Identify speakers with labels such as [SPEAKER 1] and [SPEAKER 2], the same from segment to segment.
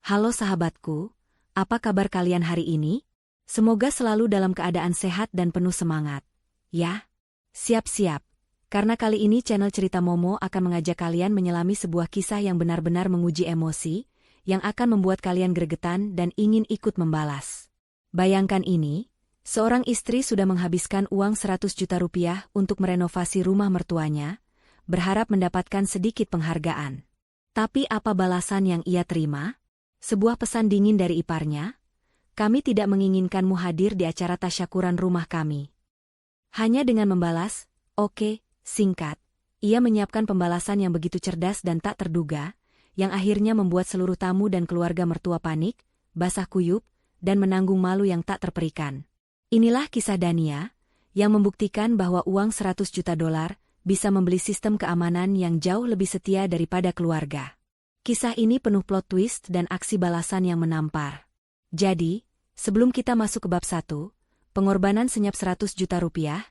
[SPEAKER 1] Halo sahabatku, apa kabar kalian hari ini? Semoga selalu dalam keadaan sehat dan penuh semangat. Ya, siap-siap. Karena kali ini channel Cerita Momo akan mengajak kalian menyelami sebuah kisah yang benar-benar menguji emosi, yang akan membuat kalian gregetan dan ingin ikut membalas. Bayangkan ini, seorang istri sudah menghabiskan uang 100 juta rupiah untuk merenovasi rumah mertuanya, berharap mendapatkan sedikit penghargaan. Tapi apa balasan yang ia terima? Sebuah pesan dingin dari iparnya, "Kami tidak menginginkanmu hadir di acara tasyakuran rumah kami." Hanya dengan membalas, "Oke," singkat, ia menyiapkan pembalasan yang begitu cerdas dan tak terduga, yang akhirnya membuat seluruh tamu dan keluarga mertua panik, basah kuyup, dan menanggung malu yang tak terperikan. Inilah kisah Dania, yang membuktikan bahwa uang 100 juta dolar bisa membeli sistem keamanan yang jauh lebih setia daripada keluarga. Kisah ini penuh plot twist dan aksi balasan yang menampar. Jadi, sebelum kita masuk ke bab 1, pengorbanan senyap 100 juta rupiah,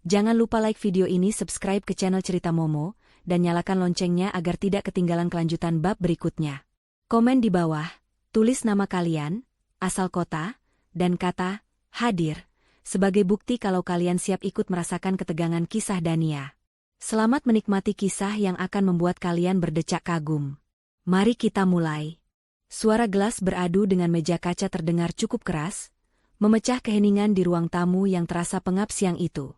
[SPEAKER 1] jangan lupa like video ini, subscribe ke channel Cerita Momo, dan nyalakan loncengnya agar tidak ketinggalan kelanjutan bab berikutnya. Komen di bawah, tulis nama kalian, asal kota, dan kata hadir, sebagai bukti kalau kalian siap ikut merasakan ketegangan kisah Dania. Selamat menikmati kisah yang akan membuat kalian berdecak kagum. Mari kita mulai. Suara gelas beradu dengan meja kaca terdengar cukup keras, memecah keheningan di ruang tamu yang terasa pengap siang itu.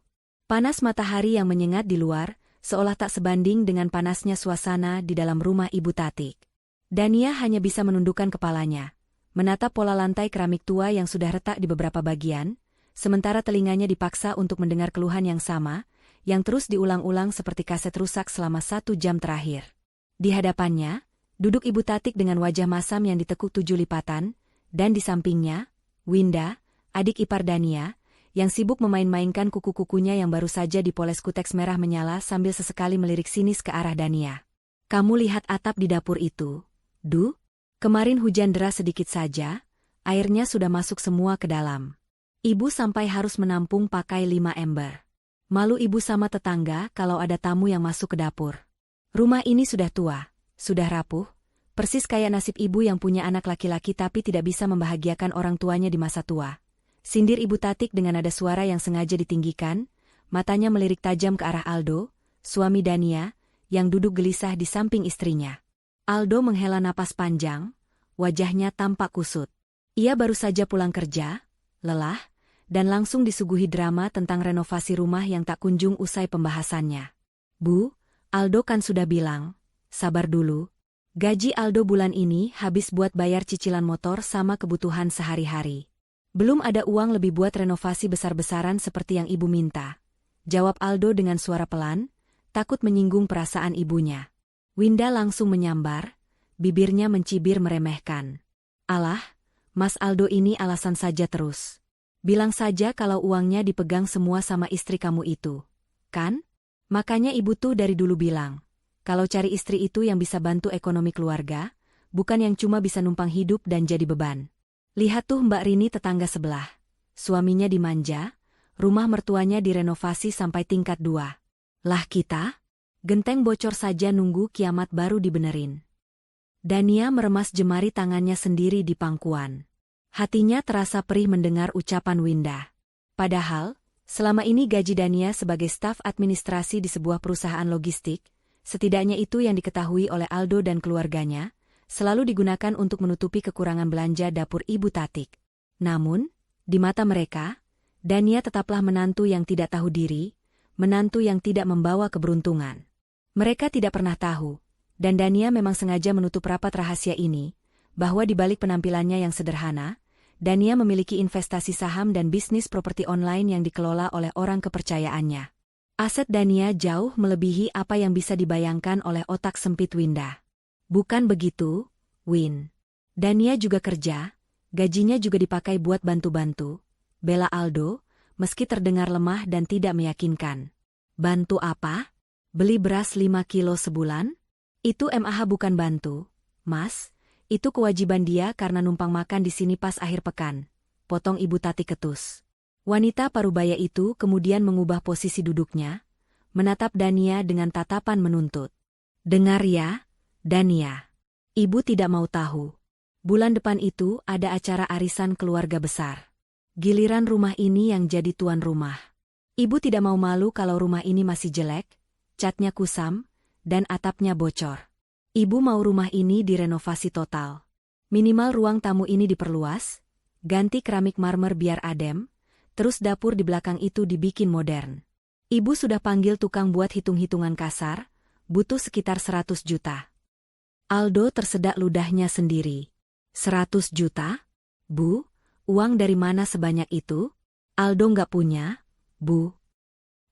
[SPEAKER 1] Panas matahari yang menyengat di luar, seolah tak sebanding dengan panasnya suasana di dalam rumah Ibu Tatik. Dania hanya bisa menundukkan kepalanya, menatap pola lantai keramik tua yang sudah retak di beberapa bagian, sementara telinganya dipaksa untuk mendengar keluhan yang sama, yang terus diulang-ulang seperti kaset rusak selama 1 jam terakhir. Di hadapannya, duduk Ibu Tatik dengan wajah masam yang ditekuk 7 lipatan, dan di sampingnya, Winda, adik ipar Dania, yang sibuk memain-mainkan kuku-kukunya yang baru saja dipoles kuteks merah menyala sambil sesekali melirik sinis ke arah Dania. "Kamu lihat atap di dapur itu, Du? Kemarin hujan deras sedikit saja, airnya sudah masuk semua ke dalam. Ibu sampai harus menampung pakai 5 ember. Malu ibu sama tetangga kalau ada tamu yang masuk ke dapur. Rumah ini sudah tua, sudah rapuh, persis kayak nasib ibu yang punya anak laki-laki tapi tidak bisa membahagiakan orang tuanya di masa tua." Sindir Ibu Tatik dengan nada suara yang sengaja ditinggikan, matanya melirik tajam ke arah Aldo, suami Dania, yang duduk gelisah di samping istrinya. Aldo menghela napas panjang, wajahnya tampak kusut. Ia baru saja pulang kerja, lelah, dan langsung disuguhi drama tentang renovasi rumah yang tak kunjung usai pembahasannya. "Bu, Aldo kan sudah bilang, sabar dulu. Gaji Aldo bulan ini habis buat bayar cicilan motor sama kebutuhan sehari-hari. Belum ada uang lebih buat renovasi besar-besaran seperti yang ibu minta," jawab Aldo dengan suara pelan, takut menyinggung perasaan ibunya. Winda langsung menyambar, bibirnya mencibir meremehkan. "Alah, Mas Aldo ini alasan saja terus. Bilang saja kalau uangnya dipegang semua sama istri kamu itu, kan? Makanya ibu tuh dari dulu bilang, kalau cari istri itu yang bisa bantu ekonomi keluarga, bukan yang cuma bisa numpang hidup dan jadi beban. Lihat tuh Mbak Rini tetangga sebelah. Suaminya dimanja, rumah mertuanya direnovasi sampai tingkat 2. Lah kita? Genteng bocor saja nunggu kiamat baru dibenerin." Dania meremas jemari tangannya sendiri di pangkuan. Hatinya terasa perih mendengar ucapan Winda. Padahal, selama ini gaji Dania sebagai staf administrasi di sebuah perusahaan logistik, setidaknya itu yang diketahui oleh Aldo dan keluarganya, selalu digunakan untuk menutupi kekurangan belanja dapur Ibu Tatik. Namun, di mata mereka, Dania tetaplah menantu yang tidak tahu diri, menantu yang tidak membawa keberuntungan. Mereka tidak pernah tahu, dan Dania memang sengaja menutup rapat rahasia ini, bahwa di balik penampilannya yang sederhana, Dania memiliki investasi saham dan bisnis properti online yang dikelola oleh orang kepercayaannya. Aset Dania jauh melebihi apa yang bisa dibayangkan oleh otak sempit Winda. "Bukan begitu, Win. Dania juga kerja, gajinya juga dipakai buat bantu-bantu," bela Aldo, meski terdengar lemah dan tidak meyakinkan. "Bantu apa? Beli beras 5 kilo sebulan? Itu MAH bukan bantu, Mas. Itu kewajiban dia karena numpang makan di sini pas akhir pekan," potong Ibu Tatik ketus. Wanita parubaya itu kemudian mengubah posisi duduknya, menatap Dania dengan tatapan menuntut. "Dengar ya, Dania. Ibu tidak mau tahu. Bulan depan itu ada acara arisan keluarga besar. Giliran rumah ini yang jadi tuan rumah. Ibu tidak mau malu kalau rumah ini masih jelek, catnya kusam, dan atapnya bocor. Ibu mau rumah ini direnovasi total. Minimal ruang tamu ini diperluas, ganti keramik marmer biar adem, terus dapur di belakang itu dibikin modern. Ibu sudah panggil tukang buat hitung-hitungan kasar, butuh sekitar 100 juta. Aldo tersedak ludahnya sendiri. 100 juta? Bu, uang dari mana sebanyak itu? Aldo nggak punya, Bu.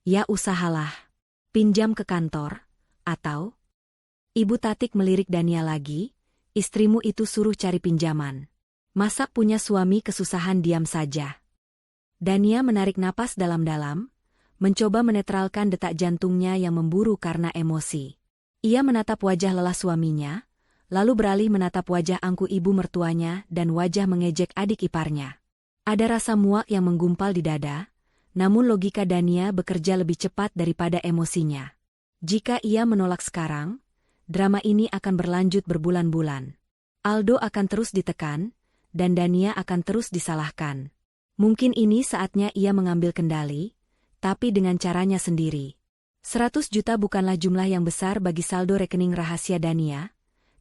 [SPEAKER 1] Ya usahalah. Pinjam ke kantor, atau? Ibu Tatik melirik Dania lagi, istrimu itu suruh cari pinjaman. Masa punya suami kesusahan diam saja? Dania menarik napas dalam-dalam, mencoba menetralkan detak jantungnya yang memburu karena emosi. Ia menatap wajah lelah suaminya, lalu beralih menatap wajah angku ibu mertuanya dan wajah mengejek adik iparnya. Ada rasa muak yang menggumpal di dada, namun logika Dania bekerja lebih cepat daripada emosinya. Jika ia menolak sekarang, drama ini akan berlanjut berbulan-bulan. Aldo akan terus ditekan, dan Dania akan terus disalahkan. Mungkin ini saatnya ia mengambil kendali, tapi dengan caranya sendiri. 100 juta bukanlah jumlah yang besar bagi saldo rekening rahasia Dania,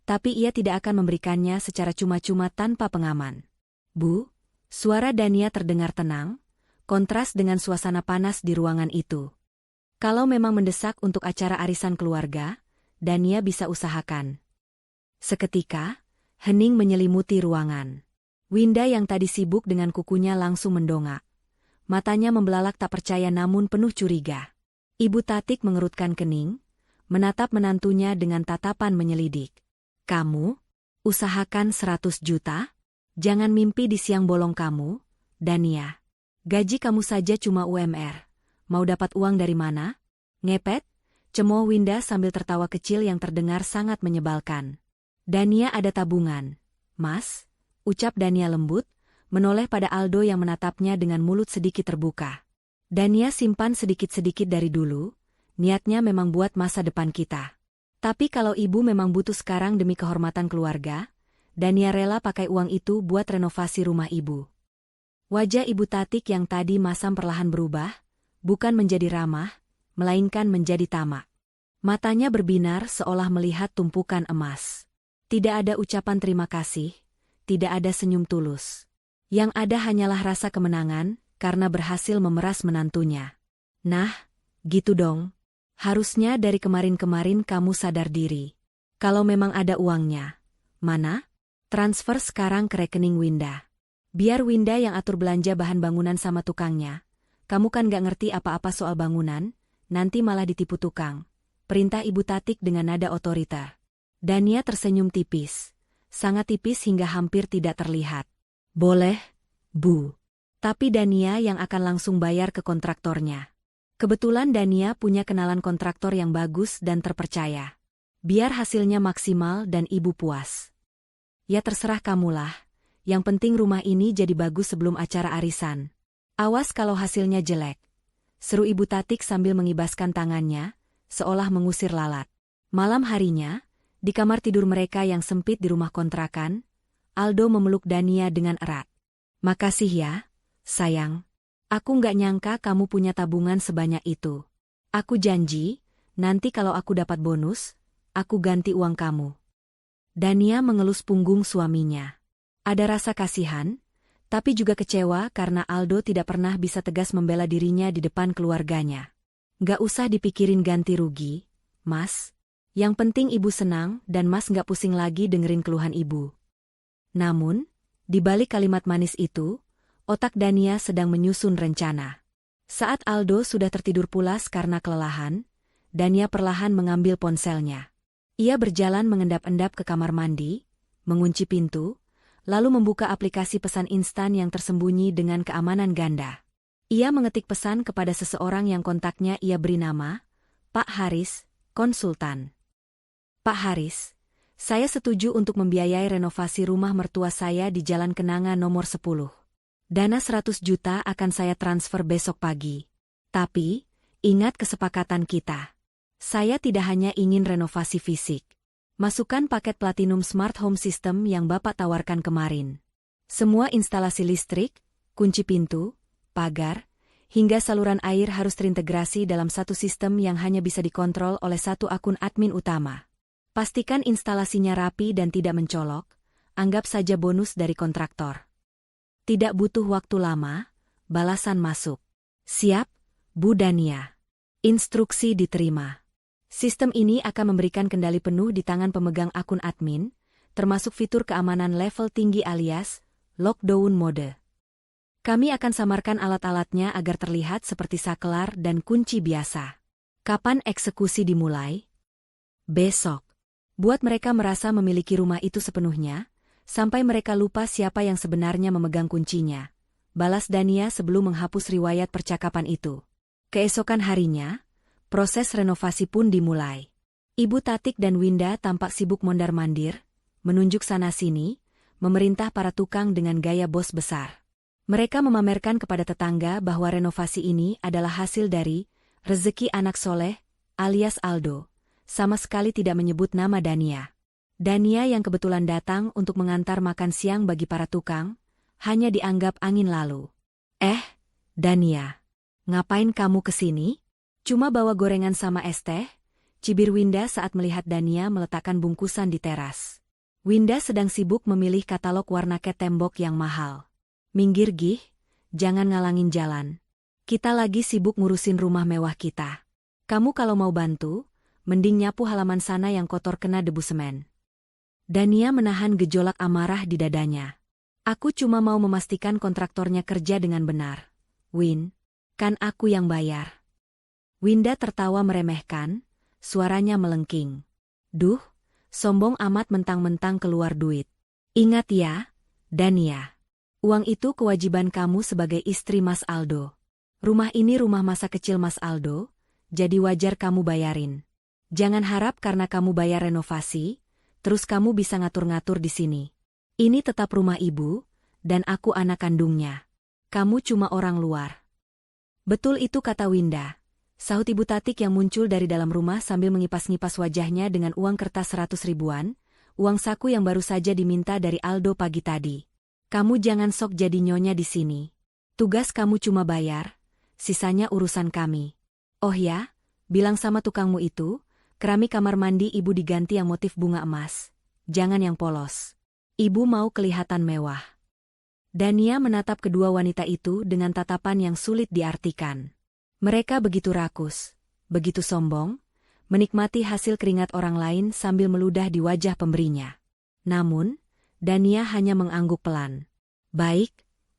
[SPEAKER 1] tapi ia tidak akan memberikannya secara cuma-cuma tanpa pengaman. Bu, suara Dania terdengar tenang, kontras dengan suasana panas di ruangan itu. Kalau memang mendesak untuk acara arisan keluarga, Dania bisa usahakan. Seketika, hening menyelimuti ruangan. Winda yang tadi sibuk dengan kukunya langsung mendongak. Matanya membelalak tak percaya namun penuh curiga. Ibu Tatik mengerutkan kening, menatap menantunya dengan tatapan menyelidik. Kamu? Usahakan 100 juta? Jangan mimpi di siang bolong kamu, Dania. Gaji kamu saja cuma UMR. Mau dapat uang dari mana? Ngepet? Cemooh Winda sambil tertawa kecil yang terdengar sangat menyebalkan. Dania ada tabungan. Mas? Ucap Dania lembut, menoleh pada Aldo yang menatapnya dengan mulut sedikit terbuka. Dania simpan sedikit-sedikit dari dulu, niatnya memang buat masa depan kita. Tapi kalau ibu memang butuh sekarang demi kehormatan keluarga, Dania rela pakai uang itu buat renovasi rumah ibu. Wajah Ibu Tatik yang tadi masam perlahan berubah, bukan menjadi ramah, melainkan menjadi tamak. Matanya berbinar seolah melihat tumpukan emas. Tidak ada ucapan terima kasih, tidak ada senyum tulus. Yang ada hanyalah rasa kemenangan, karena berhasil memeras menantunya. Nah, gitu dong. Harusnya dari kemarin-kemarin kamu sadar diri. Kalau memang ada uangnya. Mana? Transfer sekarang ke rekening Winda. Biar Winda yang atur belanja bahan bangunan sama tukangnya. Kamu kan gak ngerti apa-apa soal bangunan, nanti malah ditipu tukang. Perintah Ibu Tatik dengan nada otoriter. Dania tersenyum tipis. Sangat tipis hingga hampir tidak terlihat. Boleh, Bu. Tapi Dania yang akan langsung bayar ke kontraktornya. Kebetulan Dania punya kenalan kontraktor yang bagus dan terpercaya. Biar hasilnya maksimal dan ibu puas. Ya terserah kamulah, yang penting rumah ini jadi bagus sebelum acara arisan. Awas kalau hasilnya jelek. Seru Ibu Tatik sambil mengibaskan tangannya, seolah mengusir lalat. Malam harinya, di kamar tidur mereka yang sempit di rumah kontrakan, Aldo memeluk Dania dengan erat. Makasih ya, sayang. Aku nggak nyangka kamu punya tabungan sebanyak itu. Aku janji, nanti kalau aku dapat bonus, aku ganti uang kamu. Dania mengelus punggung suaminya. Ada rasa kasihan, tapi juga kecewa karena Aldo tidak pernah bisa tegas membela dirinya di depan keluarganya. Nggak usah dipikirin ganti rugi, Mas. Yang penting ibu senang dan Mas nggak pusing lagi dengerin keluhan ibu. Namun, di balik kalimat manis itu, otak Dania sedang menyusun rencana. Saat Aldo sudah tertidur pulas karena kelelahan, Dania perlahan mengambil ponselnya. Ia berjalan mengendap-endap ke kamar mandi, mengunci pintu, lalu membuka aplikasi pesan instan yang tersembunyi dengan keamanan ganda. Ia mengetik pesan kepada seseorang yang kontaknya ia beri nama, Pak Haris, konsultan. Pak Haris, saya setuju untuk membiayai renovasi rumah mertua saya di Jalan Kenanga nomor 10. Dana 100 juta akan saya transfer besok pagi. Tapi, ingat kesepakatan kita. Saya tidak hanya ingin renovasi fisik. Masukkan paket Platinum Smart Home System yang Bapak tawarkan kemarin. Semua instalasi listrik, kunci pintu, pagar, hingga saluran air harus terintegrasi dalam satu sistem yang hanya bisa dikontrol oleh satu akun admin utama. Pastikan instalasinya rapi dan tidak mencolok, anggap saja bonus dari kontraktor. Tidak butuh waktu lama, balasan masuk. Siap, Bu Dania. Instruksi diterima. Sistem ini akan memberikan kendali penuh di tangan pemegang akun admin, termasuk fitur keamanan level tinggi alias lockdown mode. Kami akan samarkan alat-alatnya agar terlihat seperti saklar dan kunci biasa. Kapan eksekusi dimulai? Besok. Buat mereka merasa memiliki rumah itu sepenuhnya, sampai mereka lupa siapa yang sebenarnya memegang kuncinya. Balas Dania sebelum menghapus riwayat percakapan itu. Keesokan harinya, proses renovasi pun dimulai. Ibu Tatik dan Winda tampak sibuk mondar-mandir, menunjuk sana-sini, memerintah para tukang dengan gaya bos besar. Mereka memamerkan kepada tetangga bahwa renovasi ini adalah hasil dari rezeki anak soleh, alias Aldo, sama sekali tidak menyebut nama Dania. Dania yang kebetulan datang untuk mengantar makan siang bagi para tukang, hanya dianggap angin lalu. Dania, ngapain kamu kesini? Cuma bawa gorengan sama es teh? Cibir Winda saat melihat Dania meletakkan bungkusan di teras. Winda sedang sibuk memilih katalog warna cat tembok yang mahal. Minggir Gih, jangan ngalangin jalan. Kita lagi sibuk ngurusin rumah mewah kita. Kamu kalau mau bantu, mending nyapu halaman sana yang kotor kena debu semen. Dania menahan gejolak amarah di dadanya. Aku cuma mau memastikan kontraktornya kerja dengan benar. Win, kan aku yang bayar. Winda tertawa meremehkan, suaranya melengking. Duh, sombong amat mentang-mentang keluar duit. Ingat ya, Dania. Uang itu kewajiban kamu sebagai istri Mas Aldo. Rumah ini rumah masa kecil Mas Aldo, jadi wajar kamu bayarin. Jangan harap karena kamu bayar renovasi, terus kamu bisa ngatur-ngatur di sini. Ini tetap rumah ibu, dan aku anak kandungnya. Kamu cuma orang luar. Betul itu kata Winda, sahut Ibu Tatik yang muncul dari dalam rumah sambil mengipas-ngipas wajahnya dengan uang kertas 100 ribuan, uang saku yang baru saja diminta dari Aldo pagi tadi. Kamu jangan sok jadi nyonya di sini. Tugas kamu cuma bayar, sisanya urusan kami. Oh ya, bilang sama tukangmu itu, keramik kamar mandi ibu diganti yang motif bunga emas. Jangan yang polos. Ibu mau kelihatan mewah. Dania menatap kedua wanita itu dengan tatapan yang sulit diartikan. Mereka begitu rakus, begitu sombong, menikmati hasil keringat orang lain sambil meludah di wajah pemberinya. Namun, Dania hanya mengangguk pelan. Baik,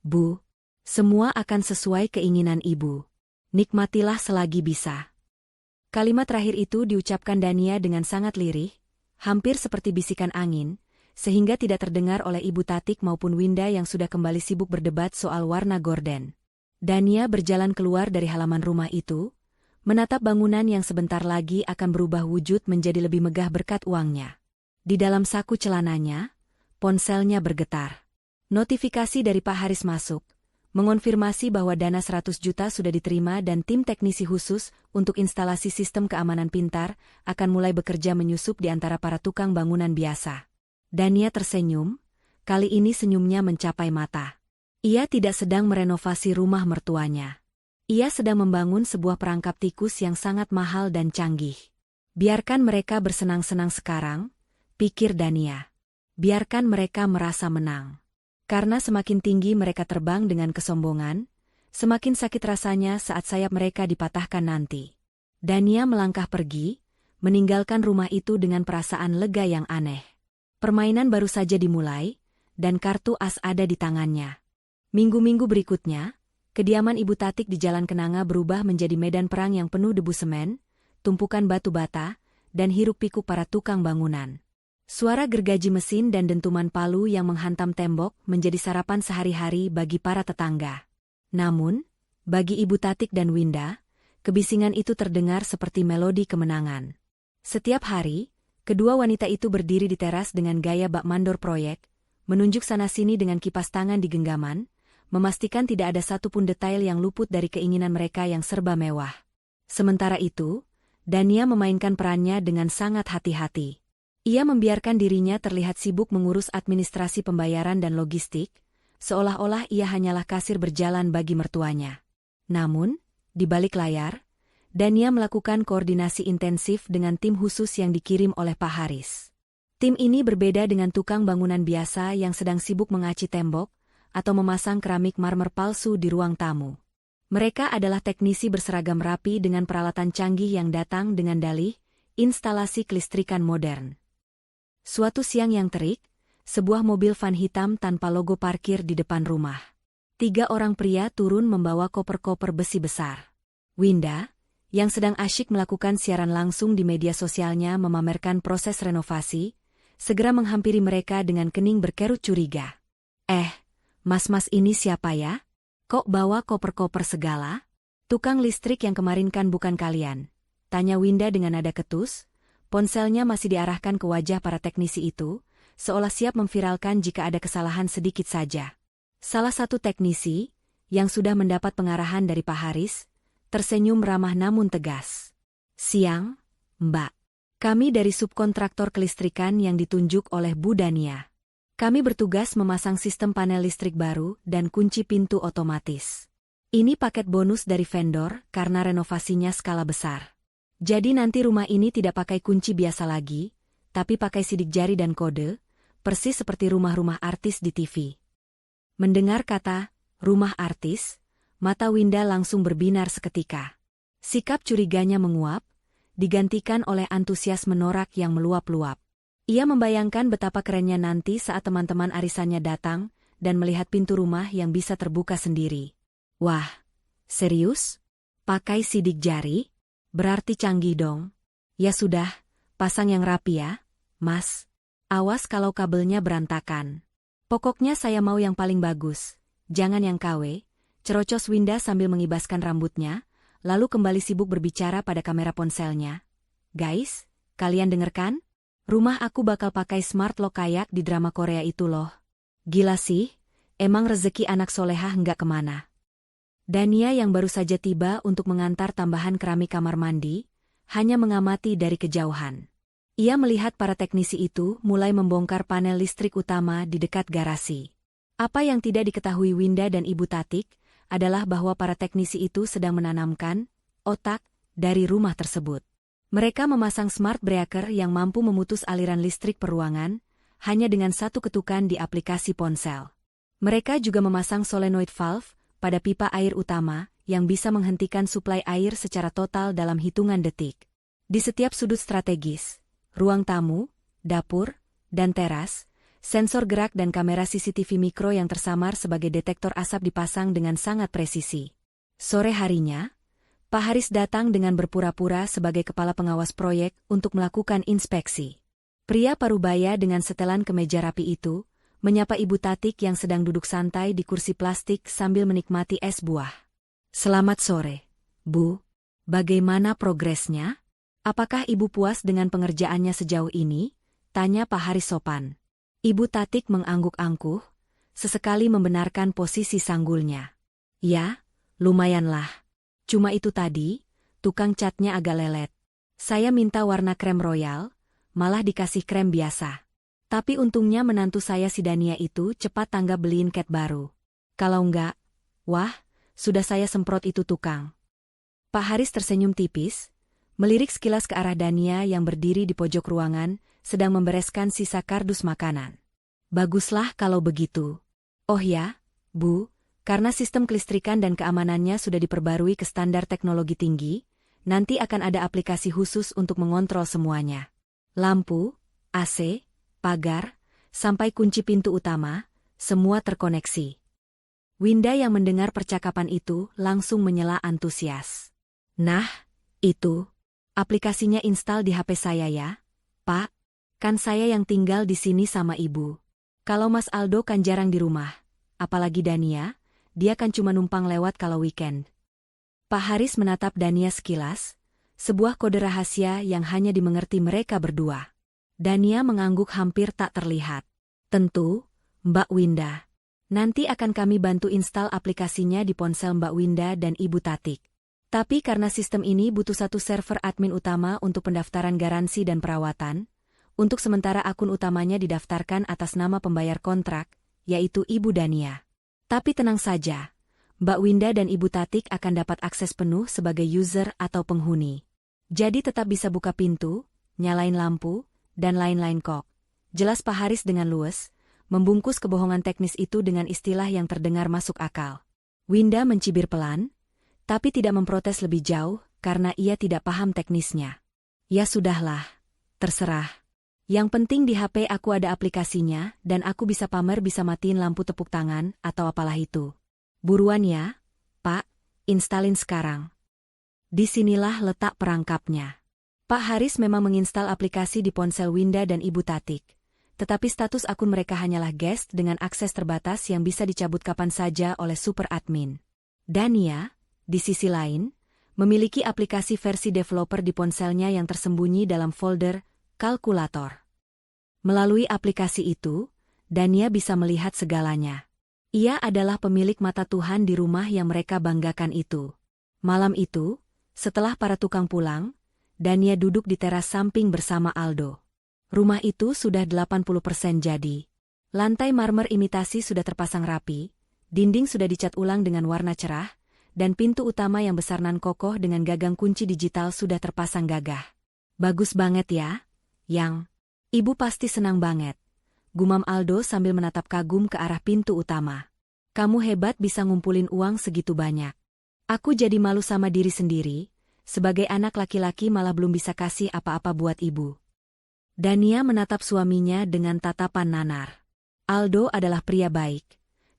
[SPEAKER 1] Bu. Semua akan sesuai keinginan Ibu. Nikmatilah selagi bisa. Kalimat terakhir itu diucapkan Dania dengan sangat lirih, hampir seperti bisikan angin, sehingga tidak terdengar oleh Ibu Tatik maupun Winda yang sudah kembali sibuk berdebat soal warna gorden. Dania berjalan keluar dari halaman rumah itu, menatap bangunan yang sebentar lagi akan berubah wujud menjadi lebih megah berkat uangnya. Di dalam saku celananya, ponselnya bergetar. Notifikasi dari Pak Haris masuk, mengonfirmasi bahwa dana 100 juta sudah diterima dan tim teknisi khusus untuk instalasi sistem keamanan pintar akan mulai bekerja menyusup di antara para tukang bangunan biasa. Dania tersenyum, kali ini senyumnya mencapai mata. Ia tidak sedang merenovasi rumah mertuanya. Ia sedang membangun sebuah perangkap tikus yang sangat mahal dan canggih. Biarkan mereka bersenang-senang sekarang, pikir Dania. Biarkan mereka merasa menang. Karena semakin tinggi mereka terbang dengan kesombongan, semakin sakit rasanya saat sayap mereka dipatahkan nanti. Dania melangkah pergi, meninggalkan rumah itu dengan perasaan lega yang aneh. Permainan baru saja dimulai, dan kartu as ada di tangannya. Minggu-minggu berikutnya, kediaman Ibu Tatik di Jalan Kenanga berubah menjadi medan perang yang penuh debu semen, tumpukan batu bata, dan hiruk-pikuk para tukang bangunan. Suara gergaji mesin dan dentuman palu yang menghantam tembok menjadi sarapan sehari-hari bagi para tetangga. Namun, bagi Ibu Tatik dan Winda, kebisingan itu terdengar seperti melodi kemenangan. Setiap hari, kedua wanita itu berdiri di teras dengan gaya bak mandor proyek, menunjuk sana-sini dengan kipas tangan di genggaman, memastikan tidak ada satupun detail yang luput dari keinginan mereka yang serba mewah. Sementara itu, Dania memainkan perannya dengan sangat hati-hati. Ia membiarkan dirinya terlihat sibuk mengurus administrasi pembayaran dan logistik, seolah-olah ia hanyalah kasir berjalan bagi mertuanya. Namun, di balik layar, Dania melakukan koordinasi intensif dengan tim khusus yang dikirim oleh Pak Haris. Tim ini berbeda dengan tukang bangunan biasa yang sedang sibuk mengaci tembok atau memasang keramik marmer palsu di ruang tamu. Mereka adalah teknisi berseragam rapi dengan peralatan canggih yang datang dengan dalih, instalasi kelistrikan modern. Suatu siang yang terik, sebuah mobil van hitam tanpa logo parkir di depan rumah. 3 orang pria turun membawa koper-koper besi besar. Winda, yang sedang asyik melakukan siaran langsung di media sosialnya memamerkan proses renovasi, segera menghampiri mereka dengan kening berkerut curiga. Mas-mas ini siapa ya? Kok bawa koper-koper segala? Tukang listrik yang kemarin kan bukan kalian? Tanya Winda dengan nada ketus. Ponselnya masih diarahkan ke wajah para teknisi itu, seolah siap memviralkan jika ada kesalahan sedikit saja. Salah satu teknisi, yang sudah mendapat pengarahan dari Pak Haris, tersenyum ramah namun tegas. Siang, Mbak. Kami dari subkontraktor kelistrikan yang ditunjuk oleh Bu Dania. Kami bertugas memasang sistem panel listrik baru dan kunci pintu otomatis. Ini paket bonus dari vendor karena renovasinya skala besar. Jadi nanti rumah ini tidak pakai kunci biasa lagi, tapi pakai sidik jari dan kode, persis seperti rumah-rumah artis di TV. Mendengar kata, rumah artis, mata Winda langsung berbinar seketika. Sikap curiganya menguap, digantikan oleh antusias menorak yang meluap-luap. Ia membayangkan betapa kerennya nanti saat teman-teman arisannya datang dan melihat pintu rumah yang bisa terbuka sendiri. Wah, serius? Pakai sidik jari? Berarti canggih dong. Ya sudah, pasang yang rapi ya, Mas. Awas kalau kabelnya berantakan. Pokoknya saya mau yang paling bagus. Jangan yang KW, cerocos Winda sambil mengibaskan rambutnya, lalu kembali sibuk berbicara pada kamera ponselnya. Guys, kalian denger kan? Rumah aku bakal pakai smart lock kayak di drama Korea itu loh. Gila sih, emang rezeki anak solehah nggak kemana. Dania yang baru saja tiba untuk mengantar tambahan keramik kamar mandi, hanya mengamati dari kejauhan. Ia melihat para teknisi itu mulai membongkar panel listrik utama di dekat garasi. Apa yang tidak diketahui Winda dan Ibu Tatik adalah bahwa para teknisi itu sedang menanamkan otak dari rumah tersebut. Mereka memasang smart breaker yang mampu memutus aliran listrik per ruangan, hanya dengan satu ketukan di aplikasi ponsel. Mereka juga memasang solenoid valve pada pipa air utama yang bisa menghentikan suplai air secara total dalam hitungan detik. Di setiap sudut strategis, ruang tamu, dapur, dan teras, sensor gerak dan kamera CCTV mikro yang tersamar sebagai detektor asap dipasang dengan sangat presisi. Sore harinya, Pak Haris datang dengan berpura-pura sebagai kepala pengawas proyek untuk melakukan inspeksi. Pria parubaya dengan setelan kemeja rapi itu, menyapa Ibu Tatik yang sedang duduk santai di kursi plastik sambil menikmati es buah. Selamat sore, Bu. Bagaimana progresnya? Apakah Ibu puas dengan pengerjaannya sejauh ini? Tanya Pak Haris sopan. Ibu Tatik mengangguk-angkuh, sesekali membenarkan posisi sanggulnya. Ya, lumayanlah. Cuma itu tadi, tukang catnya agak lelet. Saya minta warna krem royal, malah dikasih krem biasa. Tapi untungnya menantu saya si Dania itu cepat tanggap beliin cat baru. Kalau enggak, wah, sudah saya semprot itu tukang. Pak Haris tersenyum tipis, melirik sekilas ke arah Dania yang berdiri di pojok ruangan, sedang membereskan sisa kardus makanan. Baguslah kalau begitu. Oh ya, Bu. Karena sistem kelistrikan dan keamanannya sudah diperbarui ke standar teknologi tinggi, nanti akan ada aplikasi khusus untuk mengontrol semuanya. Lampu, AC, pagar, sampai kunci pintu utama, semua terkoneksi. Winda yang mendengar percakapan itu langsung menyela antusias. Nah, itu, aplikasinya install di HP saya ya, Pak. Kan saya yang tinggal di sini sama Ibu. Kalau Mas Aldo kan jarang di rumah, apalagi Dania. Dia kan cuma numpang lewat kalau weekend. Pak Haris menatap Dania sekilas, sebuah kode rahasia yang hanya dimengerti mereka berdua. Dania mengangguk hampir tak terlihat. Tentu, Mbak Winda. Nanti akan kami bantu install aplikasinya di ponsel Mbak Winda dan Ibu Tatik. Tapi karena sistem ini butuh satu server admin utama untuk pendaftaran garansi dan perawatan, Untuk sementara akun utamanya didaftarkan atas nama pembayar kontrak, yaitu Ibu Dania. Tapi tenang saja, Mbak Winda dan Ibu Tatik akan dapat akses penuh sebagai user atau penghuni. Jadi tetap bisa buka pintu, nyalain lampu, dan lain-lain kok. Jelas Pak Haris dengan luwes, membungkus kebohongan teknis itu dengan istilah yang terdengar masuk akal. Winda mencibir pelan, tapi tidak memprotes lebih jauh karena ia tidak paham teknisnya. Ya sudahlah, terserah. Yang penting di HP aku ada aplikasinya dan aku bisa pamer bisa matiin lampu tepuk tangan atau apalah itu. Buruan ya, Pak, instalin sekarang. Disinilah letak perangkapnya. Pak Haris memang menginstal aplikasi di ponsel Winda dan Ibu Tatik. Tetapi status akun mereka hanyalah guest dengan akses terbatas yang bisa dicabut kapan saja oleh super admin. Dania, di sisi lain, memiliki aplikasi versi developer di ponselnya yang tersembunyi dalam folder kalkulator. Melalui aplikasi itu, Dania bisa melihat segalanya. Ia adalah pemilik mata Tuhan di rumah yang mereka banggakan itu. Malam itu, setelah para tukang pulang, Dania duduk di teras samping bersama Aldo. Rumah itu sudah 80% jadi. Lantai marmer imitasi sudah terpasang rapi, dinding sudah dicat ulang dengan warna cerah, dan pintu utama yang besar nan kokoh dengan gagang kunci digital sudah terpasang gagah. Bagus banget ya, Yang. Ibu pasti senang banget. Gumam Aldo sambil menatap kagum ke arah pintu utama. Kamu hebat bisa ngumpulin uang segitu banyak. Aku jadi malu sama diri sendiri, sebagai anak laki-laki malah belum bisa kasih apa-apa buat ibu. Dania menatap suaminya dengan tatapan nanar. Aldo adalah pria baik,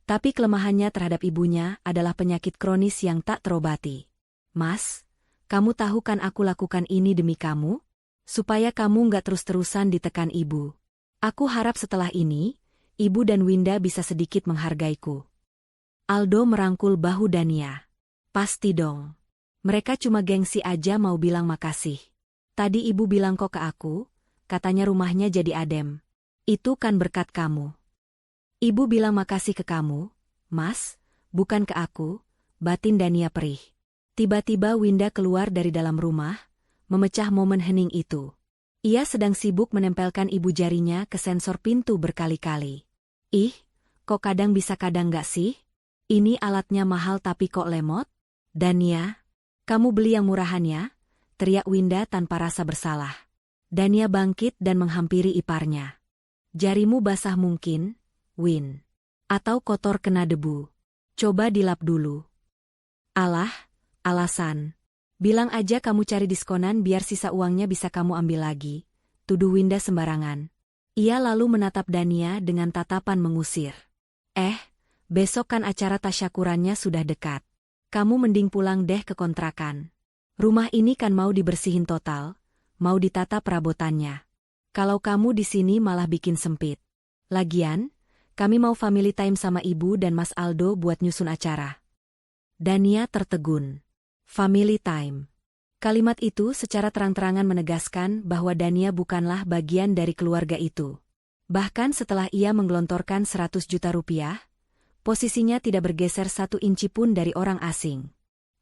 [SPEAKER 1] tapi kelemahannya terhadap ibunya adalah penyakit kronis yang tak terobati. Mas, kamu tahu kan aku lakukan ini demi kamu? Supaya kamu nggak terus-terusan ditekan ibu. Aku harap setelah ini, ibu dan Winda bisa sedikit menghargaiku. Aldo merangkul bahu Dania. Pasti dong. Mereka cuma gengsi aja mau bilang makasih. Tadi ibu bilang kok ke aku, katanya rumahnya jadi adem. Itu kan berkat kamu. Ibu bilang makasih ke kamu, Mas, bukan ke aku, batin Dania perih. Tiba-tiba Winda keluar dari dalam rumah, memecah momen hening itu. Ia sedang sibuk menempelkan ibu jarinya ke sensor pintu berkali-kali. Ih, kok kadang bisa kadang nggak sih? Ini alatnya mahal tapi kok lemot? Dania, kamu beli yang murahan ya? Teriak Winda tanpa rasa bersalah. Dania bangkit dan menghampiri iparnya. Jarimu basah mungkin, Win. Atau kotor kena debu. Coba dilap dulu. Alah, alasan. Bilang aja kamu cari diskonan biar sisa uangnya bisa kamu ambil lagi. Tuduh Winda sembarangan. Ia lalu menatap Dania dengan tatapan mengusir. Besok kan acara tasyakurannya sudah dekat. Kamu mending pulang deh ke kontrakan. Rumah ini kan mau dibersihin total, mau ditata perabotannya. Kalau kamu di sini malah bikin sempit. Lagian, kami mau family time sama ibu dan Mas Aldo buat nyusun acara. Dania tertegun. Family time. Kalimat itu secara terang-terangan menegaskan bahwa Dania bukanlah bagian dari keluarga itu. Bahkan setelah ia menggelontorkan 100 juta rupiah, posisinya tidak bergeser 1 inci pun dari orang asing.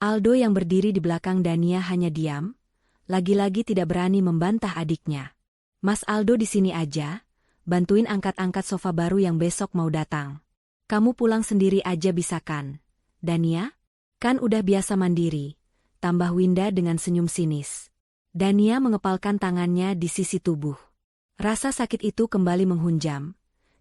[SPEAKER 1] Aldo yang berdiri di belakang Dania hanya diam, lagi-lagi tidak berani membantah adiknya. Mas Aldo di sini aja, bantuin angkat-angkat sofa baru yang besok mau datang. Kamu pulang sendiri aja bisa kan? Dania? Kan udah biasa mandiri, tambah Winda dengan senyum sinis. Dania mengepalkan tangannya di sisi tubuh. Rasa sakit itu kembali menghunjam,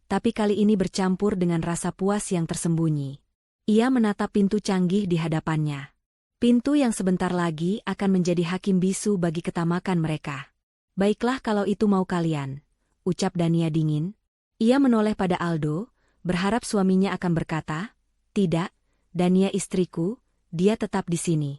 [SPEAKER 1] tapi kali ini bercampur dengan rasa puas yang tersembunyi. Ia menatap pintu canggih di hadapannya. Pintu yang sebentar lagi akan menjadi hakim bisu bagi ketamakan mereka. Baiklah kalau itu mau kalian, ucap Dania dingin. Ia menoleh pada Aldo, berharap suaminya akan berkata, tidak, Dania istriku, dia tetap di sini.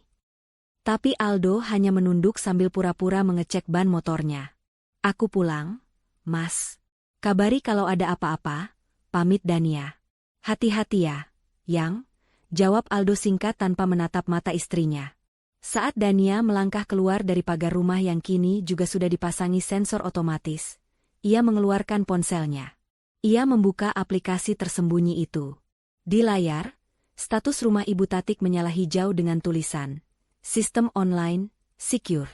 [SPEAKER 1] Tapi Aldo hanya menunduk sambil pura-pura mengecek ban motornya. Aku pulang, Mas. Kabari kalau ada apa-apa, pamit Dania. Hati-hati ya, Yang, jawab Aldo singkat tanpa menatap mata istrinya. Saat Dania melangkah keluar dari pagar rumah yang kini juga sudah dipasangi sensor otomatis, ia mengeluarkan ponselnya. Ia membuka aplikasi tersembunyi itu. Di layar, status rumah Ibu Tatik menyala hijau dengan tulisan, Sistem Online, Secure.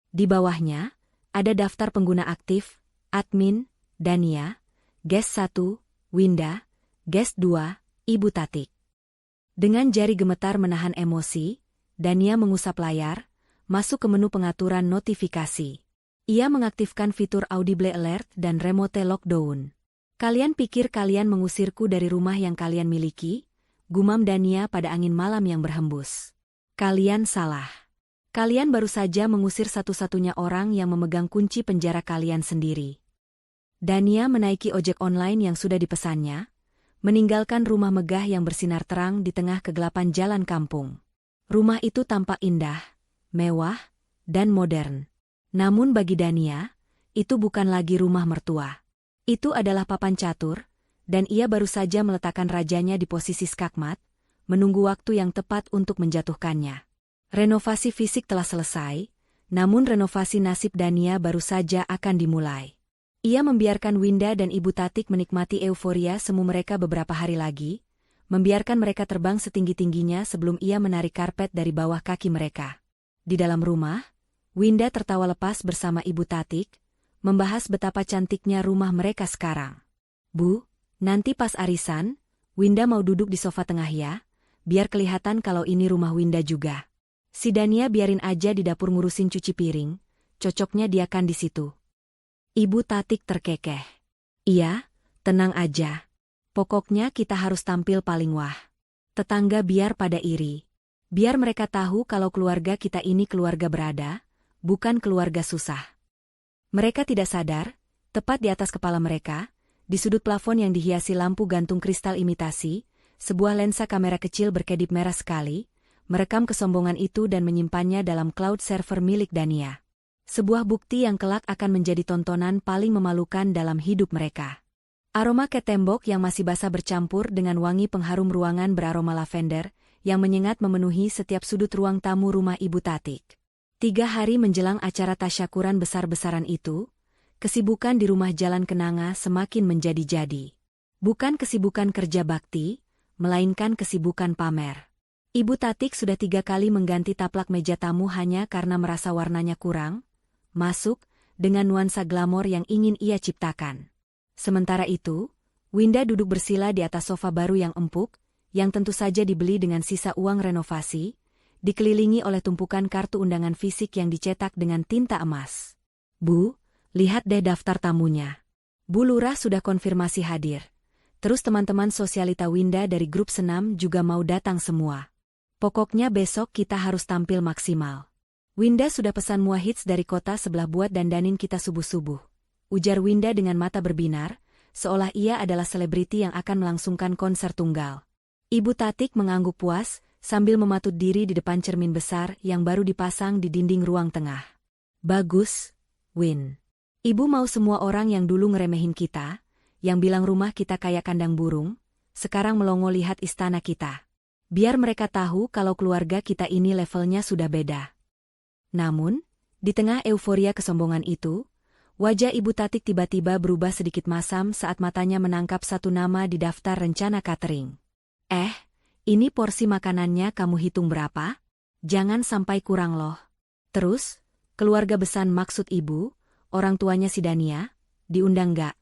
[SPEAKER 1] Di bawahnya, ada daftar pengguna aktif, Admin, Dania, Guest 1, Winda, Guest 2, Ibu Tatik. Dengan jari gemetar menahan emosi, Dania mengusap layar, masuk ke menu pengaturan notifikasi. Ia mengaktifkan fitur Audible Alert dan Remote Lockdown. Kalian pikir kalian mengusirku dari rumah yang kalian miliki? Gumam Dania pada angin malam yang berhembus. Kalian salah. Kalian baru saja mengusir satu-satunya orang yang memegang kunci penjara kalian sendiri. Dania menaiki ojek online yang sudah dipesannya, meninggalkan rumah megah yang bersinar terang di tengah kegelapan jalan kampung. Rumah itu tampak indah, mewah, dan modern. Namun bagi Dania, itu bukan lagi rumah mertua. Itu adalah papan catur, dan ia baru saja meletakkan rajanya di posisi skakmat, menunggu waktu yang tepat untuk menjatuhkannya. Renovasi fisik telah selesai, namun renovasi nasib Dania baru saja akan dimulai. Ia membiarkan Winda dan Ibu Tatik menikmati euforia semu mereka beberapa hari lagi, membiarkan mereka terbang setinggi-tingginya sebelum ia menarik karpet dari bawah kaki mereka. Di dalam rumah, Winda tertawa lepas bersama Ibu Tatik, membahas betapa cantiknya rumah mereka sekarang. Bu, nanti pas arisan, Winda mau duduk di sofa tengah ya, biar kelihatan kalau ini rumah Winda juga. Si Dania biarin aja di dapur ngurusin cuci piring, cocoknya dia kan di situ. Ibu Tatik terkekeh. Iya, tenang aja. Pokoknya kita harus tampil paling wah. Tetangga biar pada iri. Biar mereka tahu kalau keluarga kita ini keluarga berada, bukan keluarga susah. Mereka tidak sadar, tepat di atas kepala mereka, di sudut plafon yang dihiasi lampu gantung kristal imitasi, sebuah lensa kamera kecil berkedip merah sekali, merekam kesombongan itu dan menyimpannya dalam cloud server milik Dania. Sebuah bukti yang kelak akan menjadi tontonan paling memalukan dalam hidup mereka. Aroma cat tembok yang masih basah bercampur dengan wangi pengharum ruangan beraroma lavender, yang menyengat memenuhi setiap sudut ruang tamu rumah Ibu Tatik. 3 hari menjelang acara tasyakuran besar-besaran itu, kesibukan di rumah Jalan Kenanga semakin menjadi-jadi. Bukan kesibukan kerja bakti, melainkan kesibukan pamer. Ibu Tatik sudah 3 kali mengganti taplak meja tamu hanya karena merasa warnanya kurang masuk dengan nuansa glamor yang ingin ia ciptakan. Sementara itu, Winda duduk bersila di atas sofa baru yang empuk, yang tentu saja dibeli dengan sisa uang renovasi, dikelilingi oleh tumpukan kartu undangan fisik yang dicetak dengan tinta emas. Bu, lihat deh daftar tamunya. Bu Lurah sudah konfirmasi hadir. Terus teman-teman sosialita Winda dari grup senam juga mau datang semua. Pokoknya besok kita harus tampil maksimal. Winda sudah pesan mua hits dari kota sebelah buat dandanin kita subuh-subuh. Ujar Winda dengan mata berbinar, seolah ia adalah selebriti yang akan melangsungkan konser tunggal. Ibu Tatik mengangguk puas, sambil mematut diri di depan cermin besar yang baru dipasang di dinding ruang tengah. Bagus, Win. Ibu mau semua orang yang dulu ngeremehin kita, yang bilang rumah kita kayak kandang burung, sekarang melongo lihat istana kita. Biar mereka tahu kalau keluarga kita ini levelnya sudah beda. Namun, di tengah euforia kesombongan itu, wajah Ibu Tatik tiba-tiba berubah sedikit masam saat matanya menangkap satu nama di daftar rencana catering. Ini porsi makanannya kamu hitung berapa? Jangan sampai kurang loh. Terus, keluarga besan maksud ibu, orang tuanya si Dania, diundang gak?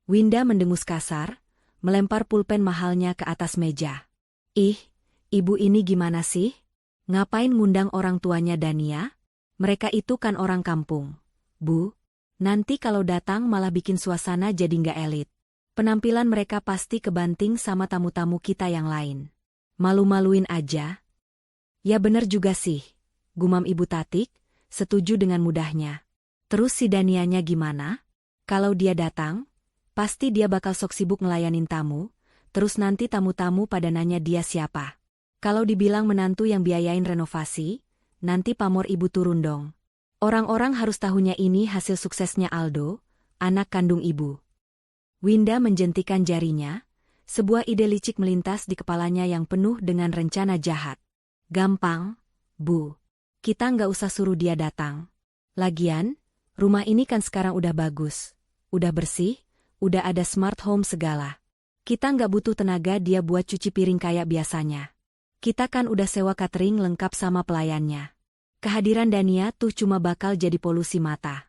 [SPEAKER 1] Winda mendengus kasar, melempar pulpen mahalnya ke atas meja. Ih, ibu ini gimana sih? Ngapain ngundang orang tuanya Dania? Mereka itu kan orang kampung. Bu, nanti kalau datang malah bikin suasana jadi nggak elit. Penampilan mereka pasti kebanting sama tamu-tamu kita yang lain. Malu-maluin aja. Ya bener juga sih, gumam Ibu Tatik, setuju dengan mudahnya. Terus si Danianya gimana? Kalau dia datang, pasti dia bakal sok sibuk ngelayanin tamu, terus nanti tamu-tamu pada nanya dia siapa. Kalau dibilang menantu yang biayain renovasi, nanti pamor ibu turun dong. Orang-orang harus tahunya ini hasil suksesnya Aldo, anak kandung ibu. Winda menjentikan jarinya, sebuah ide licik melintas di kepalanya yang penuh dengan rencana jahat. Gampang, Bu. Kita nggak usah suruh dia datang. Lagian, rumah ini kan sekarang udah bagus, udah bersih, udah ada smart home segala. Kita nggak butuh tenaga dia buat cuci piring kayak biasanya. Kita kan udah sewa catering lengkap sama pelayannya. Kehadiran Dania tuh cuma bakal jadi polusi mata.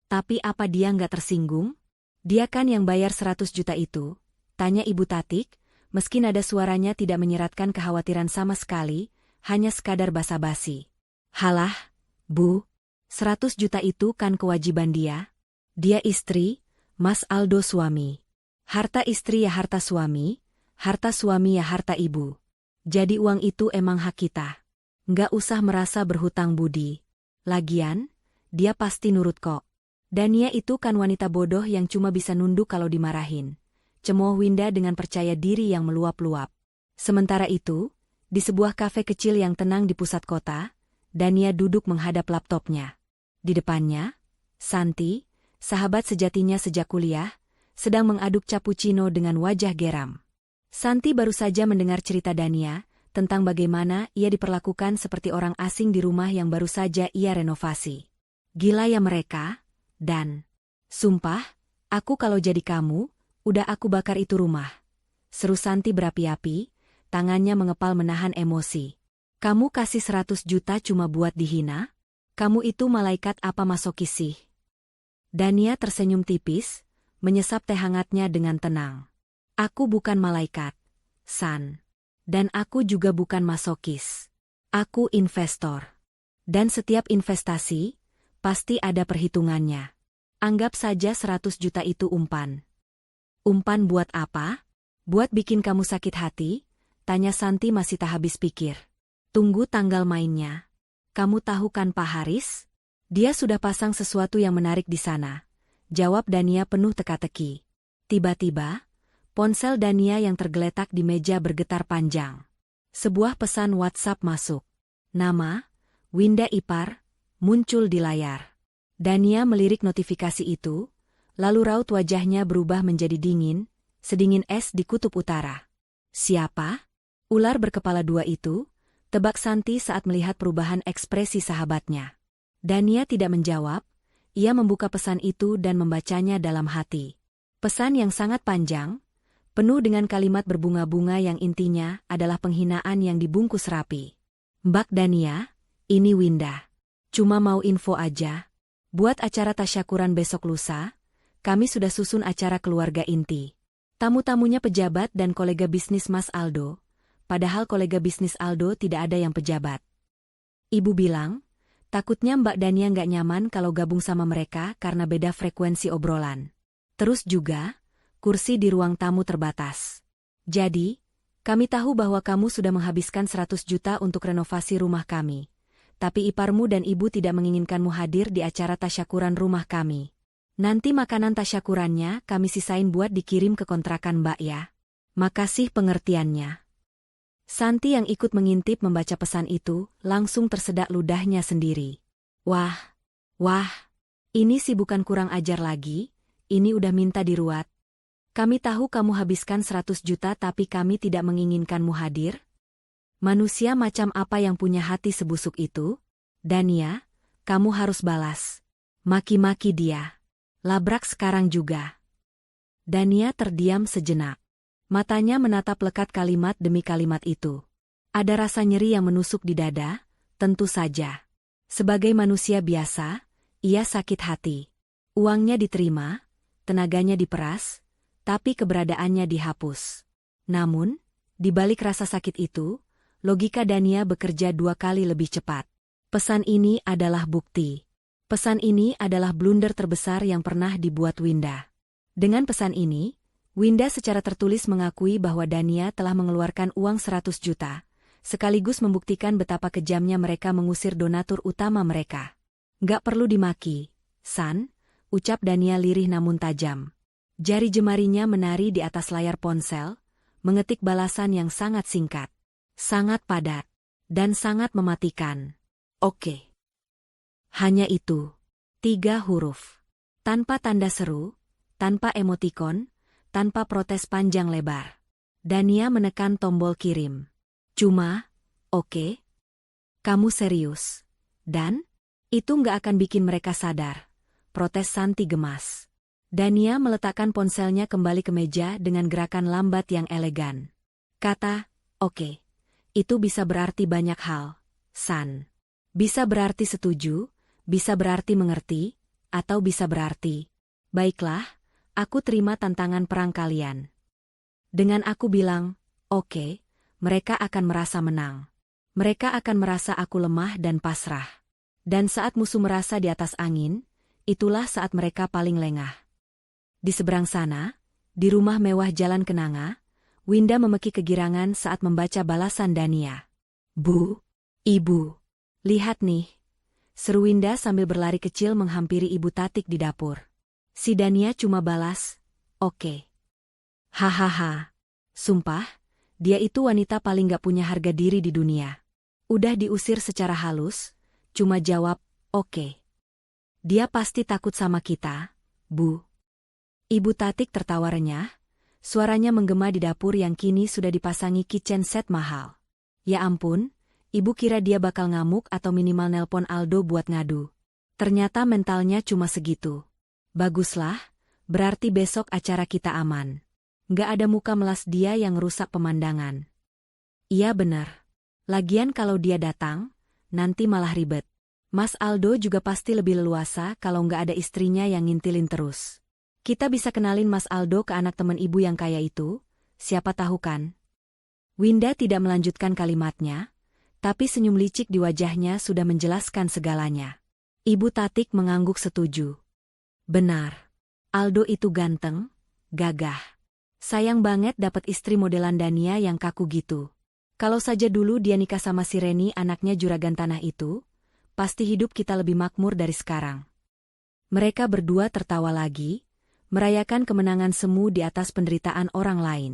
[SPEAKER 1] Tapi apa dia nggak tersinggung? Dia kan yang bayar 100 juta itu, tanya Ibu Tatik, meski nada suaranya tidak menyeratkan kekhawatiran sama sekali, hanya sekadar basa-basi. Halah, Bu, 100 juta itu kan kewajiban dia. Dia istri, Mas Aldo suami. Harta istri ya harta suami ya harta ibu. Jadi uang itu emang hak kita. Nggak usah merasa berhutang budi. Lagian, dia pasti nurut kok. Dania itu kan wanita bodoh yang cuma bisa nunduk kalau dimarahin. Cemooh Winda dengan percaya diri yang meluap-luap. Sementara itu, di sebuah kafe kecil yang tenang di pusat kota, Dania duduk menghadap laptopnya. Di depannya, Santi, sahabat sejatinya sejak kuliah, sedang mengaduk cappuccino dengan wajah geram. Santi baru saja mendengar cerita Dania tentang bagaimana ia diperlakukan seperti orang asing di rumah yang baru saja ia renovasi. Gila ya mereka, dan sumpah, aku kalau jadi kamu, udah aku bakar itu rumah. Seru Santi berapi-api, tangannya mengepal menahan emosi. Kamu kasih 100 juta cuma buat dihina? Kamu itu malaikat apa masokis sih? Dania tersenyum tipis, menyesap teh hangatnya dengan tenang. Aku bukan malaikat, San. Dan aku juga bukan masokis. Aku investor. Dan setiap investasi, pasti ada perhitungannya. Anggap saja 100 juta itu umpan. Umpan buat apa? Buat bikin kamu sakit hati? Tanya Santi masih tak habis pikir. Tunggu tanggal mainnya. Kamu tahu kan Pak Haris? Dia sudah pasang sesuatu yang menarik di sana. Jawab Dania penuh teka-teki. Tiba-tiba, ponsel Dania yang tergeletak di meja bergetar panjang. Sebuah pesan WhatsApp masuk. Nama, Winda Ipar, muncul di layar. Dania melirik notifikasi itu, lalu raut wajahnya berubah menjadi dingin, sedingin es di kutub utara. Siapa? Ular berkepala dua itu, tebak Santi saat melihat perubahan ekspresi sahabatnya. Dania tidak menjawab, ia membuka pesan itu dan membacanya dalam hati. Pesan yang sangat panjang, penuh dengan kalimat berbunga-bunga yang intinya adalah penghinaan yang dibungkus rapi. Mbak Dania, ini Winda. Cuma mau info aja. Buat acara tasyakuran besok lusa, kami sudah susun acara keluarga inti. Tamu-tamunya pejabat dan kolega bisnis Mas Aldo, padahal kolega bisnis Aldo tidak ada yang pejabat. Ibu bilang, takutnya Mbak Dania nggak nyaman kalau gabung sama mereka karena beda frekuensi obrolan. Terus juga, kursi di ruang tamu terbatas. Jadi, kami tahu bahwa kamu sudah menghabiskan 100 juta untuk renovasi rumah kami. Tapi iparmu dan ibu tidak menginginkanmu hadir di acara tasyakuran rumah kami. Nanti makanan tasyakurannya kami sisain buat dikirim ke kontrakan Mbak ya. Makasih pengertiannya. Santi yang ikut mengintip membaca pesan itu, langsung tersedak ludahnya sendiri. Wah, ini sih bukan kurang ajar lagi, ini udah minta diruat. Kami tahu kamu habiskan 100 juta tapi kami tidak menginginkanmu hadir. Manusia macam apa yang punya hati sebusuk itu? Dania, kamu harus balas. Maki-maki dia. Labrak sekarang juga. Dania terdiam sejenak. Matanya menatap lekat kalimat demi kalimat itu. Ada rasa nyeri yang menusuk di dada, tentu saja. Sebagai manusia biasa, ia sakit hati. Uangnya diterima, tenaganya diperas, tapi keberadaannya dihapus. Namun, di balik rasa sakit itu, logika Dania bekerja 2 kali lebih cepat. Pesan ini adalah bukti. Pesan ini adalah blunder terbesar yang pernah dibuat Winda. Dengan pesan ini, Winda secara tertulis mengakui bahwa Dania telah mengeluarkan uang 100 juta, sekaligus membuktikan betapa kejamnya mereka mengusir donatur utama mereka. Nggak perlu dimaki, San, ucap Dania lirih namun tajam. Jari jemarinya menari di atas layar ponsel, mengetik balasan yang sangat singkat. Sangat padat, dan sangat mematikan. Oke. Hanya itu. 3 huruf. Tanpa tanda seru, tanpa emotikon, tanpa protes panjang lebar. Dania menekan tombol kirim. Cuma, oke. Kamu serius. Dan? Itu nggak akan bikin mereka sadar. Protes Santi gemas. Dania meletakkan ponselnya kembali ke meja dengan gerakan lambat yang elegan. Kata, oke. Itu bisa berarti banyak hal, San. Bisa berarti setuju, bisa berarti mengerti, atau bisa berarti, baiklah, aku terima tantangan perang kalian. Dengan aku bilang, oke, mereka akan merasa menang. Mereka akan merasa aku lemah dan pasrah. Dan saat musuh merasa di atas angin, itulah saat mereka paling lengah. Di seberang sana, di rumah mewah Jalan Kenanga, Winda memeki kegirangan saat membaca balasan Dania. Bu, Ibu, lihat nih, seru Winda sambil berlari kecil menghampiri Ibu Tatik di dapur. Si Dania cuma balas, oke. Hahaha. Sumpah, dia itu wanita paling gak punya harga diri di dunia. Udah diusir secara halus, cuma jawab, oke. Dia pasti takut sama kita, Bu. Ibu Tatik tertawa renyah, suaranya menggema di dapur yang kini sudah dipasangi kitchen set mahal. Ya ampun, ibu kira dia bakal ngamuk atau minimal nelpon Aldo buat ngadu. Ternyata mentalnya cuma segitu. Baguslah, berarti besok acara kita aman. Nggak ada muka melas dia yang rusak pemandangan. Iya benar. Lagian kalau dia datang, nanti malah ribet. Mas Aldo juga pasti lebih leluasa kalau nggak ada istrinya yang ngintilin terus. Kita bisa kenalin Mas Aldo ke anak teman ibu yang kaya itu, siapa tahu kan? Winda tidak melanjutkan kalimatnya, tapi senyum licik di wajahnya sudah menjelaskan segalanya. Ibu Tatik mengangguk setuju. Benar. Aldo itu ganteng, gagah. Sayang banget dapat istri modelan Dania yang kaku gitu. Kalau saja dulu dia nikah sama si Reni anaknya juragan tanah itu, pasti hidup kita lebih makmur dari sekarang. Mereka berdua tertawa lagi, merayakan kemenangan semu di atas penderitaan orang lain.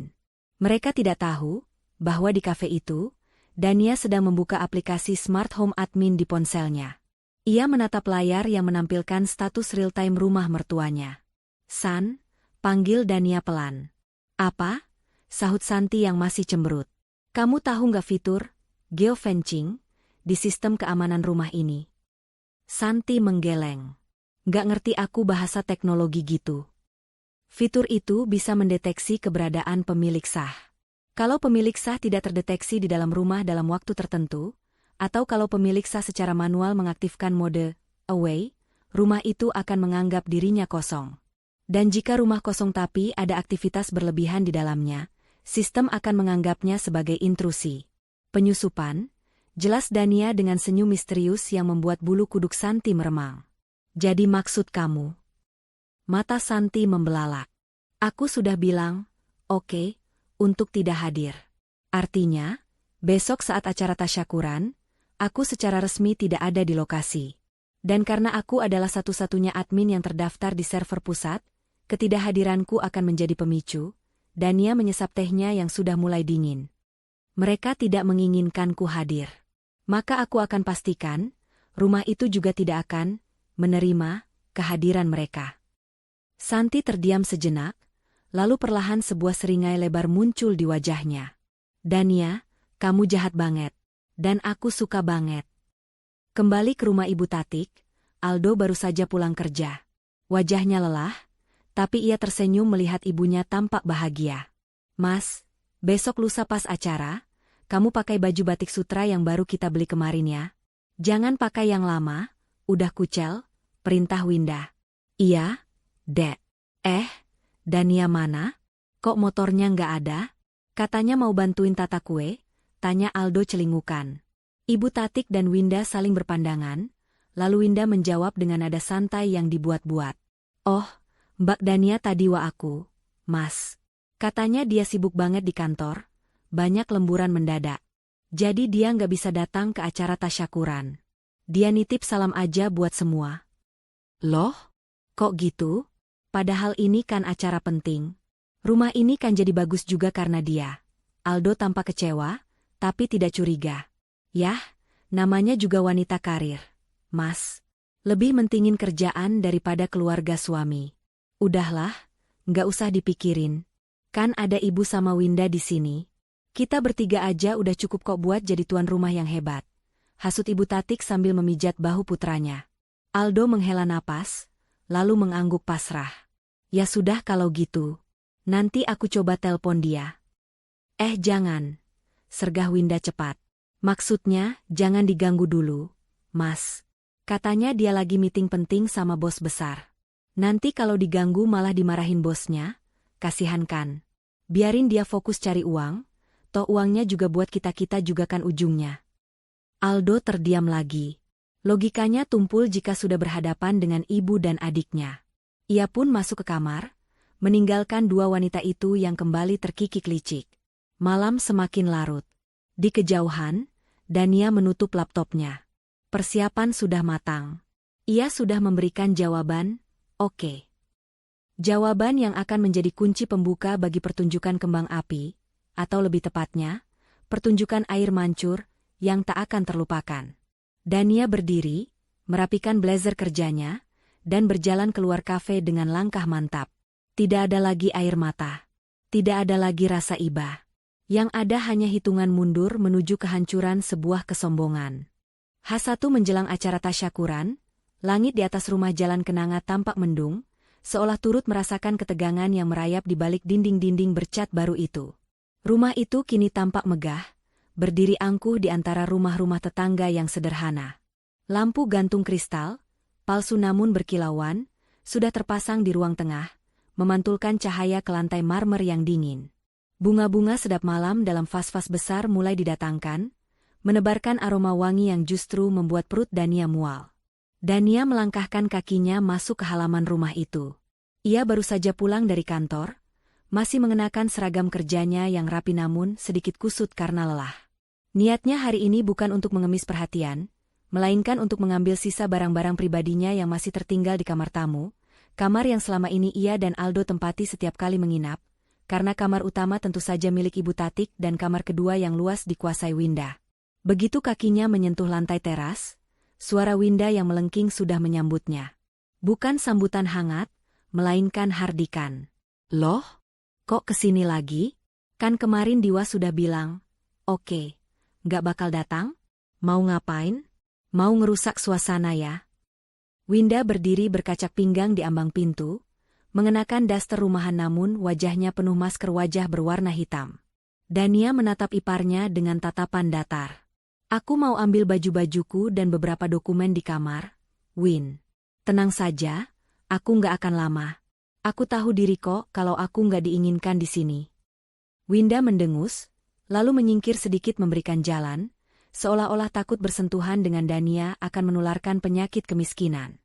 [SPEAKER 1] Mereka tidak tahu bahwa di kafe itu, Dania sedang membuka aplikasi Smart Home Admin di ponselnya. Ia menatap layar yang menampilkan status real-time rumah mertuanya. San, panggil Dania pelan. Apa? Sahut Santi yang masih cemberut. Kamu tahu nggak fitur geofencing di sistem keamanan rumah ini? Santi menggeleng. Nggak ngerti aku bahasa teknologi gitu. Fitur itu bisa mendeteksi keberadaan pemilik sah. Kalau pemilik sah tidak terdeteksi di dalam rumah dalam waktu tertentu, atau kalau pemilik sah secara manual mengaktifkan mode away, rumah itu akan menganggap dirinya kosong. Dan jika rumah kosong tapi ada aktivitas berlebihan di dalamnya, sistem akan menganggapnya sebagai intrusi. Penyusupan, jelas Dania dengan senyum misterius yang membuat bulu kuduk Santi meremang. Jadi maksud kamu? Mata Santi membelalak. Aku sudah bilang, oke, untuk tidak hadir. Artinya, besok saat acara tasyakuran, aku secara resmi tidak ada di lokasi. Dan karena aku adalah satu-satunya admin yang terdaftar di server pusat, ketidakhadiranku akan menjadi pemicu, Dania menyesap tehnya yang sudah mulai dingin. Mereka tidak menginginkanku hadir. Maka aku akan pastikan, rumah itu juga tidak akan menerima kehadiran mereka. Santi terdiam sejenak, lalu perlahan sebuah seringai lebar muncul di wajahnya. Dania, kamu jahat banget. Dan aku suka banget. Kembali ke rumah Ibu Tatik, Aldo baru saja pulang kerja. Wajahnya lelah, tapi ia tersenyum melihat ibunya tampak bahagia. Mas, besok lusa pas acara, kamu pakai baju batik sutra yang baru kita beli kemarin ya. Jangan pakai yang lama, udah kucel, perintah Winda. Iya, Dek. Dania mana? Kok motornya nggak ada? Katanya mau bantuin tata kue, tanya Aldo celingukan. Ibu Tatik dan Winda saling berpandangan, lalu Winda menjawab dengan nada santai yang dibuat-buat. Oh, Mbak Dania tadi wa aku, Mas. Katanya dia sibuk banget di kantor, banyak lemburan mendadak. Jadi dia nggak bisa datang ke acara tasyakuran. Dia nitip salam aja buat semua. Loh? Kok gitu? Padahal ini kan acara penting. Rumah ini kan jadi bagus juga karena dia. Aldo tampak kecewa, tapi tidak curiga. Yah, namanya juga wanita karir. Mas, lebih mentingin kerjaan daripada keluarga suami. Udahlah, nggak usah dipikirin. Kan ada ibu sama Winda di sini. Kita bertiga aja udah cukup kok buat jadi tuan rumah yang hebat. Hasut Ibu Tatik sambil memijat bahu putranya. Aldo menghela napas, lalu mengangguk pasrah. Ya sudah kalau gitu. Nanti aku coba telpon dia. Jangan. Sergah Winda cepat. Maksudnya, jangan diganggu dulu, Mas. Katanya dia lagi meeting penting sama bos besar. Nanti kalau diganggu malah dimarahin bosnya, kasihan kan. Biarin dia fokus cari uang, toh uangnya juga buat kita-kita juga kan ujungnya. Aldo terdiam lagi. Logikanya tumpul jika sudah berhadapan dengan ibu dan adiknya. Ia pun masuk ke kamar, meninggalkan dua wanita itu yang kembali terkikik-licik. Malam semakin larut. Di kejauhan, Dania menutup laptopnya. Persiapan sudah matang. Ia sudah memberikan jawaban, oke. Jawaban yang akan menjadi kunci pembuka bagi pertunjukan kembang api, atau lebih tepatnya, pertunjukan air mancur, yang tak akan terlupakan. Dania berdiri, merapikan blazer kerjanya, dan berjalan keluar kafe dengan langkah mantap. Tidak ada lagi air mata. Tidak ada lagi rasa iba. Yang ada hanya hitungan mundur menuju kehancuran sebuah kesombongan. H1 menjelang acara tasyakuran, langit di atas rumah Jalan Kenanga tampak mendung, seolah turut merasakan ketegangan yang merayap di balik dinding-dinding bercat baru itu. Rumah itu kini tampak megah, berdiri angkuh di antara rumah-rumah tetangga yang sederhana. Lampu gantung kristal, palsu namun berkilauan, sudah terpasang di ruang tengah, memantulkan cahaya ke lantai marmer yang dingin. Bunga-bunga sedap malam dalam vas-vas besar mulai didatangkan, menebarkan aroma wangi yang justru membuat perut Dania mual. Dania melangkahkan kakinya masuk ke halaman rumah itu. Ia baru saja pulang dari kantor, masih mengenakan seragam kerjanya yang rapi namun sedikit kusut karena lelah. Niatnya hari ini bukan untuk mengemis perhatian, melainkan untuk mengambil sisa barang-barang pribadinya yang masih tertinggal di kamar tamu, kamar yang selama ini ia dan Aldo tempati setiap kali menginap, karena kamar utama tentu saja milik Ibu Tatik dan kamar kedua yang luas dikuasai Winda. Begitu kakinya menyentuh lantai teras, suara Winda yang melengking sudah menyambutnya. Bukan sambutan hangat, melainkan hardikan. Loh, kok kesini lagi? Kan kemarin Diwa sudah bilang, oke, nggak bakal datang? Mau ngapain? Mau ngerusak suasana ya? Winda berdiri berkacak pinggang di ambang pintu, mengenakan daster rumahan namun wajahnya penuh masker wajah berwarna hitam. Dania menatap iparnya dengan tatapan datar. Aku mau ambil baju-bajuku dan beberapa dokumen di kamar, Win. Tenang saja, aku nggak akan lama. Aku tahu diri kok kalau aku nggak diinginkan di sini. Winda mendengus, lalu menyingkir sedikit memberikan jalan, seolah-olah takut bersentuhan dengan Dania akan menularkan penyakit kemiskinan.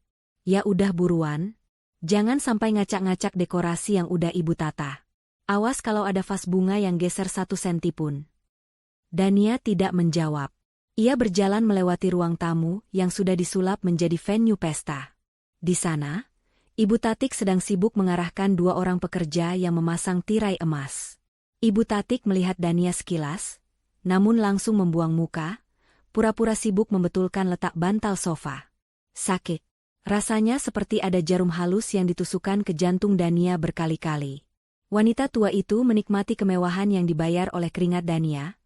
[SPEAKER 1] Ya udah buruan. Jangan sampai ngacak-ngacak dekorasi yang udah Ibu tata. Awas kalau ada vas bunga yang geser 1 senti pun. Dania tidak menjawab. Ia berjalan melewati ruang tamu yang sudah disulap menjadi venue pesta. Di sana, Ibu Tatik sedang sibuk mengarahkan 2 orang pekerja yang memasang tirai emas. Ibu Tatik melihat Dania sekilas, namun langsung membuang muka, pura-pura sibuk membetulkan letak bantal sofa. Sakit. Rasanya seperti ada jarum halus yang ditusukkan ke jantung Dania berkali-kali. Wanita tua itu menikmati kemewahan yang dibayar oleh keringat Dania,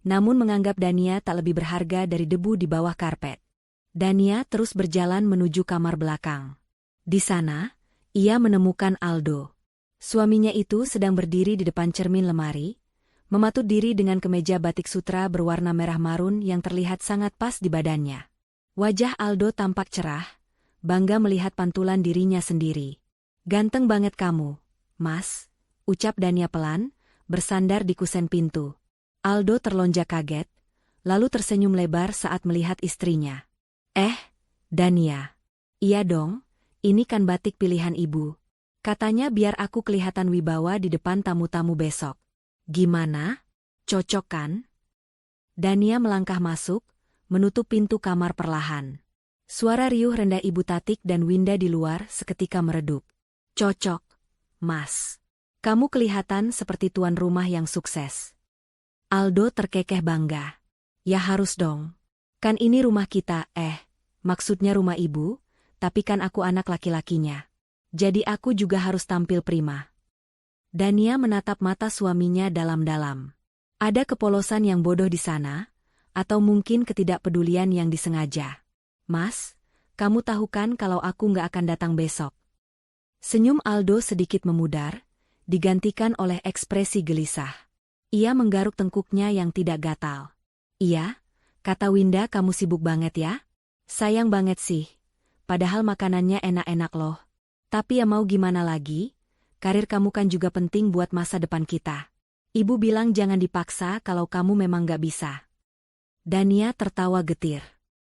[SPEAKER 1] namun menganggap Dania tak lebih berharga dari debu di bawah karpet. Dania terus berjalan menuju kamar belakang. Di sana, ia menemukan Aldo. Suaminya itu sedang berdiri di depan cermin lemari, mematut diri dengan kemeja batik sutra berwarna merah marun yang terlihat sangat pas di badannya. Wajah Aldo tampak cerah, bangga melihat pantulan dirinya sendiri. Ganteng banget kamu, Mas, ucap Dania pelan, bersandar di kusen pintu. Aldo terlonjak kaget, lalu tersenyum lebar saat melihat istrinya. Dania. Iya dong, ini kan batik pilihan ibu. Katanya biar aku kelihatan wibawa di depan tamu-tamu besok. Gimana? Cocok kan? Dania melangkah masuk, menutup pintu kamar perlahan. Suara riuh rendah Ibu Tatik dan Winda di luar seketika meredup. Cocok, Mas. Kamu kelihatan seperti tuan rumah yang sukses. Aldo terkekeh bangga. Ya harus dong. Kan ini rumah kita, maksudnya rumah ibu, tapi kan aku anak laki-lakinya. Jadi aku juga harus tampil prima. Dania menatap mata suaminya dalam-dalam. Ada kepolosan yang bodoh di sana, atau mungkin ketidakpedulian yang disengaja. Mas, kamu tahu kan kalau aku nggak akan datang besok? Senyum Aldo sedikit memudar, digantikan oleh ekspresi gelisah. Ia menggaruk tengkuknya yang tidak gatal. Iya, kata Winda kamu sibuk banget ya? Sayang banget sih. Padahal makanannya enak-enak loh. Tapi ya mau gimana lagi? Karir kamu kan juga penting buat masa depan kita. Ibu bilang jangan dipaksa kalau kamu memang gak bisa. Dania tertawa getir.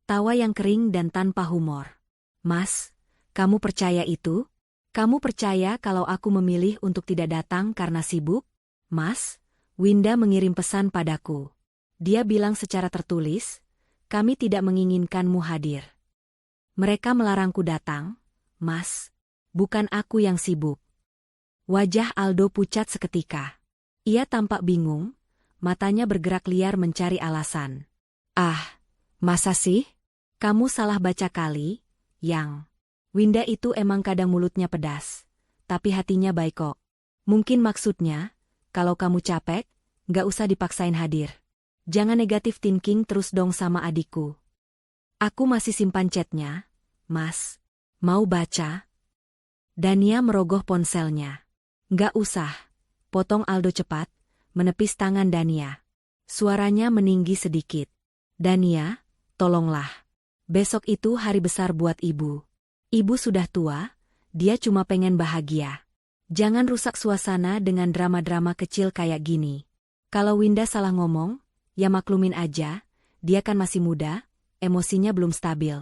[SPEAKER 1] Tawa yang kering dan tanpa humor. Mas, kamu percaya itu? Kamu percaya kalau aku memilih untuk tidak datang karena sibuk? Mas, Winda mengirim pesan padaku. Dia bilang secara tertulis, kami tidak menginginkanmu hadir. Mereka melarangku datang, Mas. Bukan aku yang sibuk. Wajah Aldo pucat seketika. Ia tampak bingung, matanya bergerak liar mencari alasan. Ah, masa sih? Kamu salah baca kali, Yang. Winda itu emang kadang mulutnya pedas, tapi hatinya baik kok. Mungkin maksudnya, kalau kamu capek, gak usah dipaksain hadir. Jangan negatif thinking terus dong sama adikku. Aku masih simpan chatnya, Mas. Mau baca? Dania merogoh ponselnya. Gak usah, potong Aldo cepat, menepis tangan Dania. Suaranya meninggi sedikit. Dania, tolonglah. Besok itu hari besar buat ibu. Ibu sudah tua, dia cuma pengen bahagia. Jangan rusak suasana dengan drama-drama kecil kayak gini. Kalau Winda salah ngomong, ya maklumin aja, dia kan masih muda, emosinya belum stabil.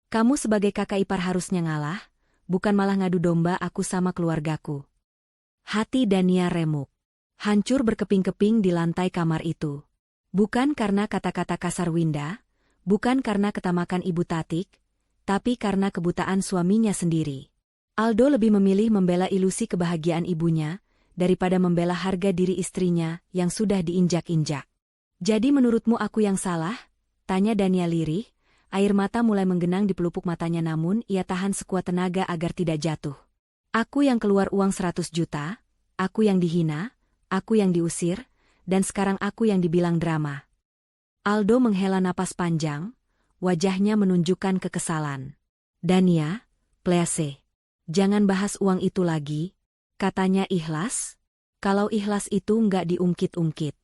[SPEAKER 1] Kamu sebagai kakak ipar harusnya ngalah, bukan malah ngadu domba aku sama keluargaku. Hati Dania remuk. Hancur berkeping-keping di lantai kamar itu. Bukan karena kata-kata kasar Winda, bukan karena ketamakan Ibu Tatik, tapi karena kebutaan suaminya sendiri. Aldo lebih memilih membela ilusi kebahagiaan ibunya, daripada membela harga diri istrinya yang sudah diinjak-injak. Jadi menurutmu aku yang salah? Tanya Dania lirih. Air mata mulai menggenang di pelupuk matanya namun ia tahan sekuat tenaga agar tidak jatuh. Aku yang keluar uang 100 juta, aku yang dihina, aku yang diusir, dan sekarang aku yang dibilang drama. Aldo menghela napas panjang, wajahnya menunjukkan kekesalan. Dania, please, jangan bahas uang itu lagi, katanya ikhlas. Kalau ikhlas itu nggak diungkit-ungkit.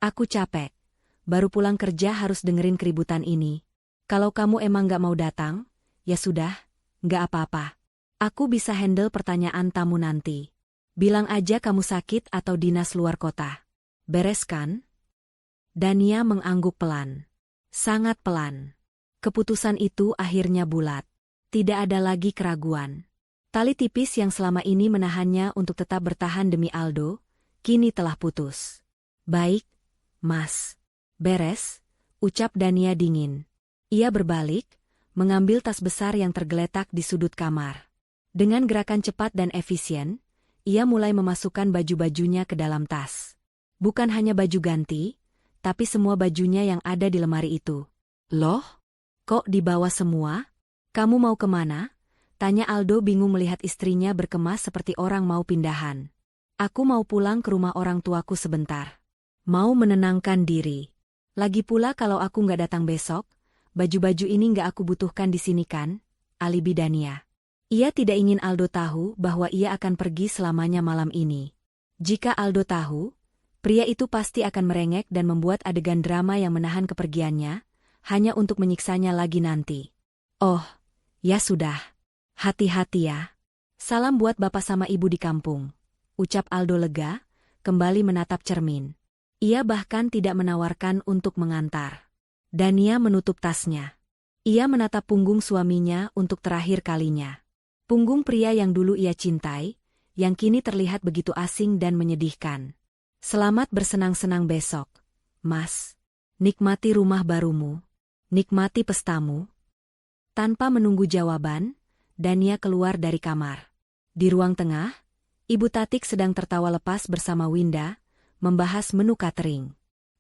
[SPEAKER 1] Aku capek, baru pulang kerja harus dengerin keributan ini. Kalau kamu emang gak mau datang, ya sudah, gak apa-apa. Aku bisa handle pertanyaan tamu nanti. Bilang aja kamu sakit atau dinas luar kota. Beres kan? Dania mengangguk pelan. Sangat pelan. Keputusan itu akhirnya bulat. Tidak ada lagi keraguan. Tali tipis yang selama ini menahannya untuk tetap bertahan demi Aldo, kini telah putus. Baik, Mas. Beres, ucap Dania dingin. Ia berbalik, mengambil tas besar yang tergeletak di sudut kamar. Dengan gerakan cepat dan efisien, ia mulai memasukkan baju-bajunya ke dalam tas. Bukan hanya baju ganti, tapi semua bajunya yang ada di lemari itu. Loh? Kok dibawa semua? Kamu mau kemana? Tanya Aldo bingung melihat istrinya berkemas seperti orang mau pindahan. Aku mau pulang ke rumah orang tuaku sebentar. Mau menenangkan diri. Lagi pula kalau aku nggak datang besok, baju-baju ini nggak aku butuhkan di sini kan? Alibi Dania. Ia tidak ingin Aldo tahu bahwa ia akan pergi selamanya malam ini. Jika Aldo tahu, pria itu pasti akan merengek dan membuat adegan drama yang menahan kepergiannya, hanya untuk menyiksanya lagi nanti. Oh, ya sudah. Hati-hati ya. Salam buat bapak sama ibu di kampung. Ucap Aldo lega, kembali menatap cermin. Ia bahkan tidak menawarkan untuk mengantar. Dania menutup tasnya. Ia menatap punggung suaminya untuk terakhir kalinya. Punggung pria yang dulu ia cintai, yang kini terlihat begitu asing dan menyedihkan. Selamat bersenang-senang besok, Mas. Nikmati rumah barumu. Nikmati pestamu. Tanpa menunggu jawaban, Dania keluar dari kamar. Di ruang tengah, Ibu Tatik sedang tertawa lepas bersama Winda, membahas menu catering.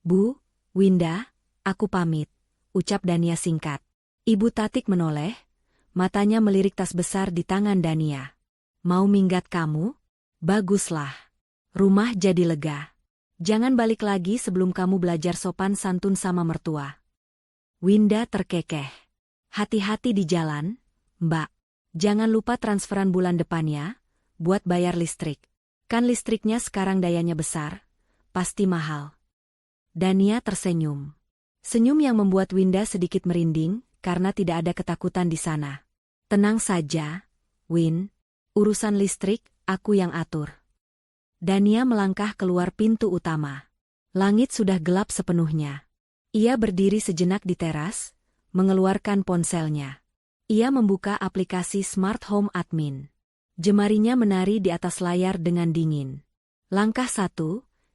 [SPEAKER 1] Bu, Winda, aku pamit, ucap Dania singkat. Ibu Tatik menoleh, matanya melirik tas besar di tangan Dania. Mau minggat kamu? Baguslah. Rumah jadi lega. Jangan balik lagi sebelum kamu belajar sopan santun sama mertua. Winda terkekeh. Hati-hati di jalan, Mbak. Jangan lupa transferan bulan depannya, buat bayar listrik. Kan listriknya sekarang dayanya besar, pasti mahal. Dania tersenyum. Senyum yang membuat Winda sedikit merinding, karena tidak ada ketakutan di sana. Tenang saja, Win. Urusan listrik, aku yang atur. Dania melangkah keluar pintu utama. Langit sudah gelap sepenuhnya. Ia berdiri sejenak di teras, mengeluarkan ponselnya. Ia membuka aplikasi Smart Home Admin. Jemarinya menari di atas layar dengan dingin. Langkah 1,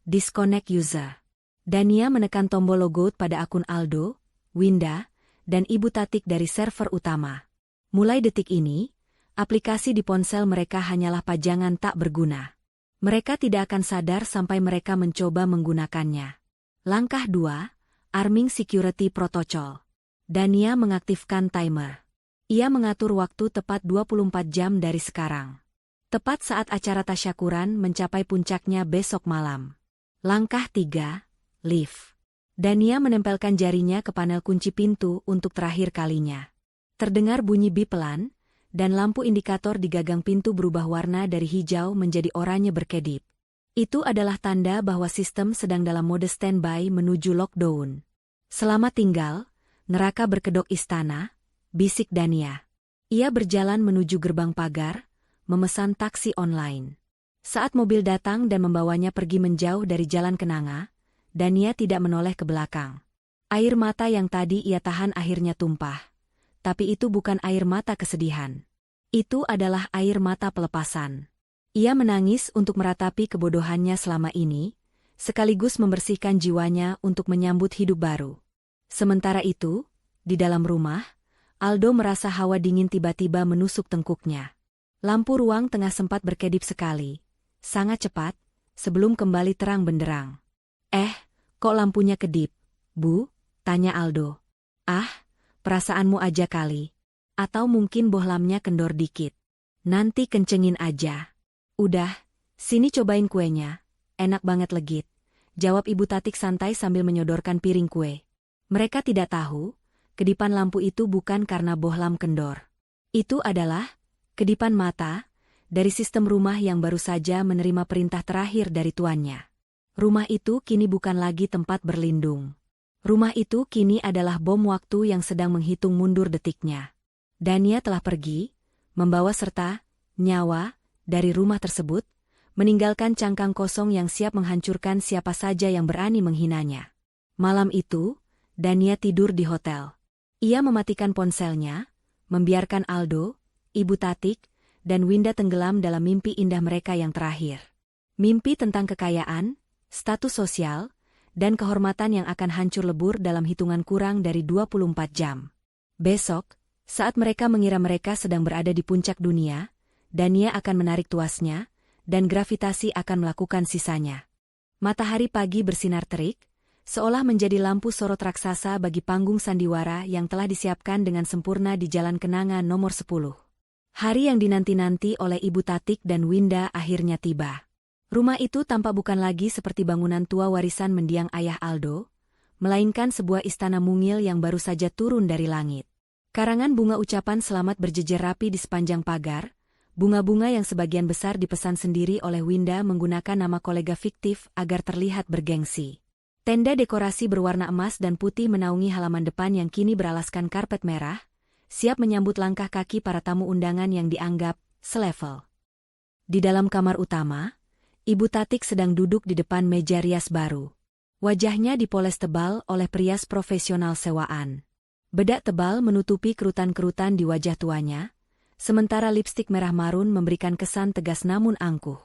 [SPEAKER 1] disconnect user. Dania menekan tombol logout pada akun Aldo, Winda, dan Ibu Tatik dari server utama. Mulai detik ini, aplikasi di ponsel mereka hanyalah pajangan tak berguna. Mereka tidak akan sadar sampai mereka mencoba menggunakannya. Langkah 2, arming security protocol. Dania mengaktifkan timer. Ia mengatur waktu tepat 24 jam dari sekarang. Tepat saat acara tasyakuran mencapai puncaknya besok malam. Langkah 3, lift. Dania menempelkan jarinya ke panel kunci pintu untuk terakhir kalinya. Terdengar bunyi bip pelan, dan lampu indikator di gagang pintu berubah warna dari hijau menjadi oranye berkedip. Itu adalah tanda bahwa sistem sedang dalam mode standby menuju lockdown. Selamat tinggal, neraka berkedok istana, bisik Dania. Ia berjalan menuju gerbang pagar, memesan taksi online. Saat mobil datang dan membawanya pergi menjauh dari jalan kenanga, Dania tidak menoleh ke belakang. Air mata yang tadi ia tahan akhirnya tumpah. Tapi itu bukan air mata kesedihan. Itu adalah air mata pelepasan. Ia menangis untuk meratapi kebodohannya selama ini, sekaligus membersihkan jiwanya untuk menyambut hidup baru. Sementara itu, di dalam rumah, Aldo merasa hawa dingin tiba-tiba menusuk tengkuknya. Lampu ruang tengah sempat berkedip sekali, sangat cepat, sebelum kembali terang benderang. Kok lampunya kedip, Bu? Tanya Aldo. Perasaanmu aja kali. Atau mungkin bohlamnya kendor dikit. Nanti kencengin aja. Udah, sini cobain kuenya. Enak banget legit. Jawab Ibu Tatik santai sambil menyodorkan piring kue. Mereka tidak tahu, kedipan lampu itu bukan karena bohlam kendor. Itu adalah kedipan mata dari sistem rumah yang baru saja menerima perintah terakhir dari tuannya. Rumah itu kini bukan lagi tempat berlindung. Rumah itu kini adalah bom waktu yang sedang menghitung mundur detiknya. Dania telah pergi, membawa serta nyawa dari rumah tersebut, meninggalkan cangkang kosong yang siap menghancurkan siapa saja yang berani menghinanya. Malam itu, Dania tidur di hotel. Ia mematikan ponselnya, membiarkan Aldo, Ibu Tatik, dan Winda tenggelam dalam mimpi indah mereka yang terakhir. Mimpi tentang kekayaan, status sosial, dan kehormatan yang akan hancur lebur dalam hitungan kurang dari 24 jam. Besok, saat mereka mengira mereka sedang berada di puncak dunia, Dania akan menarik tuasnya, dan gravitasi akan melakukan sisanya. Matahari pagi bersinar terik, seolah menjadi lampu sorot raksasa bagi panggung sandiwara yang telah disiapkan dengan sempurna di Jalan Kenanga nomor 10. Hari yang dinanti-nanti oleh Ibu Tatik dan Winda akhirnya tiba. Rumah itu tampak bukan lagi seperti bangunan tua warisan mendiang ayah Aldo, melainkan sebuah istana mungil yang baru saja turun dari langit. Karangan bunga ucapan selamat berjejer rapi di sepanjang pagar, bunga-bunga yang sebagian besar dipesan sendiri oleh Winda menggunakan nama kolega fiktif agar terlihat bergengsi. Tenda dekorasi berwarna emas dan putih menaungi halaman depan yang kini beralaskan karpet merah, siap menyambut langkah kaki para tamu undangan yang dianggap selevel. Di dalam kamar utama, Ibu Tatik sedang duduk di depan meja rias baru. Wajahnya dipoles tebal oleh perias profesional sewaan. Bedak tebal menutupi kerutan-kerutan di wajah tuanya, sementara lipstik merah marun memberikan kesan tegas namun angkuh.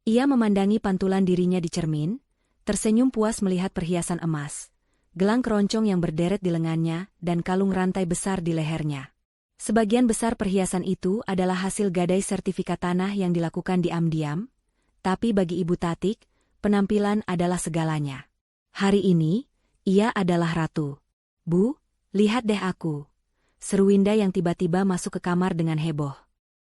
[SPEAKER 1] Ia memandangi pantulan dirinya di cermin, tersenyum puas melihat perhiasan emas, gelang keroncong yang berderet di lengannya, dan kalung rantai besar di lehernya. Sebagian besar perhiasan itu adalah hasil gadai sertifikat tanah yang dilakukan diam-diam, tapi bagi Ibu Tatik, penampilan adalah segalanya. Hari ini, ia adalah ratu. Bu, lihat deh aku. Seru Winda yang tiba-tiba masuk ke kamar dengan heboh.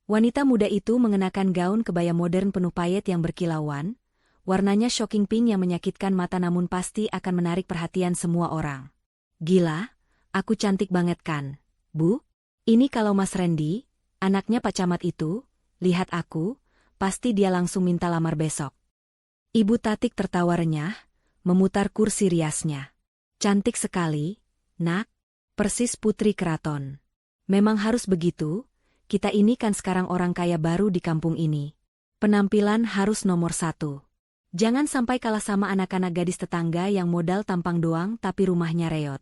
[SPEAKER 1] Wanita muda itu mengenakan gaun kebaya modern penuh payet yang berkilauan, warnanya shocking pink yang menyakitkan mata namun pasti akan menarik perhatian semua orang. Gila, aku cantik banget kan, Bu? Ini kalau Mas Randy, anaknya Pak Camat itu, lihat aku, pasti dia langsung minta lamar besok. Ibu Tatik tertawa renyah, memutar kursi riasnya. Cantik sekali, Nak. Persis putri keraton. Memang harus begitu, kita ini kan sekarang orang kaya baru di kampung ini. Penampilan harus nomor 1. Jangan sampai kalah sama anak-anak gadis tetangga yang modal tampang doang tapi rumahnya reot.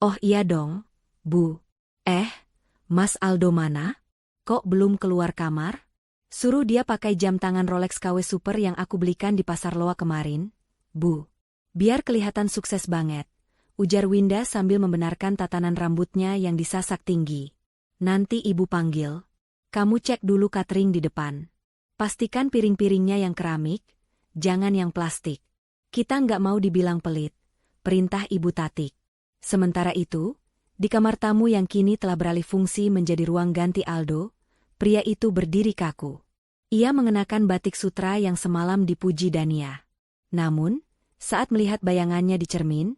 [SPEAKER 1] Oh iya dong, Bu. Mas Aldo mana? Kok belum keluar kamar? Suruh dia pakai jam tangan Rolex KW Super yang aku belikan di Pasar Loa kemarin, Bu. Biar kelihatan sukses banget, ujar Winda sambil membenarkan tatanan rambutnya yang disasak tinggi. Nanti ibu panggil. Kamu cek dulu catering di depan. Pastikan piring-piringnya yang keramik, jangan yang plastik. Kita nggak mau dibilang pelit, perintah Ibu Tatik. Sementara itu, di kamar tamu yang kini telah beralih fungsi menjadi ruang ganti Aldo, pria itu berdiri kaku. Ia mengenakan batik sutra yang semalam dipuji Dania. Namun, saat melihat bayangannya di cermin,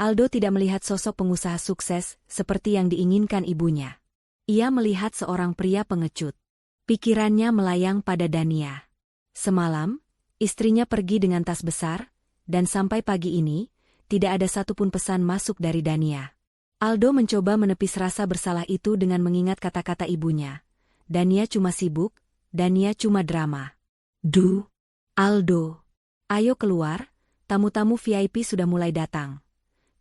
[SPEAKER 1] Aldo tidak melihat sosok pengusaha sukses seperti yang diinginkan ibunya. Ia melihat seorang pria pengecut. Pikirannya melayang pada Dania. Semalam, istrinya pergi dengan tas besar, dan sampai pagi ini, tidak ada satupun pesan masuk dari Dania. Aldo mencoba menepis rasa bersalah itu dengan mengingat kata-kata ibunya. Dania cuma sibuk, Dania cuma drama. Aldo. Ayo keluar, tamu-tamu VIP sudah mulai datang.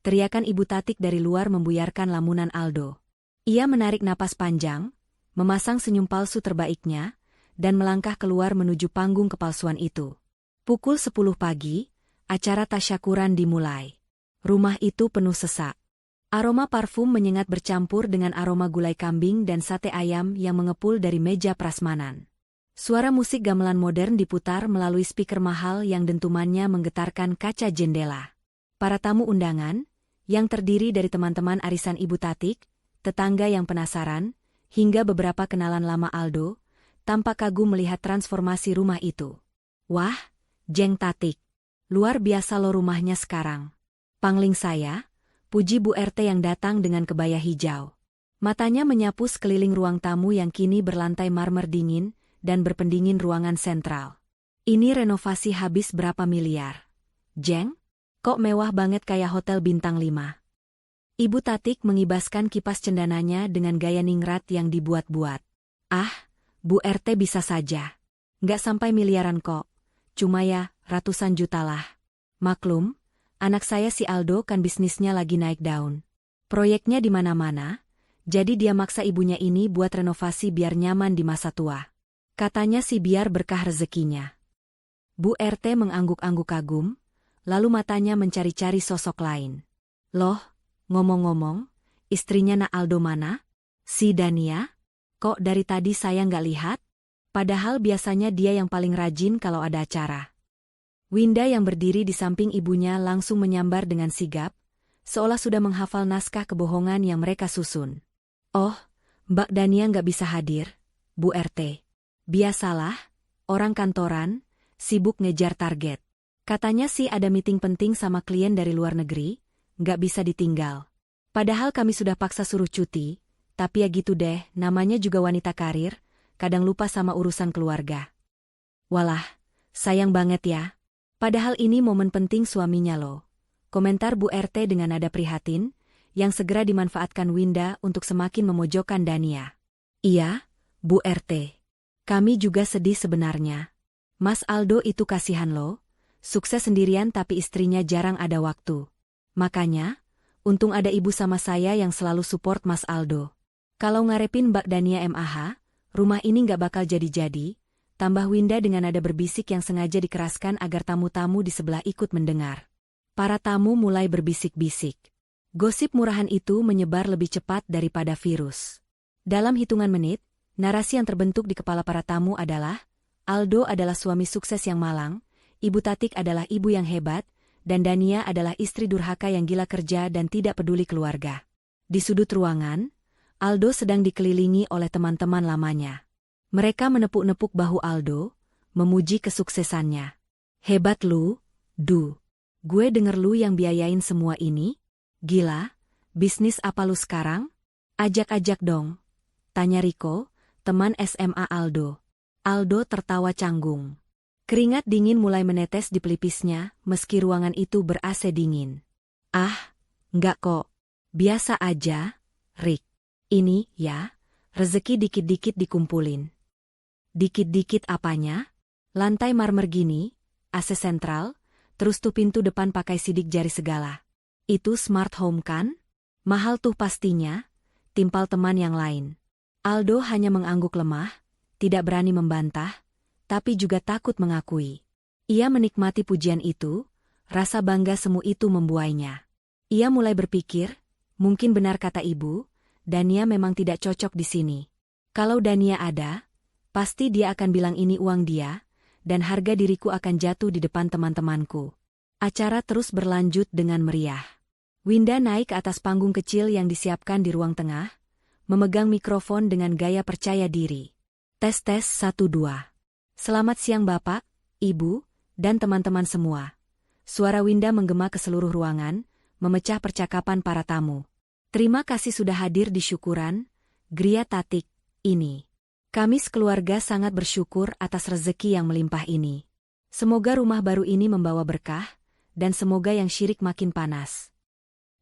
[SPEAKER 1] Teriakan Ibu Tatik dari luar membuyarkan lamunan Aldo. Ia menarik napas panjang, memasang senyum palsu terbaiknya, dan melangkah keluar menuju panggung kepalsuan itu. Pukul 10 pagi, acara tasyakuran dimulai. Rumah itu penuh sesak. Aroma parfum menyengat bercampur dengan aroma gulai kambing dan sate ayam yang mengepul dari meja prasmanan. Suara musik gamelan modern diputar melalui speaker mahal yang dentumannya menggetarkan kaca jendela. Para tamu undangan, yang terdiri dari teman-teman arisan Ibu Tatik, tetangga yang penasaran, hingga beberapa kenalan lama Aldo, tampak kagum melihat transformasi rumah itu. Wah, Jeng Tatik, luar biasa lo rumahnya sekarang. Pangling saya, puji Bu RT yang datang dengan kebaya hijau. Matanya menyapu sekeliling ruang tamu yang kini berlantai marmer dingin dan berpendingin ruangan sentral. Ini renovasi habis berapa miliar? Jeng? Kok mewah banget kayak hotel bintang 5? Ibu Tatik mengibaskan kipas cendananya dengan gaya ningrat yang dibuat-buat. Ah, Bu RT bisa saja. Nggak sampai miliaran kok. Cuma ya, ratusan juta lah. Maklum, anak saya si Aldo kan bisnisnya lagi naik daun. Proyeknya di mana-mana, jadi dia maksa ibunya ini buat renovasi biar nyaman di masa tua. Katanya sih biar berkah rezekinya. Bu RT mengangguk-angguk kagum, lalu matanya mencari-cari sosok lain. Loh, ngomong-ngomong, istrinya Nak Aldo mana? Si Dania? Kok dari tadi saya nggak lihat? Padahal biasanya dia yang paling rajin kalau ada acara. Winda yang berdiri di samping ibunya langsung menyambar dengan sigap, seolah sudah menghafal naskah kebohongan yang mereka susun. Oh, Mbak Dania nggak bisa hadir, Bu RT. Biasalah, orang kantoran, sibuk ngejar target. Katanya sih ada meeting penting sama klien dari luar negeri, nggak bisa ditinggal. Padahal kami sudah paksa suruh cuti, tapi ya gitu deh, namanya juga wanita karir, kadang lupa sama urusan keluarga. Walah, sayang banget ya. Padahal ini momen penting suaminya loh. Komentar Bu RT dengan nada prihatin, yang segera dimanfaatkan Winda untuk semakin memojokkan Dania. Iya, Bu RT. Kami juga sedih sebenarnya. Mas Aldo itu kasihan loh, sukses sendirian tapi istrinya jarang ada waktu. Makanya, untung ada ibu sama saya yang selalu support Mas Aldo. Kalau ngarepin Mbak Dania MAH, rumah ini nggak bakal jadi-jadi, tambah Winda dengan nada berbisik yang sengaja dikeraskan agar tamu-tamu di sebelah ikut mendengar. Para tamu mulai berbisik-bisik. Gosip murahan itu menyebar lebih cepat daripada virus. Dalam hitungan menit, narasi yang terbentuk di kepala para tamu adalah, Aldo adalah suami sukses yang malang, Ibu Tatik adalah ibu yang hebat, dan Dania adalah istri durhaka yang gila kerja dan tidak peduli keluarga. Di sudut ruangan, Aldo sedang dikelilingi oleh teman-teman lamanya. Mereka menepuk-nepuk bahu Aldo, memuji kesuksesannya. Hebat lu, Du. Gue denger lu yang biayain semua ini? Gila, bisnis apa lu sekarang? Ajak-ajak dong. Tanya Riko, teman SMA Aldo. Aldo tertawa canggung. Keringat dingin mulai menetes di pelipisnya, meski ruangan itu ber-AC dingin. Ah, enggak kok. Biasa aja, Rick. Ini, ya, rezeki dikit-dikit dikumpulin. Dikit-dikit apanya? Lantai marmer gini, AC sentral, terus tuh pintu depan pakai sidik jari segala. Itu smart home kan? Mahal tuh pastinya, timpal teman yang lain. Aldo hanya mengangguk lemah, tidak berani membantah, tapi juga takut mengakui. Ia menikmati pujian itu, rasa bangga semu itu membuainya. Ia mulai berpikir, mungkin benar kata ibu, Dania memang tidak cocok di sini. Kalau Dania ada, pasti dia akan bilang ini uang dia, dan harga diriku akan jatuh di depan teman-temanku. Acara terus berlanjut dengan meriah. Winda naik ke atas panggung kecil yang disiapkan di ruang tengah, memegang mikrofon dengan gaya percaya diri. Tes 1 2. Selamat siang Bapak, Ibu, dan teman-teman semua. Suara Winda menggema ke seluruh ruangan, memecah percakapan para tamu. Terima kasih sudah hadir di syukuran, Gria Tatik, ini. Kami sekeluarga sangat bersyukur atas rezeki yang melimpah ini. Semoga rumah baru ini membawa berkah, dan semoga yang syirik makin panas.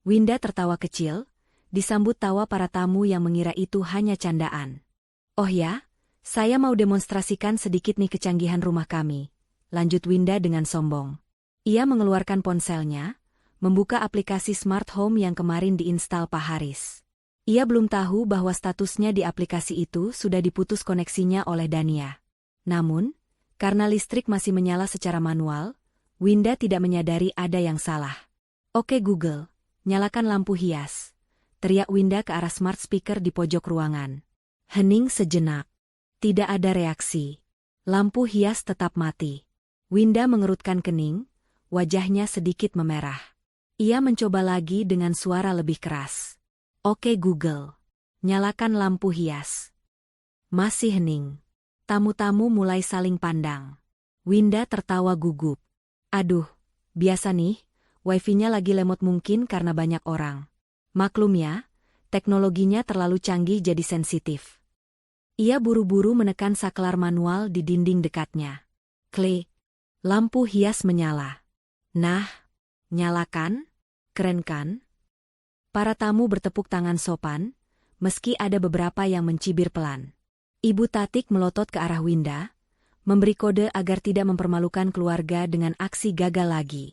[SPEAKER 1] Winda tertawa kecil, disambut tawa para tamu yang mengira itu hanya candaan. Oh ya, saya mau demonstrasikan sedikit nih kecanggihan rumah kami, lanjut Winda dengan sombong. Ia mengeluarkan ponselnya, membuka aplikasi smart home yang kemarin diinstal Pak Haris. Ia belum tahu bahwa statusnya di aplikasi itu sudah diputus koneksinya oleh Dania. Namun, karena listrik masih menyala secara manual, Winda tidak menyadari ada yang salah. Oke Google, nyalakan lampu hias. Teriak Winda ke arah smart speaker di pojok ruangan. Hening sejenak. Tidak ada reaksi. Lampu hias tetap mati. Winda mengerutkan kening, wajahnya sedikit memerah. Ia mencoba lagi dengan suara lebih keras. Oke Google, nyalakan lampu hias. Masih hening. Tamu-tamu mulai saling pandang. Winda tertawa gugup. Aduh, biasa nih, wifi-nya lagi lemot mungkin karena banyak orang. Maklum ya, teknologinya terlalu canggih jadi sensitif. Ia buru-buru menekan saklar manual di dinding dekatnya. Klik. Lampu hias menyala. Nah, nyalakan? Keren kan? Para tamu bertepuk tangan sopan, meski ada beberapa yang mencibir pelan. Ibu Tatik melotot ke arah Winda, memberi kode agar tidak mempermalukan keluarga dengan aksi gagal lagi.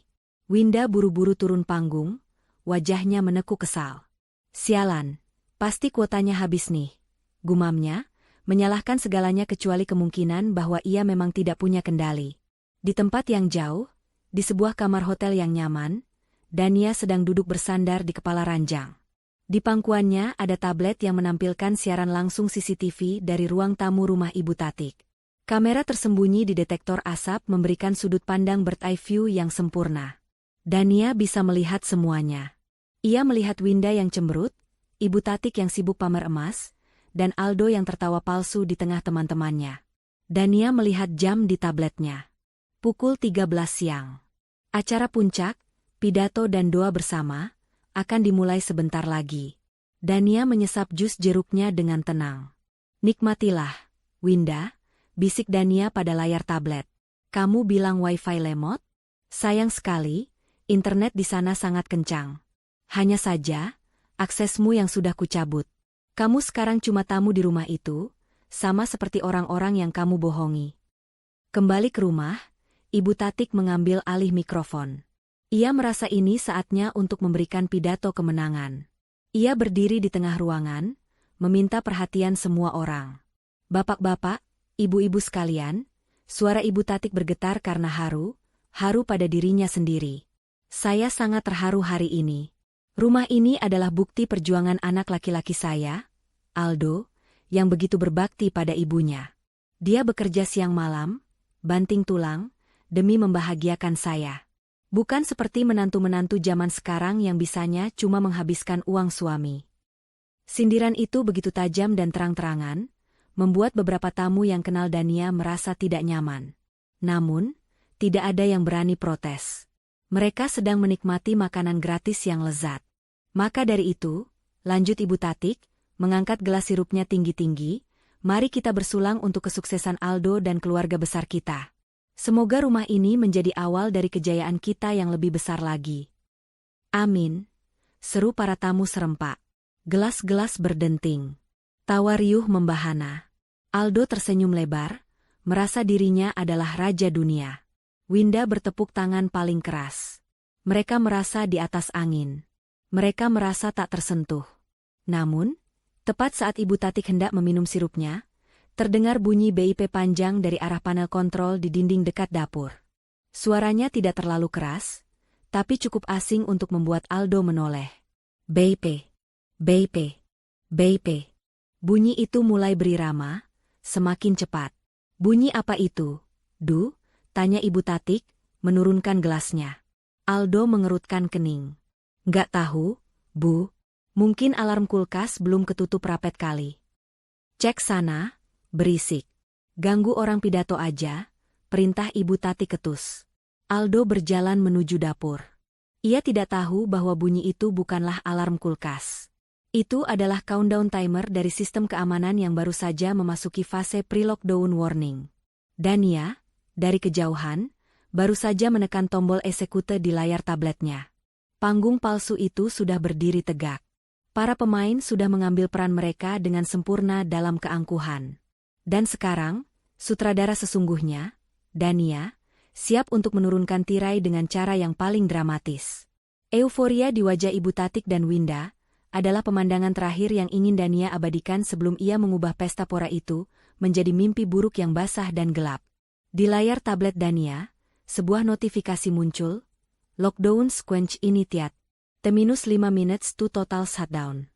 [SPEAKER 1] Winda buru-buru turun panggung, wajahnya menekuk kesal. Sialan, pasti kuotanya habis nih, gumamnya, menyalahkan segalanya kecuali kemungkinan bahwa ia memang tidak punya kendali. Di tempat yang jauh, di sebuah kamar hotel yang nyaman, Dania sedang duduk bersandar di kepala ranjang. Di pangkuannya ada tablet yang menampilkan siaran langsung CCTV dari ruang tamu rumah Ibu Tatik. Kamera tersembunyi di detektor asap memberikan sudut pandang bird eye view yang sempurna. Dania bisa melihat semuanya. Ia melihat Winda yang cemberut, Ibu Tatik yang sibuk pamer emas, dan Aldo yang tertawa palsu di tengah teman-temannya. Dania melihat jam di tabletnya. Pukul 13 siang. Acara puncak, pidato dan doa bersama, akan dimulai sebentar lagi. Dania menyesap jus jeruknya dengan tenang. Nikmatilah, Winda, bisik Dania pada layar tablet. Kamu bilang wifi lemot? Sayang sekali, internet di sana sangat kencang. Hanya saja, aksesmu yang sudah kucabut. Kamu sekarang cuma tamu di rumah itu, sama seperti orang-orang yang kamu bohongi. Kembali ke rumah, Ibu Tatik mengambil alih mikrofon. Ia merasa ini saatnya untuk memberikan pidato kemenangan. Ia berdiri di tengah ruangan, meminta perhatian semua orang. Bapak-bapak, ibu-ibu sekalian, suara Ibu Tatik bergetar karena haru pada dirinya sendiri. Saya sangat terharu hari ini. Rumah ini adalah bukti perjuangan anak laki-laki saya, Aldo, yang begitu berbakti pada ibunya. Dia bekerja siang malam, banting tulang, demi membahagiakan saya. Bukan seperti menantu-menantu zaman sekarang yang bisanya cuma menghabiskan uang suami. Sindiran itu begitu tajam dan terang-terangan, membuat beberapa tamu yang kenal Dania merasa tidak nyaman. Namun, tidak ada yang berani protes. Mereka sedang menikmati makanan gratis yang lezat. Maka dari itu, lanjut Ibu Tatik, mengangkat gelas sirupnya tinggi-tinggi, mari kita bersulang untuk kesuksesan Aldo dan keluarga besar kita. Semoga rumah ini menjadi awal dari kejayaan kita yang lebih besar lagi. Amin. seru para tamu serempak. Gelas-gelas berdenting. Tawa riuh membahana. Aldo tersenyum lebar, merasa dirinya adalah raja dunia. Winda bertepuk tangan paling keras. Mereka merasa di atas angin. Mereka merasa tak tersentuh. Namun, tepat saat Ibu Tatik hendak meminum sirupnya, terdengar bunyi BIP panjang dari arah panel kontrol di dinding dekat dapur. Suaranya tidak terlalu keras, tapi cukup asing untuk membuat Aldo menoleh. BIP, BIP, BIP. Bunyi itu mulai berirama, semakin cepat. Bunyi apa itu? Du, tanya Ibu Tatik, menurunkan gelasnya. Aldo mengerutkan kening. Nggak tahu, Bu. Mungkin alarm kulkas belum ketutup rapet kali. Cek sana, berisik. Ganggu orang pidato aja, perintah Ibu Tatik ketus. Aldo berjalan menuju dapur. Ia tidak tahu bahwa bunyi itu bukanlah alarm kulkas. Itu adalah countdown timer dari sistem keamanan yang baru saja memasuki fase pre-lockdown warning. Dan ia, dari kejauhan, baru saja menekan tombol eksekute di layar tabletnya. Panggung palsu itu sudah berdiri tegak. Para pemain sudah mengambil peran mereka dengan sempurna dalam keangkuhan. Dan sekarang, sutradara sesungguhnya, Dania, siap untuk menurunkan tirai dengan cara yang paling dramatis. Euforia di wajah Ibu Tatik dan Winda adalah pemandangan terakhir yang ingin Dania abadikan sebelum ia mengubah pesta pora itu menjadi mimpi buruk yang basah dan gelap. Di layar tablet Dania, sebuah notifikasi muncul, Lockdown Squench Initiate, T-5 minutes to total shutdown.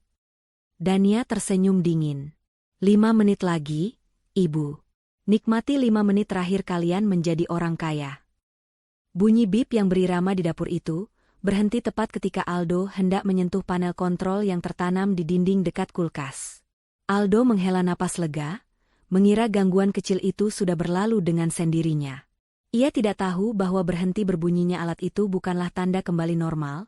[SPEAKER 1] Dania tersenyum dingin. 5 menit lagi, Ibu. Nikmati 5 menit terakhir kalian menjadi orang kaya. Bunyi bip yang berirama di dapur itu berhenti tepat ketika Aldo hendak menyentuh panel kontrol yang tertanam di dinding dekat kulkas. Aldo menghela napas lega, mengira gangguan kecil itu sudah berlalu dengan sendirinya. Ia tidak tahu bahwa berhenti berbunyinya alat itu bukanlah tanda kembali normal,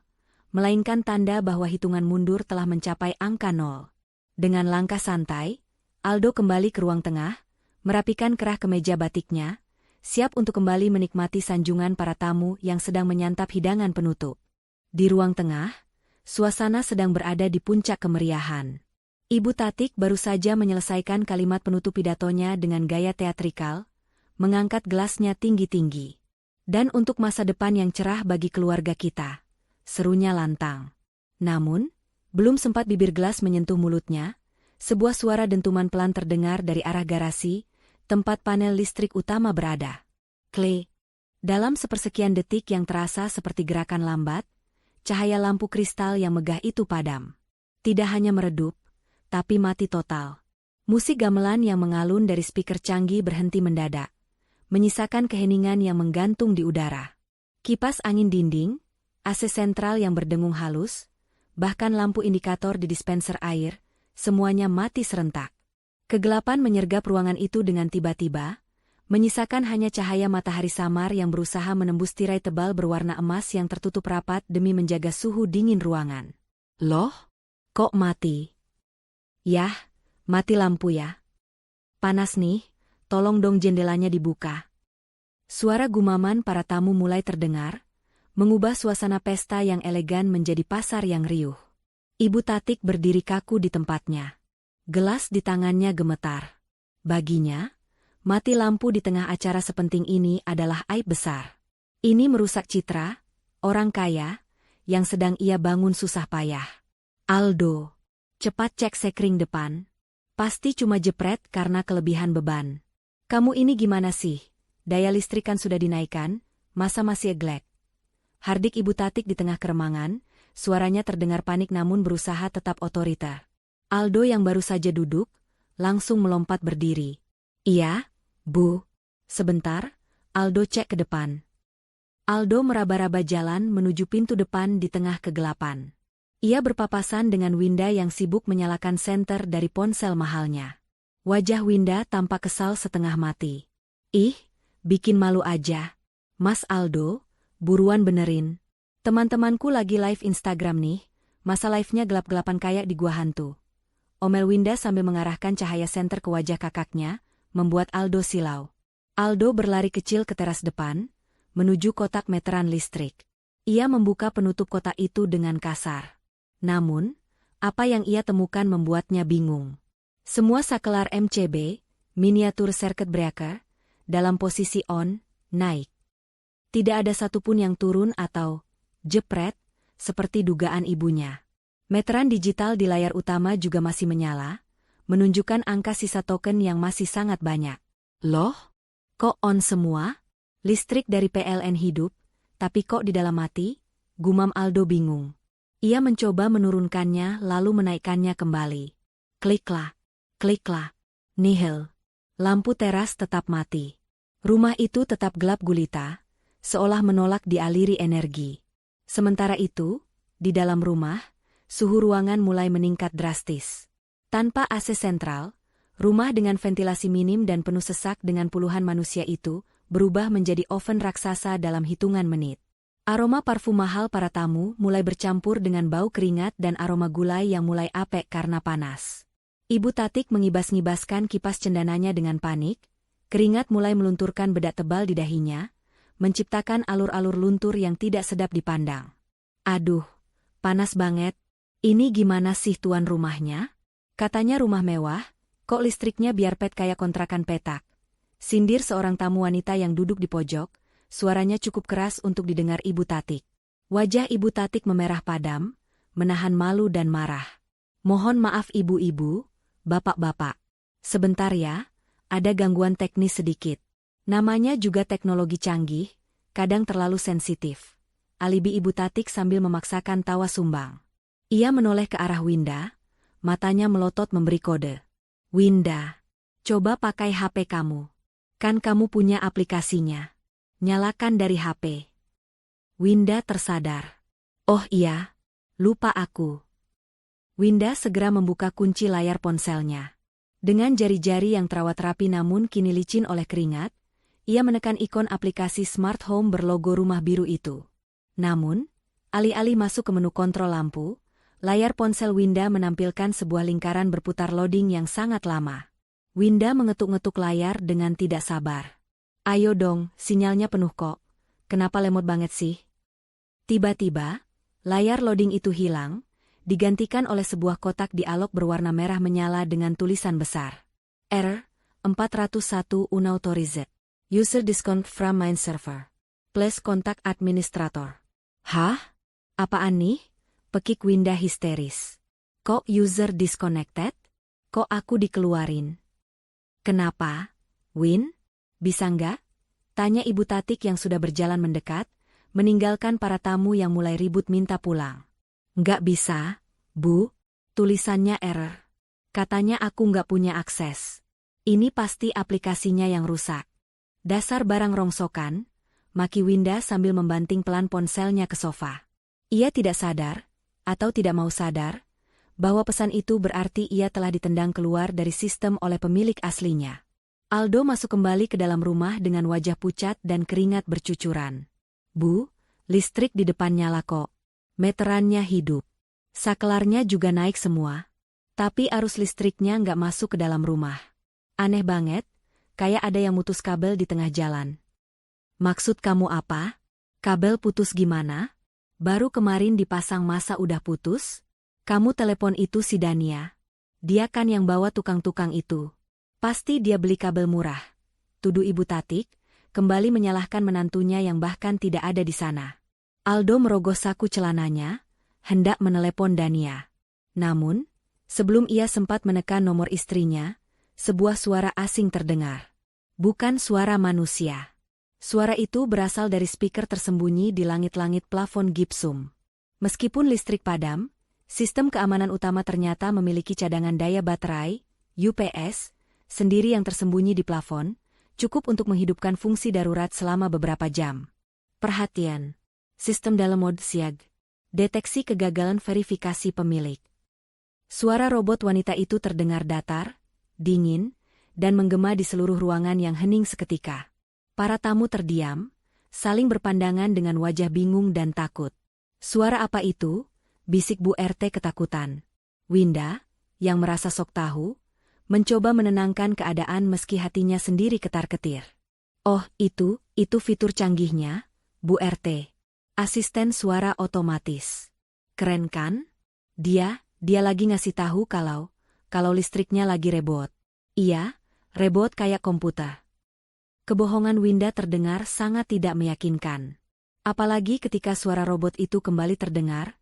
[SPEAKER 1] melainkan tanda bahwa hitungan mundur telah mencapai angka 0. Dengan langkah santai, Aldo kembali ke ruang tengah, merapikan kerah kemeja batiknya, siap untuk kembali menikmati sanjungan para tamu yang sedang menyantap hidangan penutup. Di ruang tengah, suasana sedang berada di puncak kemeriahan. Ibu Tatik baru saja menyelesaikan kalimat penutup pidatonya dengan gaya teatrikal, mengangkat gelasnya tinggi-tinggi. Dan untuk masa depan yang cerah bagi keluarga kita, serunya lantang. Namun, belum sempat bibir gelas menyentuh mulutnya, sebuah suara dentuman pelan terdengar dari arah garasi, tempat panel listrik utama berada. Klik. Dalam sepersekian detik yang terasa seperti gerakan lambat, cahaya lampu kristal yang megah itu padam. Tidak hanya meredup, tapi mati total. Musik gamelan yang mengalun dari speaker canggih berhenti mendadak, menyisakan keheningan yang menggantung di udara. Kipas angin dinding, AC sentral yang berdengung halus, bahkan lampu indikator di dispenser air, semuanya mati serentak. Kegelapan menyergap ruangan itu dengan tiba-tiba, menyisakan hanya cahaya matahari samar yang berusaha menembus tirai tebal berwarna emas yang tertutup rapat demi menjaga suhu dingin ruangan. Loh? Kok mati? Yah, mati lampu ya. Panas nih, tolong dong jendelanya dibuka. Suara gumaman para tamu mulai terdengar, mengubah suasana pesta yang elegan menjadi pasar yang riuh. Ibu Tatik berdiri kaku di tempatnya. Gelas di tangannya gemetar. Baginya, mati lampu di tengah acara sepenting ini adalah aib besar. Ini merusak citra orang kaya yang sedang ia bangun susah payah. Aldo, cepat cek sekring depan. Pasti cuma jepret karena kelebihan beban. Kamu ini gimana sih? Daya listrik kan sudah dinaikkan, masa masih eglek? Hardik Ibu Tatik di tengah keremangan, suaranya terdengar panik namun berusaha tetap otoriter. Aldo yang baru saja duduk, langsung melompat berdiri. Iya, Bu. Sebentar, Aldo cek ke depan. Aldo meraba-raba jalan menuju pintu depan di tengah kegelapan. Ia berpapasan dengan Winda yang sibuk menyalakan senter dari ponsel mahalnya. Wajah Winda tampak kesal setengah mati. Ih, bikin malu aja. Mas Aldo, buruan benerin. Teman-temanku lagi live Instagram nih, masa live-nya gelap-gelapan kayak di gua hantu. Omel Winda sambil mengarahkan cahaya senter ke wajah kakaknya, membuat Aldo silau. Aldo berlari kecil ke teras depan, menuju kotak meteran listrik. Ia membuka penutup kotak itu dengan kasar. Namun, apa yang ia temukan membuatnya bingung. Semua sakelar MCB, miniatur circuit breaker, dalam posisi on, naik. Tidak ada satupun yang turun atau jepret, seperti dugaan ibunya. Meteran digital di layar utama juga masih menyala, menunjukkan angka sisa token yang masih sangat banyak. Loh? Kok on semua? Listrik dari PLN hidup, tapi kok di dalam mati? Gumam Aldo bingung. Ia mencoba menurunkannya lalu menaikkannya kembali. Kliklah. Kliklah. Nihil. Lampu teras tetap mati. Rumah itu tetap gelap gulita, seolah menolak dialiri energi. Sementara itu, di dalam rumah, suhu ruangan mulai meningkat drastis. Tanpa AC sentral, rumah dengan ventilasi minim dan penuh sesak dengan puluhan manusia itu berubah menjadi oven raksasa dalam hitungan menit. Aroma parfum mahal para tamu mulai bercampur dengan bau keringat dan aroma gulai yang mulai apek karena panas. Ibu Tatik mengibas-ngibaskan kipas cendananya dengan panik, keringat mulai melunturkan bedak tebal di dahinya, menciptakan alur-alur luntur yang tidak sedap dipandang. Aduh, panas banget. Ini gimana sih tuan rumahnya? Katanya rumah mewah, kok listriknya biar pet kayak kontrakan petak. Sindir seorang tamu wanita yang duduk di pojok. Suaranya cukup keras untuk didengar Ibu Tatik. Wajah Ibu Tatik memerah padam, menahan malu dan marah. Mohon maaf ibu-ibu, bapak-bapak. Sebentar ya, ada gangguan teknis sedikit. Namanya juga teknologi canggih, kadang terlalu sensitif. Alibi Ibu Tatik sambil memaksakan tawa sumbang. Ia menoleh ke arah Winda, matanya melotot memberi kode. Winda, coba pakai HP kamu. Kan kamu punya aplikasinya. Nyalakan dari HP. Winda tersadar. Oh iya, lupa aku. Winda segera membuka kunci layar ponselnya. Dengan jari-jari yang terawat rapi namun kini licin oleh keringat, ia menekan ikon aplikasi Smart Home berlogo rumah biru itu. Namun, alih-alih masuk ke menu kontrol lampu, layar ponsel Winda menampilkan sebuah lingkaran berputar loading yang sangat lama. Winda mengetuk-ngetuk layar dengan tidak sabar. Ayo dong, sinyalnya penuh kok. Kenapa lemot banget sih? Tiba-tiba, layar loading itu hilang, digantikan oleh sebuah kotak dialog berwarna merah menyala dengan tulisan besar. Error, 401 unauthorized. User disconnect from main server. Please contact administrator. Hah? Apaan nih? Pekik Winda histeris. Kok user disconnected? Kok aku dikeluarin? Kenapa? Win? Bisa nggak? Tanya Ibu Tatik yang sudah berjalan mendekat, meninggalkan para tamu yang mulai ribut minta pulang. Nggak bisa, Bu. Tulisannya error. Katanya aku nggak punya akses. Ini pasti aplikasinya yang rusak. Dasar barang rongsokan, maki Winda sambil membanting pelan ponselnya ke sofa. Ia tidak sadar, atau tidak mau sadar, bahwa pesan itu berarti ia telah ditendang keluar dari sistem oleh pemilik aslinya. Aldo masuk kembali ke dalam rumah dengan wajah pucat dan keringat bercucuran. Bu, listrik di depan nyala kok. Meterannya hidup. Saklarnya juga naik semua. Tapi arus listriknya nggak masuk ke dalam rumah. Aneh banget, kayak ada yang mutus kabel di tengah jalan. Maksud kamu apa? Kabel putus gimana? Baru kemarin dipasang masa udah putus? Kamu telepon itu si Dania. Dia kan yang bawa tukang-tukang itu. Pasti dia beli kabel murah. Tuduh Ibu Tatik, kembali menyalahkan menantunya yang bahkan tidak ada di sana. Aldo merogoh saku celananya, hendak menelepon Dania. Namun, sebelum ia sempat menekan nomor istrinya, sebuah suara asing terdengar. Bukan suara manusia. Suara itu berasal dari speaker tersembunyi di langit-langit plafon gipsum. Meskipun listrik padam, sistem keamanan utama ternyata memiliki cadangan daya baterai, UPS, sendiri yang tersembunyi di plafon, cukup untuk menghidupkan fungsi darurat selama beberapa jam. Perhatian. Sistem dalam mode siag. Deteksi kegagalan verifikasi pemilik. Suara robot wanita itu terdengar datar, dingin, dan menggema di seluruh ruangan yang hening seketika. Para tamu terdiam, saling berpandangan dengan wajah bingung dan takut. Suara apa itu? Bisik Bu RT ketakutan. Winda, yang merasa sok tahu, mencoba menenangkan keadaan meski hatinya sendiri ketar-ketir. Oh, itu fitur canggihnya, Bu RT. Asisten suara otomatis. Keren kan? Dia lagi ngasih tahu kalau listriknya lagi rebot. Iya, rebot kayak komputer. Kebohongan Winda terdengar sangat tidak meyakinkan. Apalagi ketika suara robot itu kembali terdengar,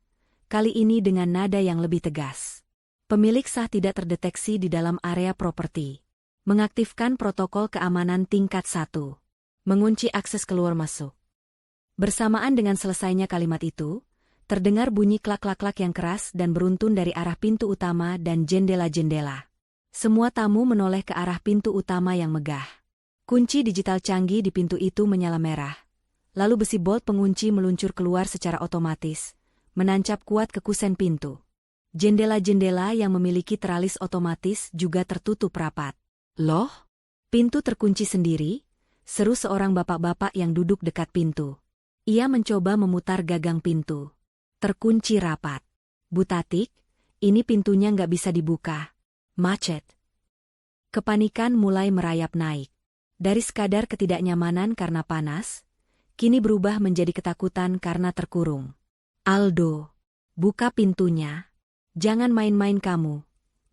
[SPEAKER 1] kali ini dengan nada yang lebih tegas. Pemilik sah tidak terdeteksi di dalam area properti. Mengaktifkan protokol keamanan tingkat 1. Mengunci akses keluar masuk. Bersamaan dengan selesainya kalimat itu, terdengar bunyi klak-klak-klak yang keras dan beruntun dari arah pintu utama dan jendela-jendela. Semua tamu menoleh ke arah pintu utama yang megah. Kunci digital canggih di pintu itu menyala merah. Lalu besi bolt pengunci meluncur keluar secara otomatis, menancap kuat ke kusen pintu. Jendela-jendela yang memiliki teralis otomatis juga tertutup rapat. Loh? Pintu terkunci sendiri? Seru seorang bapak-bapak yang duduk dekat pintu. Ia mencoba memutar gagang pintu. Terkunci rapat. Bu Tatik, ini pintunya nggak bisa dibuka. Macet. Kepanikan mulai merayap naik. Dari sekadar ketidaknyamanan karena panas, kini berubah menjadi ketakutan karena terkurung. Aldo, buka pintunya. Jangan main-main kamu.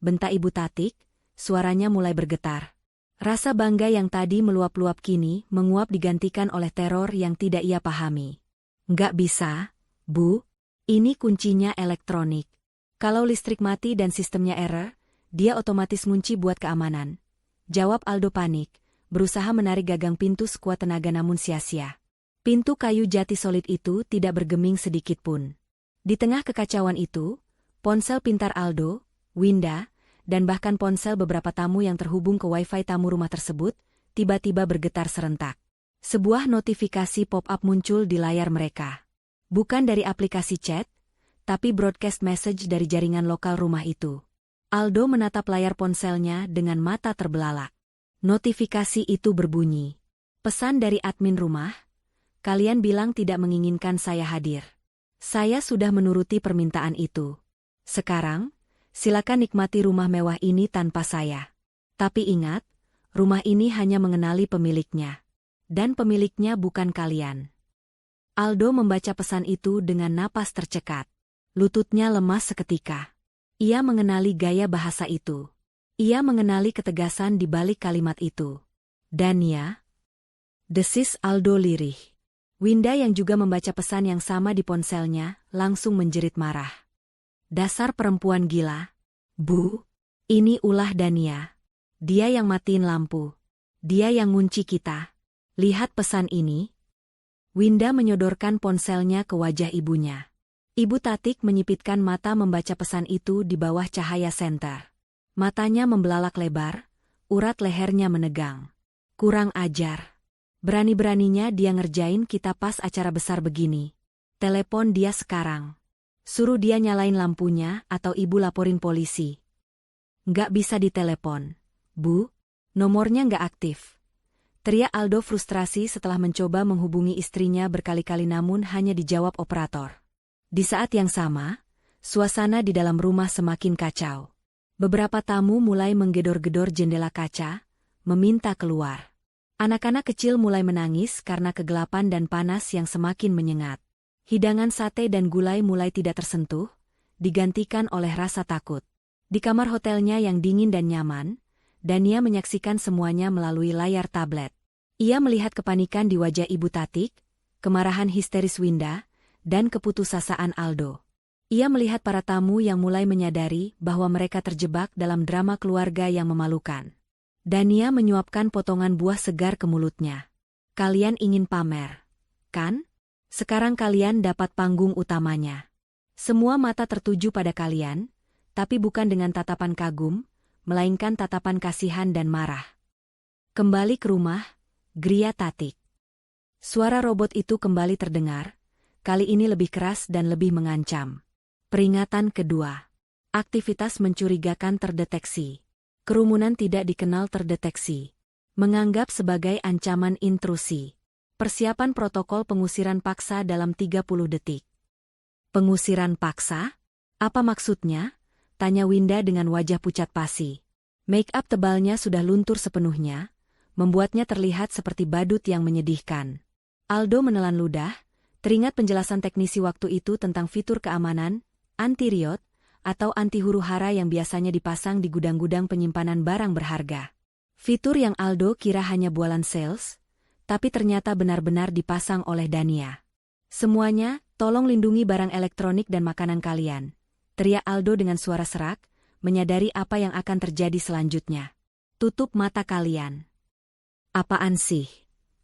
[SPEAKER 1] Bentak Ibu Tatik, suaranya mulai bergetar. Rasa bangga yang tadi meluap-luap kini menguap digantikan oleh teror yang tidak ia pahami. Nggak bisa, Bu. Ini kuncinya elektronik. Kalau listrik mati dan sistemnya error, dia otomatis ngunci buat keamanan. Jawab Aldo panik, berusaha menarik gagang pintu sekuat tenaga namun sia-sia. Pintu kayu jati solid itu tidak bergeming sedikit pun. Di tengah kekacauan itu, ponsel pintar Aldo, Winda, dan bahkan ponsel beberapa tamu yang terhubung ke wifi tamu rumah tersebut, tiba-tiba bergetar serentak. Sebuah notifikasi pop-up muncul di layar mereka. Bukan dari aplikasi chat, tapi broadcast message dari jaringan lokal rumah itu. Aldo menatap layar ponselnya dengan mata terbelalak. Notifikasi itu berbunyi. Pesan dari admin rumah, kalian bilang tidak menginginkan saya hadir. Saya sudah menuruti permintaan itu. Sekarang, silakan nikmati rumah mewah ini tanpa saya. Tapi ingat, rumah ini hanya mengenali pemiliknya. Dan pemiliknya bukan kalian. Aldo membaca pesan itu dengan napas tercekat. Lututnya lemas seketika. Ia mengenali gaya bahasa itu. Ia mengenali ketegasan di balik kalimat itu. Dan ya, desis Aldo lirih. Winda yang juga membaca pesan yang sama di ponselnya, langsung menjerit marah. Dasar perempuan gila. Bu, ini ulah Dania. Dia yang matiin lampu. Dia yang ngunci kita. Lihat pesan ini. Winda menyodorkan ponselnya ke wajah ibunya. Ibu Tatik menyipitkan mata membaca pesan itu di bawah cahaya senter. Matanya membelalak lebar, urat lehernya menegang. Kurang ajar. Berani-beraninya dia ngerjain kita pas acara besar begini. Telepon dia sekarang. Suruh dia nyalain lampunya atau ibu laporin polisi. Nggak bisa ditelepon. Bu, nomornya nggak aktif. Teriak Aldo frustrasi setelah mencoba menghubungi istrinya berkali-kali namun hanya dijawab operator. Di saat yang sama, suasana di dalam rumah semakin kacau. Beberapa tamu mulai menggedor-gedor jendela kaca, meminta keluar. Anak-anak kecil mulai menangis karena kegelapan dan panas yang semakin menyengat. Hidangan sate dan gulai mulai tidak tersentuh, digantikan oleh rasa takut. Di kamar hotelnya yang dingin dan nyaman, Dania menyaksikan semuanya melalui layar tablet. Ia melihat kepanikan di wajah Ibu Tatik, kemarahan histeris Winda, dan keputusasaan Aldo. Ia melihat para tamu yang mulai menyadari bahwa mereka terjebak dalam drama keluarga yang memalukan. Dania menyuapkan potongan buah segar ke mulutnya. Kalian ingin pamer, kan? Sekarang kalian dapat panggung utamanya. Semua mata tertuju pada kalian, tapi bukan dengan tatapan kagum, melainkan tatapan kasihan dan marah. Kembali ke rumah, Gria Tatik. Suara robot itu kembali terdengar, kali ini lebih keras dan lebih mengancam. Peringatan kedua. Aktivitas mencurigakan terdeteksi. Kerumunan tidak dikenal terdeteksi. Menganggap sebagai ancaman intrusi. Persiapan protokol pengusiran paksa dalam 30 detik. Pengusiran paksa? Apa maksudnya? Tanya Winda dengan wajah pucat pasi. Make-up tebalnya sudah luntur sepenuhnya, membuatnya terlihat seperti badut yang menyedihkan. Aldo menelan ludah, teringat penjelasan teknisi waktu itu tentang fitur keamanan, anti-riot, atau anti huru-hara yang biasanya dipasang di gudang-gudang penyimpanan barang berharga. Fitur yang Aldo kira hanya bualan sales, tapi ternyata benar-benar dipasang oleh Dania. "Semuanya, tolong lindungi barang elektronik dan makanan kalian," teriak Aldo dengan suara serak, menyadari apa yang akan terjadi selanjutnya. "Tutup mata kalian." "Apaan sih?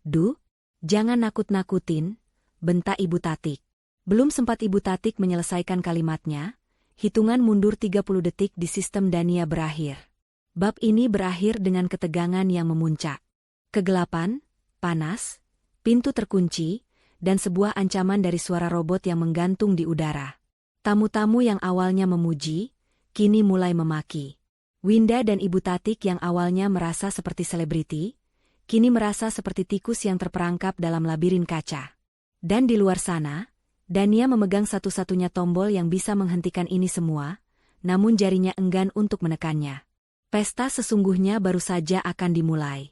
[SPEAKER 1] Duh, jangan nakut-nakutin," bentak Ibu Tatik. Belum sempat Ibu Tatik menyelesaikan kalimatnya, hitungan mundur 30 detik di sistem Dania berakhir. Bab ini berakhir dengan ketegangan yang memuncak. Kegelapan, panas, pintu terkunci, dan sebuah ancaman dari suara robot yang menggantung di udara. Tamu-tamu yang awalnya memuji, kini mulai memaki. Winda dan Ibu Tatik yang awalnya merasa seperti selebriti, kini merasa seperti tikus yang terperangkap dalam labirin kaca. Dan di luar sana, Dania memegang satu-satunya tombol yang bisa menghentikan ini semua, namun jarinya enggan untuk menekannya. Pesta sesungguhnya baru saja akan dimulai.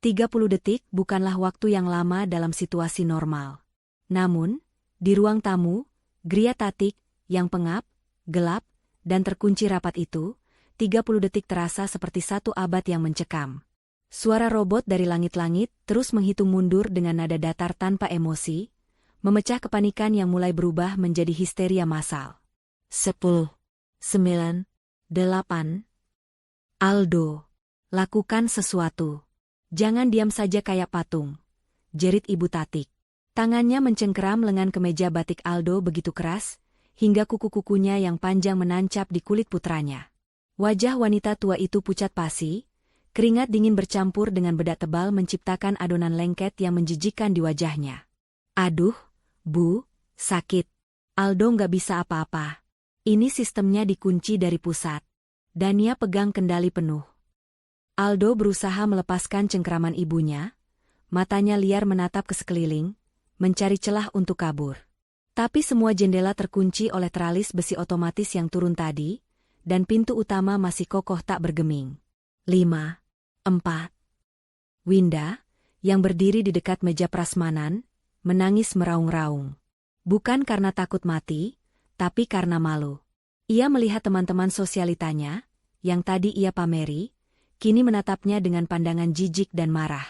[SPEAKER 1] 30 detik bukanlah waktu yang lama dalam situasi normal. Namun, di ruang tamu, Gria Tatik, yang pengap, gelap, dan terkunci rapat itu, 30 detik terasa seperti satu abad yang mencekam. Suara robot dari langit-langit terus menghitung mundur dengan nada datar tanpa emosi, memecah kepanikan yang mulai berubah menjadi histeria massal. 10, 9, 8. "Aldo, lakukan sesuatu. Jangan diam saja kayak patung," jerit Ibu Tatik. Tangannya mencengkeram lengan kemeja batik Aldo begitu keras, hingga kuku-kukunya yang panjang menancap di kulit putranya. Wajah wanita tua itu pucat pasi, keringat dingin bercampur dengan bedak tebal menciptakan adonan lengket yang menjijikkan di wajahnya. "Aduh, Bu, sakit. Aldo nggak bisa apa-apa. Ini sistemnya dikunci dari pusat." Dania pegang kendali penuh. Aldo berusaha melepaskan cengkeraman ibunya, matanya liar menatap ke sekeliling, mencari celah untuk kabur. Tapi semua jendela terkunci oleh teralis besi otomatis yang turun tadi, dan pintu utama masih kokoh tak bergeming. 5, 4. Winda, yang berdiri di dekat meja prasmanan, menangis meraung-raung. Bukan karena takut mati, tapi karena malu. Ia melihat teman-teman sosialitanya, yang tadi ia pameri, kini menatapnya dengan pandangan jijik dan marah.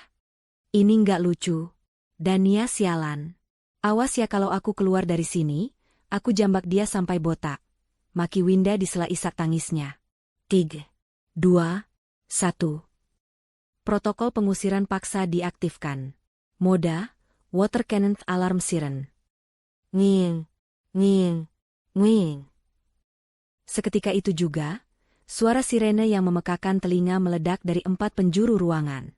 [SPEAKER 1] "Ini nggak lucu. Dania sialan. Awas ya kalau aku keluar dari sini, aku jambak dia sampai botak," maki Winda di sela isak tangisnya. 3, 2, 1. Protokol pengusiran paksa diaktifkan. Moda, Water Cannon Alarm Siren. Nging, nging, nging. Seketika itu juga, suara sirene yang memekakan telinga meledak dari 4 penjuru ruangan.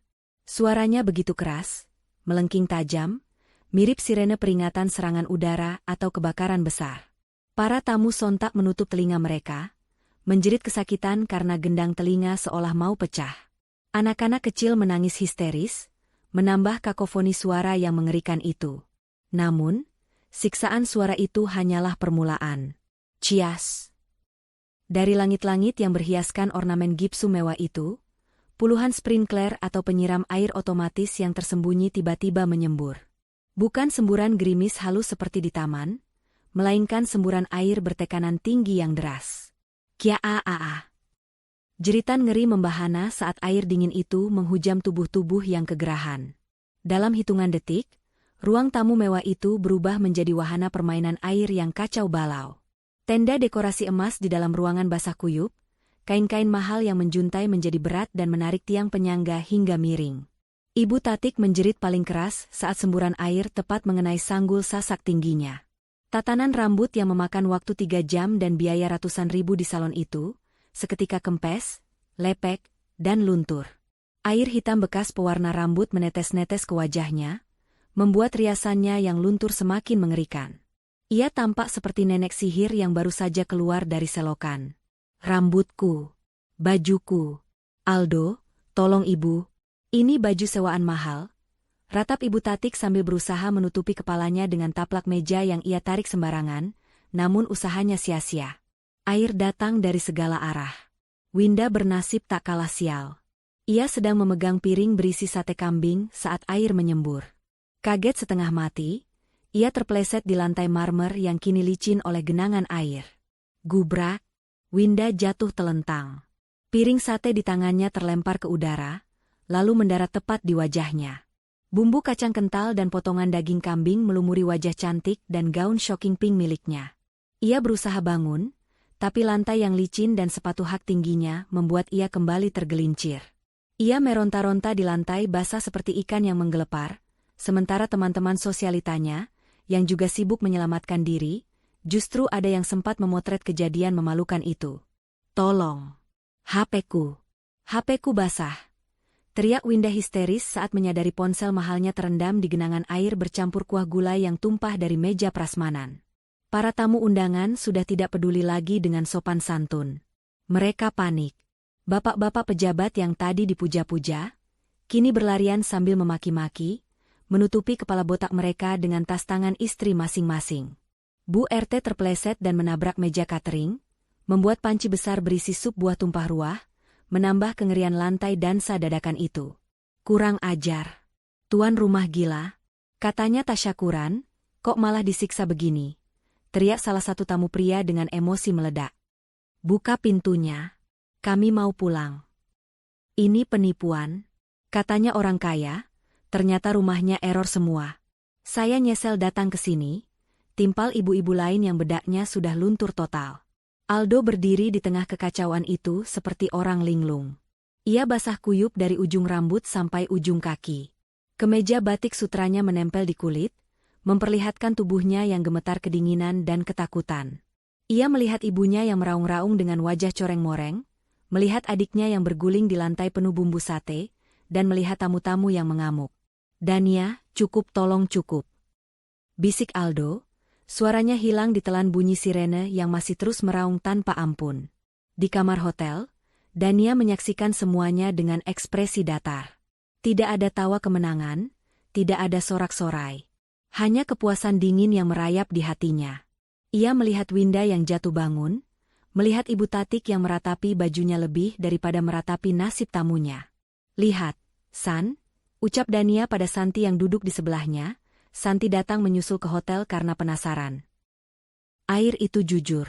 [SPEAKER 1] Suaranya begitu keras, melengking tajam, mirip sirene peringatan serangan udara atau kebakaran besar. Para tamu sontak menutup telinga mereka, menjerit kesakitan karena gendang telinga seolah mau pecah. Anak-anak kecil menangis histeris, menambah kakofoni suara yang mengerikan itu. Namun, siksaan suara itu hanyalah permulaan. Cias! Dari langit-langit yang berhiaskan ornamen gipsu mewah itu, puluhan sprinkler atau penyiram air otomatis yang tersembunyi tiba-tiba menyembur. Bukan semburan gerimis halus seperti di taman, melainkan semburan air bertekanan tinggi yang deras. Kia-a-a. Jeritan ngeri membahana saat air dingin itu menghujam tubuh-tubuh yang kegerahan. Dalam hitungan detik, ruang tamu mewah itu berubah menjadi wahana permainan air yang kacau balau. Tenda dekorasi emas di dalam ruangan basah kuyup, kain-kain mahal yang menjuntai menjadi berat dan menarik tiang penyangga hingga miring. Ibu Tatik menjerit paling keras saat semburan air tepat mengenai sanggul sasak tingginya. Tatanan rambut yang memakan waktu 3 jam dan biaya ratusan ribu di salon itu, seketika kempes, lepek, dan luntur. Air hitam bekas pewarna rambut menetes-netes ke wajahnya, membuat riasannya yang luntur semakin mengerikan. Ia tampak seperti nenek sihir yang baru saja keluar dari selokan. "Rambutku, bajuku. Aldo, tolong ibu. Ini baju sewaan mahal," ratap Ibu Tatik sambil berusaha menutupi kepalanya dengan taplak meja yang ia tarik sembarangan, namun usahanya sia-sia. Air datang dari segala arah. Winda bernasib tak kalah sial. Ia sedang memegang piring berisi sate kambing saat air menyembur. Kaget setengah mati, ia terpeleset di lantai marmer yang kini licin oleh genangan air. Gubrak, Winda jatuh telentang. Piring sate di tangannya terlempar ke udara, lalu mendarat tepat di wajahnya. Bumbu kacang kental dan potongan daging kambing melumuri wajah cantik dan gaun shocking pink miliknya. Ia berusaha bangun, tapi lantai yang licin dan sepatu hak tingginya membuat ia kembali tergelincir. Ia meronta-ronta di lantai basah seperti ikan yang menggelepar, sementara teman-teman sosialitanya, yang juga sibuk menyelamatkan diri, justru ada yang sempat memotret kejadian memalukan itu. "Tolong! HP-ku! HP-ku basah!" teriak Winda histeris saat menyadari ponsel mahalnya terendam di genangan air bercampur kuah gulai yang tumpah dari meja prasmanan. Para tamu undangan sudah tidak peduli lagi dengan sopan santun. Mereka panik. Bapak-bapak pejabat yang tadi dipuja-puja, kini berlarian sambil memaki-maki, menutupi kepala botak mereka dengan tas tangan istri masing-masing. Bu RT terpleset dan menabrak meja catering, membuat panci besar berisi sup buah tumpah ruah, menambah kengerian lantai dansa dadakan itu. "Kurang ajar. Tuan rumah gila," katanya tasyakuran, "kok malah disiksa begini?" teriak salah satu tamu pria dengan emosi meledak. "Buka pintunya. Kami mau pulang." "Ini penipuan," katanya orang kaya, ternyata rumahnya error semua. "Saya nyesel datang ke sini," timpal ibu-ibu lain yang bedaknya sudah luntur total. Aldo berdiri di tengah kekacauan itu seperti orang linglung. Ia basah kuyup dari ujung rambut sampai ujung kaki. Kemeja batik sutranya menempel di kulit, memperlihatkan tubuhnya yang gemetar kedinginan dan ketakutan. Ia melihat ibunya yang meraung-raung dengan wajah coreng-moreng, melihat adiknya yang berguling di lantai penuh bumbu sate, dan melihat tamu-tamu yang mengamuk. "Dania, cukup, tolong cukup," bisik Aldo. Suaranya hilang ditelan bunyi sirene yang masih terus meraung tanpa ampun. Di kamar hotel, Dania menyaksikan semuanya dengan ekspresi datar. Tidak ada tawa kemenangan, tidak ada sorak-sorai. Hanya kepuasan dingin yang merayap di hatinya. Ia melihat Winda yang jatuh bangun, melihat Ibu Tatik yang meratapi bajunya lebih daripada meratapi nasib tamunya. "Lihat, San," ucap Dania pada Santi yang duduk di sebelahnya. Santi datang menyusul ke hotel karena penasaran. Air itu jujur.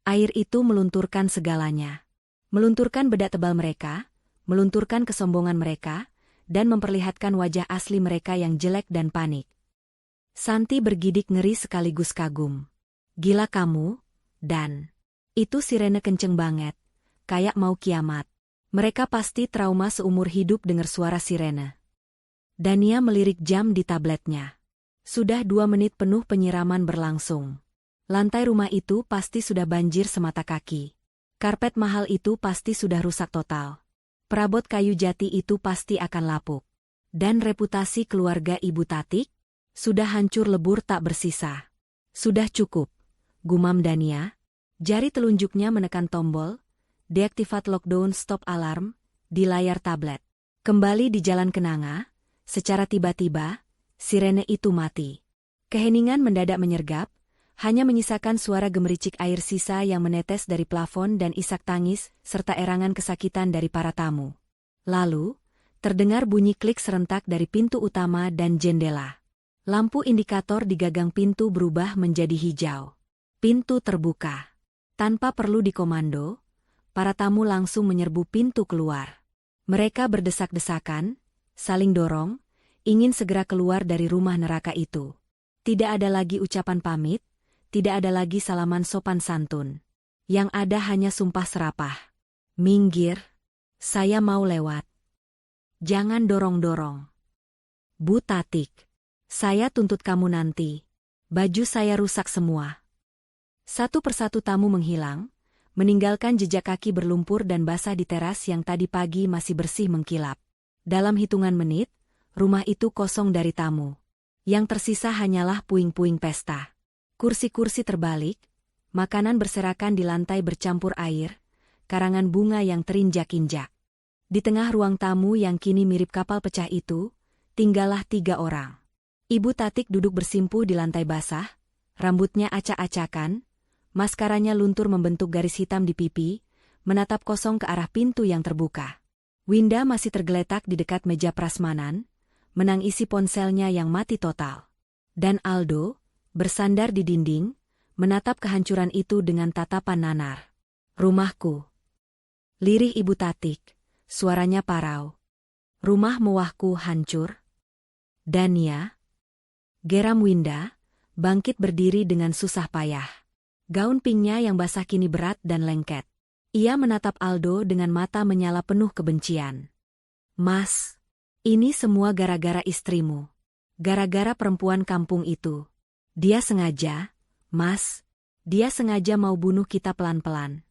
[SPEAKER 1] Air itu melunturkan segalanya. Melunturkan bedak tebal mereka, melunturkan kesombongan mereka, dan memperlihatkan wajah asli mereka yang jelek dan panik. Santi bergidik ngeri sekaligus kagum. "Gila kamu, Dan." Itu sirene kenceng banget, kayak mau kiamat. Mereka pasti trauma seumur hidup dengar suara sirene. Dania melirik jam di tabletnya. Sudah 2 menit penuh penyiraman berlangsung. Lantai rumah itu pasti sudah banjir semata kaki. Karpet mahal itu pasti sudah rusak total. Perabot kayu jati itu pasti akan lapuk. Dan reputasi keluarga Ibu Tatik sudah hancur lebur tak bersisa. "Sudah cukup," gumam Dania. Jari telunjuknya menekan tombol, deaktivat lockdown stop alarm, di layar tablet. Kembali di jalan kenanga, secara tiba-tiba, sirene itu mati. Keheningan mendadak menyergap, hanya menyisakan suara gemericik air sisa yang menetes dari plafon dan isak tangis, serta erangan kesakitan dari para tamu. Lalu, terdengar bunyi klik serentak dari pintu utama dan jendela. Lampu indikator di gagang pintu berubah menjadi hijau. Pintu terbuka. Tanpa perlu dikomando, para tamu langsung menyerbu pintu keluar. Mereka berdesak-desakan, saling dorong, ingin segera keluar dari rumah neraka itu. Tidak ada lagi ucapan pamit, tidak ada lagi salaman sopan santun. Yang ada hanya sumpah serapah. "Minggir, saya mau lewat. Jangan dorong-dorong. Bu Tatik, saya tuntut kamu nanti. Baju saya rusak semua." Satu persatu tamu menghilang, meninggalkan jejak kaki berlumpur dan basah di teras yang tadi pagi masih bersih mengkilap. Dalam hitungan menit, rumah itu kosong dari tamu. Yang tersisa hanyalah puing-puing pesta. Kursi-kursi terbalik, makanan berserakan di lantai bercampur air, karangan bunga yang terinjak-injak. Di tengah ruang tamu yang kini mirip kapal pecah itu, tinggallah 3 orang. Ibu Tatik duduk bersimpuh di lantai basah, rambutnya acak-acakan, maskaranya luntur membentuk garis hitam di pipi, menatap kosong ke arah pintu yang terbuka. Winda masih tergeletak di dekat meja prasmanan, menangisi ponselnya yang mati total. Dan Aldo, bersandar di dinding, menatap kehancuran itu dengan tatapan nanar. Rumahku. Lirih Ibu Tatik, suaranya parau. Rumah mewahku hancur. Dania. Geram Winda, bangkit berdiri dengan susah payah. Gaun pinknya yang basah kini berat dan lengket. Ia menatap Aldo dengan mata menyala penuh kebencian. Mas, ini semua gara-gara istrimu. Gara-gara perempuan kampung itu. Dia sengaja, Mas, dia sengaja mau bunuh kita pelan-pelan.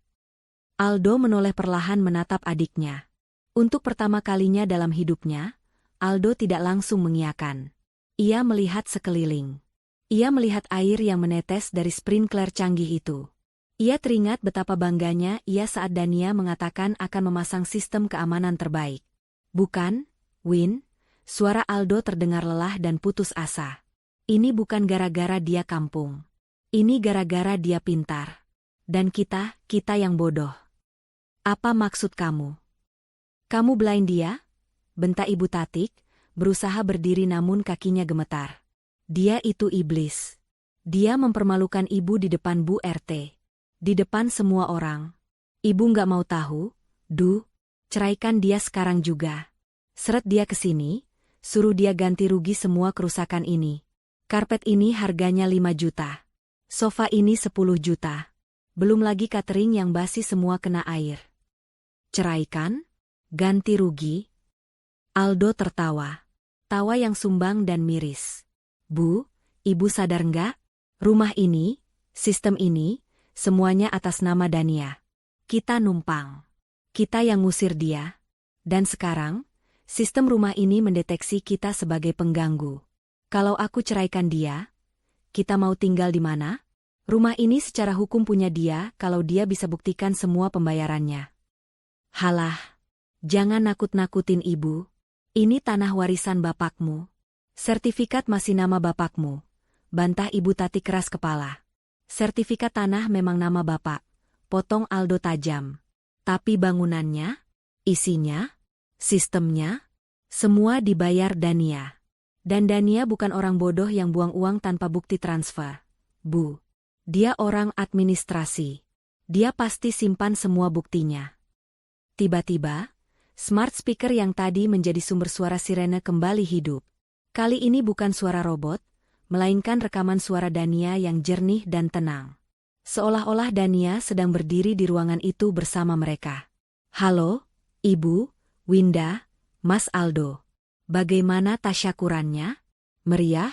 [SPEAKER 1] Aldo menoleh perlahan menatap adiknya. Untuk pertama kalinya dalam hidupnya, Aldo tidak langsung mengiyakan. Ia melihat sekeliling. Ia melihat air yang menetes dari sprinkler canggih itu. Ia teringat betapa bangganya ia saat Dania mengatakan akan memasang sistem keamanan terbaik. Bukan, Win, suara Aldo terdengar lelah dan putus asa. Ini bukan gara-gara dia kampung. Ini gara-gara dia pintar. Dan kita yang bodoh. Apa maksud kamu? Kamu belain dia? Bentak Ibu Tatik, berusaha berdiri namun kakinya gemetar. Dia itu iblis. Dia mempermalukan ibu di depan Bu RT. Di depan semua orang. Ibu nggak mau tahu? Ceraikan dia sekarang juga. Seret dia ke sini, suruh dia ganti rugi semua kerusakan ini. Karpet ini harganya 5 juta. Sofa ini 10 juta. Belum lagi catering yang basi semua kena air. Ceraikan? Ganti rugi? Aldo tertawa. Tawa yang sumbang dan miris. Bu, ibu sadar nggak? Rumah ini, sistem ini, semuanya atas nama Dania. Kita numpang. Kita yang ngusir dia. Dan sekarang, sistem rumah ini mendeteksi kita sebagai pengganggu. Kalau aku ceraikan dia, kita mau tinggal di mana? Rumah ini secara hukum punya dia kalau dia bisa buktikan semua pembayarannya. Halah, jangan nakut-nakutin ibu. Ini tanah warisan bapakmu. Sertifikat masih nama bapakmu. Bantah Ibu Tatik keras kepala. Sertifikat tanah memang nama bapak. Potong Aldo tajam. Tapi bangunannya, isinya, sistemnya, semua dibayar Dania. Dan Dania bukan orang bodoh yang buang uang tanpa bukti transfer. Bu, dia orang administrasi. Dia pasti simpan semua buktinya. Tiba-tiba, smart speaker yang tadi menjadi sumber suara sirene kembali hidup. Kali ini bukan suara robot, melainkan rekaman suara Dania yang jernih dan tenang. Seolah-olah Dania sedang berdiri di ruangan itu bersama mereka. Halo, Ibu, Winda, Mas Aldo. Bagaimana tasyakurannya? Meriah?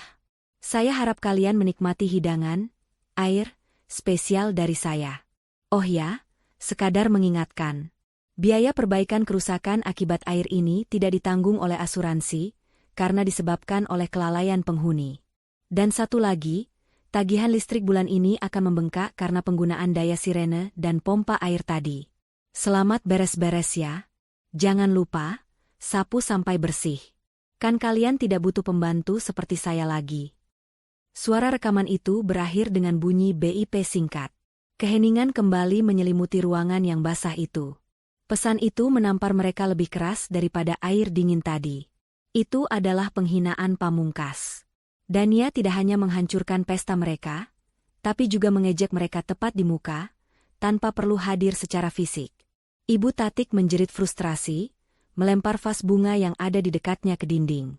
[SPEAKER 1] Saya harap kalian menikmati hidangan, air, spesial dari saya. Oh ya, sekadar mengingatkan. Biaya perbaikan kerusakan akibat air ini tidak ditanggung oleh asuransi, karena disebabkan oleh kelalaian penghuni. Dan satu lagi, tagihan listrik bulan ini akan membengkak karena penggunaan daya sirene dan pompa air tadi. Selamat beres-beres ya. Jangan lupa, sapu sampai bersih. Kan kalian tidak butuh pembantu seperti saya lagi. Suara rekaman itu berakhir dengan bunyi BIP singkat. Keheningan kembali menyelimuti ruangan yang basah itu. Pesan itu menampar mereka lebih keras daripada air dingin tadi. Itu adalah penghinaan pamungkas. Dania tidak hanya menghancurkan pesta mereka, tapi juga mengejek mereka tepat di muka, tanpa perlu hadir secara fisik. Ibu Tatik menjerit frustrasi, melempar vas bunga yang ada di dekatnya ke dinding.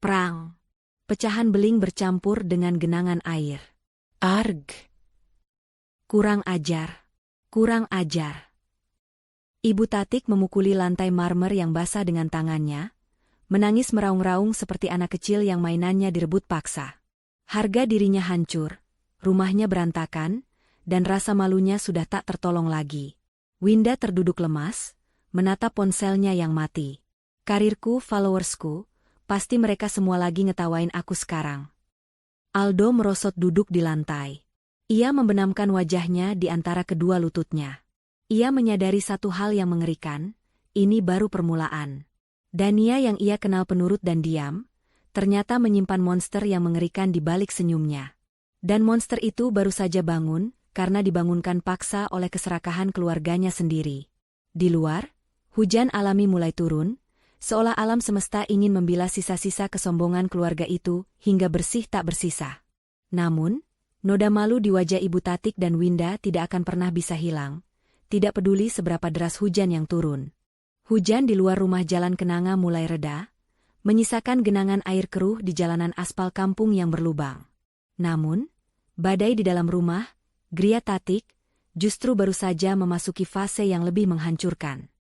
[SPEAKER 1] Prang! Pecahan beling bercampur dengan genangan air. Arg! Kurang ajar! Kurang ajar! Ibu Tatik memukuli lantai marmer yang basah dengan tangannya, menangis meraung-raung seperti anak kecil yang mainannya direbut paksa. Harga dirinya hancur, rumahnya berantakan, dan rasa malunya sudah tak tertolong lagi. Winda terduduk lemas, menatap ponselnya yang mati. Karirku, followersku, pasti mereka semua lagi ngetawain aku sekarang. Aldo merosot duduk di lantai. Ia membenamkan wajahnya di antara kedua lututnya. Ia menyadari satu hal yang mengerikan, ini baru permulaan. Dania yang ia kenal penurut dan diam, ternyata menyimpan monster yang mengerikan di balik senyumnya. Dan monster itu baru saja bangun, karena dibangunkan paksa oleh keserakahan keluarganya sendiri. Di luar, hujan alami mulai turun, seolah alam semesta ingin membilas sisa-sisa kesombongan keluarga itu hingga bersih tak bersisa. Namun, noda malu di wajah Ibu Tatik dan Winda tidak akan pernah bisa hilang. tidak peduli seberapa deras hujan yang turun. Hujan di luar rumah Jalan Kenanga mulai reda, menyisakan genangan air keruh di jalanan aspal kampung yang berlubang. Namun, badai di dalam rumah, Gria Tatik, justru baru saja memasuki fase yang lebih menghancurkan.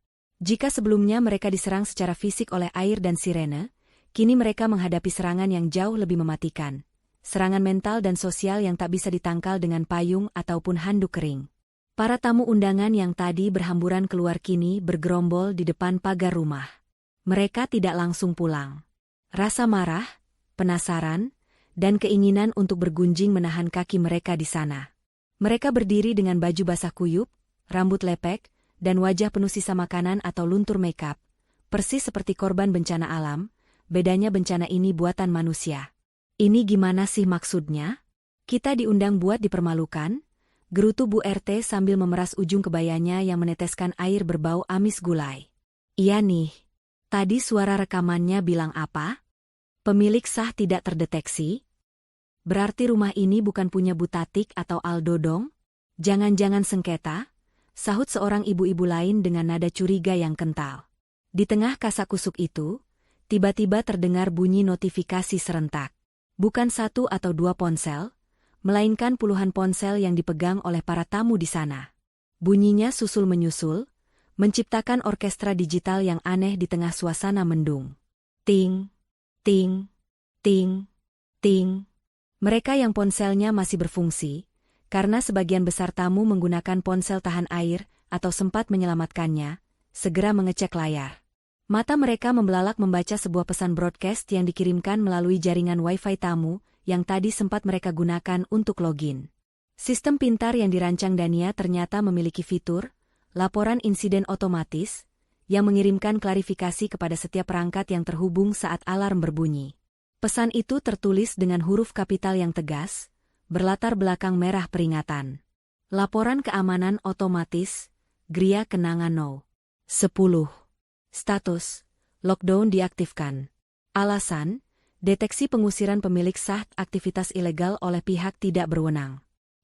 [SPEAKER 1] Jika sebelumnya mereka diserang secara fisik oleh air dan sirene, kini mereka menghadapi serangan yang jauh lebih mematikan. Serangan mental dan sosial yang tak bisa ditangkal dengan payung ataupun handuk kering. Para tamu undangan yang tadi berhamburan keluar kini bergerombol di depan pagar rumah. Mereka tidak langsung pulang. Rasa marah, penasaran, dan keinginan untuk bergunjing menahan kaki mereka di sana. Mereka berdiri dengan baju basah kuyup, rambut lepek, dan wajah penuh sisa makanan atau luntur makeup, persis seperti korban bencana alam, bedanya bencana ini buatan manusia. Ini gimana sih maksudnya? Kita diundang buat dipermalukan? Gerutu Bu RT sambil memeras ujung kebayanya yang meneteskan air berbau amis gulai. Iya nih. Tadi suara rekamannya bilang apa? Pemilik sah tidak terdeteksi? Berarti rumah ini bukan punya Bu Tatik atau Aldo dong? Jangan-jangan sengketa? Sahut seorang ibu-ibu lain dengan nada curiga yang kental. Di tengah kasak-kusuk itu, tiba-tiba terdengar bunyi notifikasi serentak. Bukan 1 atau 2 ponsel, melainkan puluhan ponsel yang dipegang oleh para tamu di sana. Bunyinya susul-menyusul, menciptakan orkestra digital yang aneh di tengah suasana mendung. Ting, ting, ting, ting. Mereka yang ponselnya masih berfungsi, karena sebagian besar tamu menggunakan ponsel tahan air atau sempat menyelamatkannya, segera mengecek layar. Mata mereka membelalak membaca sebuah pesan broadcast yang dikirimkan melalui jaringan Wi-Fi tamu yang tadi sempat mereka gunakan untuk login. Sistem pintar yang dirancang Dania ternyata memiliki fitur laporan insiden otomatis yang mengirimkan klarifikasi kepada setiap perangkat yang terhubung saat alarm berbunyi. Pesan itu tertulis dengan huruf kapital yang tegas, berlatar belakang merah peringatan. Laporan keamanan otomatis, Gria Kenanga No. 10. Status, lockdown diaktifkan. Alasan, deteksi pengusiran pemilik sah aktivitas ilegal oleh pihak tidak berwenang.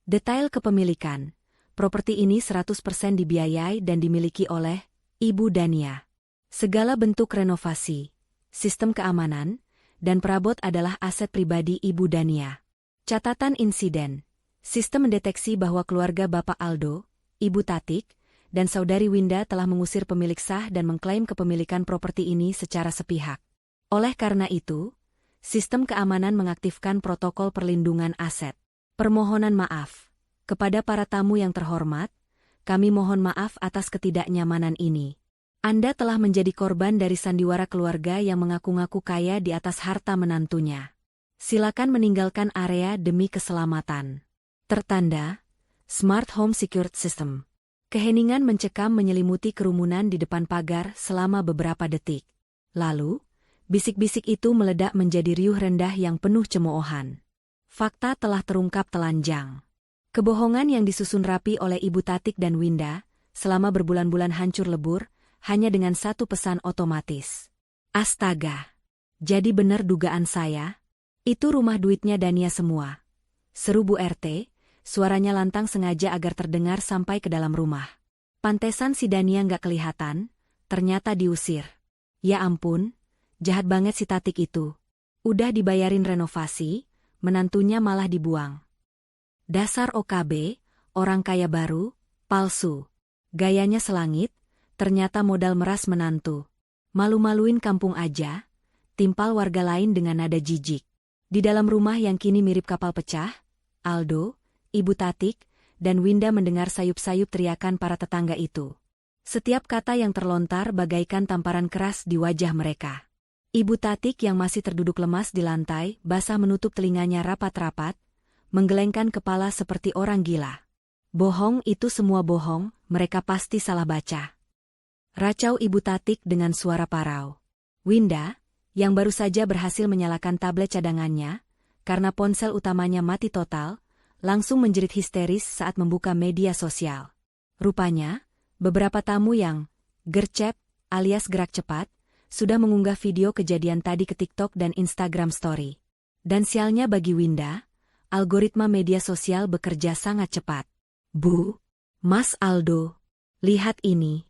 [SPEAKER 1] Detail kepemilikan, properti ini 100% dibiayai dan dimiliki oleh Ibu Dania. Segala bentuk renovasi, sistem keamanan, dan perabot adalah aset pribadi Ibu Dania. Catatan insiden, sistem mendeteksi bahwa keluarga Bapak Aldo, Ibu Tatik, dan Saudari Winda telah mengusir pemilik sah dan mengklaim kepemilikan properti ini secara sepihak. Oleh karena itu, sistem keamanan mengaktifkan protokol perlindungan aset. Permohonan maaf. Kepada para tamu yang terhormat, kami mohon maaf atas ketidaknyamanan ini. Anda telah menjadi korban dari sandiwara keluarga yang mengaku-ngaku kaya di atas harta menantunya. Silakan meninggalkan area demi keselamatan. Tertanda, Smart Home Secured System. Keheningan mencekam menyelimuti kerumunan di depan pagar selama beberapa detik. Lalu, bisik-bisik itu meledak menjadi riuh rendah yang penuh cemoohan. Fakta telah terungkap telanjang. Kebohongan yang disusun rapi oleh Ibu Tatik dan Winda, selama berbulan-bulan hancur lebur, hanya dengan satu pesan otomatis. Astaga! Jadi benar dugaan saya? Itu rumah duitnya Dania semua. Seru Bu RT. Suaranya lantang sengaja agar terdengar sampai ke dalam rumah. Pantesan si Dania nggak kelihatan, ternyata diusir. Ya ampun, jahat banget si Tatik itu. Udah dibayarin renovasi, menantunya malah dibuang. Dasar OKB, orang kaya baru, palsu. Gayanya selangit, ternyata modal meras menantu. Malu-maluin kampung aja, timpal warga lain dengan nada jijik. Di dalam rumah yang kini mirip kapal pecah, Aldo, Ibu Tatik, dan Winda mendengar sayup-sayup teriakan para tetangga itu. Setiap kata yang terlontar bagaikan tamparan keras di wajah mereka. Ibu Tatik yang masih terduduk lemas di lantai, basah menutup telinganya rapat-rapat, menggelengkan kepala seperti orang gila. Bohong itu semua bohong, mereka pasti salah baca. Racau Ibu Tatik dengan suara parau. Winda, yang baru saja berhasil menyalakan tablet cadangannya, karena ponsel utamanya mati total, langsung menjerit histeris saat membuka media sosial. Rupanya, beberapa tamu yang gercep alias gerak cepat, sudah mengunggah video kejadian tadi ke TikTok dan Instagram Story. Dan sialnya bagi Winda, algoritma media sosial bekerja sangat cepat. Bu, Mas Aldo, Lihat ini.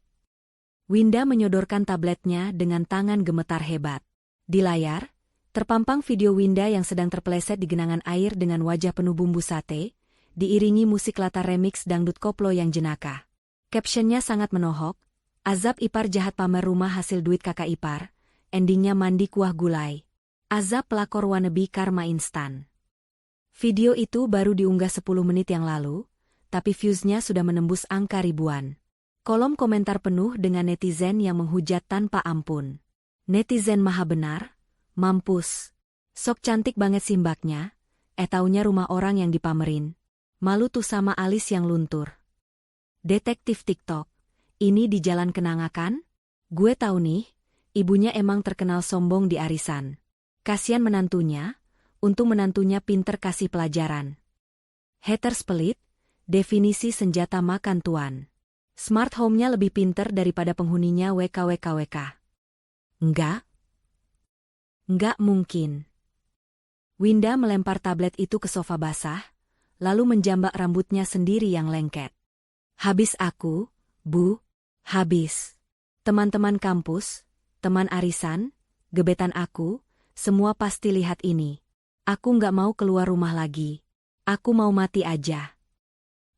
[SPEAKER 1] Winda menyodorkan tabletnya dengan tangan gemetar hebat. Di layar, terpampang video Winda yang sedang terpeleset di genangan air dengan wajah penuh bumbu sate, diiringi musik latar remix dangdut koplo yang jenaka. Captionnya sangat menohok, azab ipar jahat pamer rumah hasil duit kakak ipar, endingnya mandi kuah gulai. Azab pelakor wannabe karma instan. Video itu baru diunggah 10 menit yang lalu, tapi views-nya sudah menembus angka ribuan. Kolom komentar penuh dengan netizen yang menghujat tanpa ampun. Netizen maha benar, mampus. Sok cantik banget simbaknya, taunya rumah orang yang dipamerin. Malu tuh sama alis yang luntur. Detektif TikTok, ini di jalan kenanga kan? Gue tahu nih, ibunya emang terkenal sombong di arisan. Kasian menantunya, untung menantunya pinter kasih pelajaran. Haters pelit, definisi senjata makan tuan. Smart home-nya lebih pinter daripada penghuninya WKWKWK. Enggak? Enggak mungkin. Winda melempar tablet itu ke sofa basah, lalu menjambak rambutnya sendiri yang lengket. Habis aku, Bu, habis. Teman-teman kampus, teman arisan, gebetan aku, semua pasti lihat ini. Aku nggak mau keluar rumah lagi. Aku mau mati aja.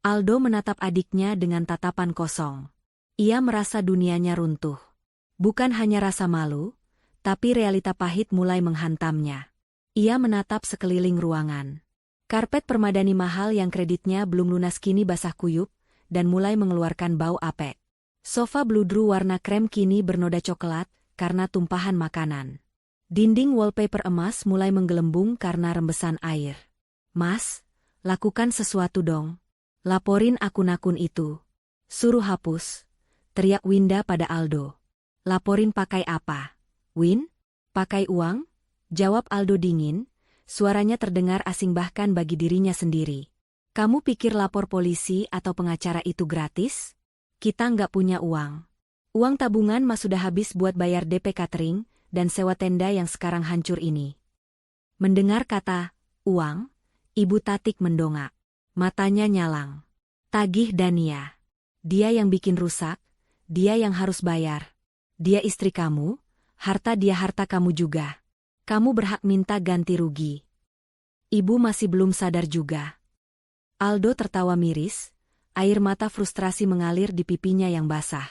[SPEAKER 1] Aldo menatap adiknya dengan tatapan kosong. Ia merasa dunianya runtuh. Bukan hanya rasa malu, tapi realita pahit mulai menghantamnya. Ia menatap sekeliling ruangan. Karpet permadani mahal yang kreditnya belum lunas kini basah kuyup, dan mulai mengeluarkan bau apek. Sofa bludru warna krem kini bernoda coklat, karena tumpahan makanan. Dinding wallpaper emas mulai menggelembung karena rembesan air. Mas, lakukan sesuatu dong. Laporin akun-akun itu. Suruh hapus. Teriak Winda pada Aldo. Laporin pakai apa? Win? Pakai uang? Jawab Aldo dingin. Suaranya terdengar asing bahkan bagi dirinya sendiri. Kamu pikir lapor polisi atau pengacara itu gratis? Kita nggak punya uang. Uang tabungan mas sudah habis buat bayar DP catering dan sewa tenda yang sekarang hancur ini. Mendengar kata uang, Ibu Tatik mendongak. Matanya nyalang. Tagih Dania. Dia yang bikin rusak, dia yang harus bayar. Dia istri kamu, harta dia harta kamu juga. Kamu berhak minta ganti rugi. Ibu masih belum sadar juga. Aldo tertawa miris, air mata frustrasi mengalir di pipinya yang basah.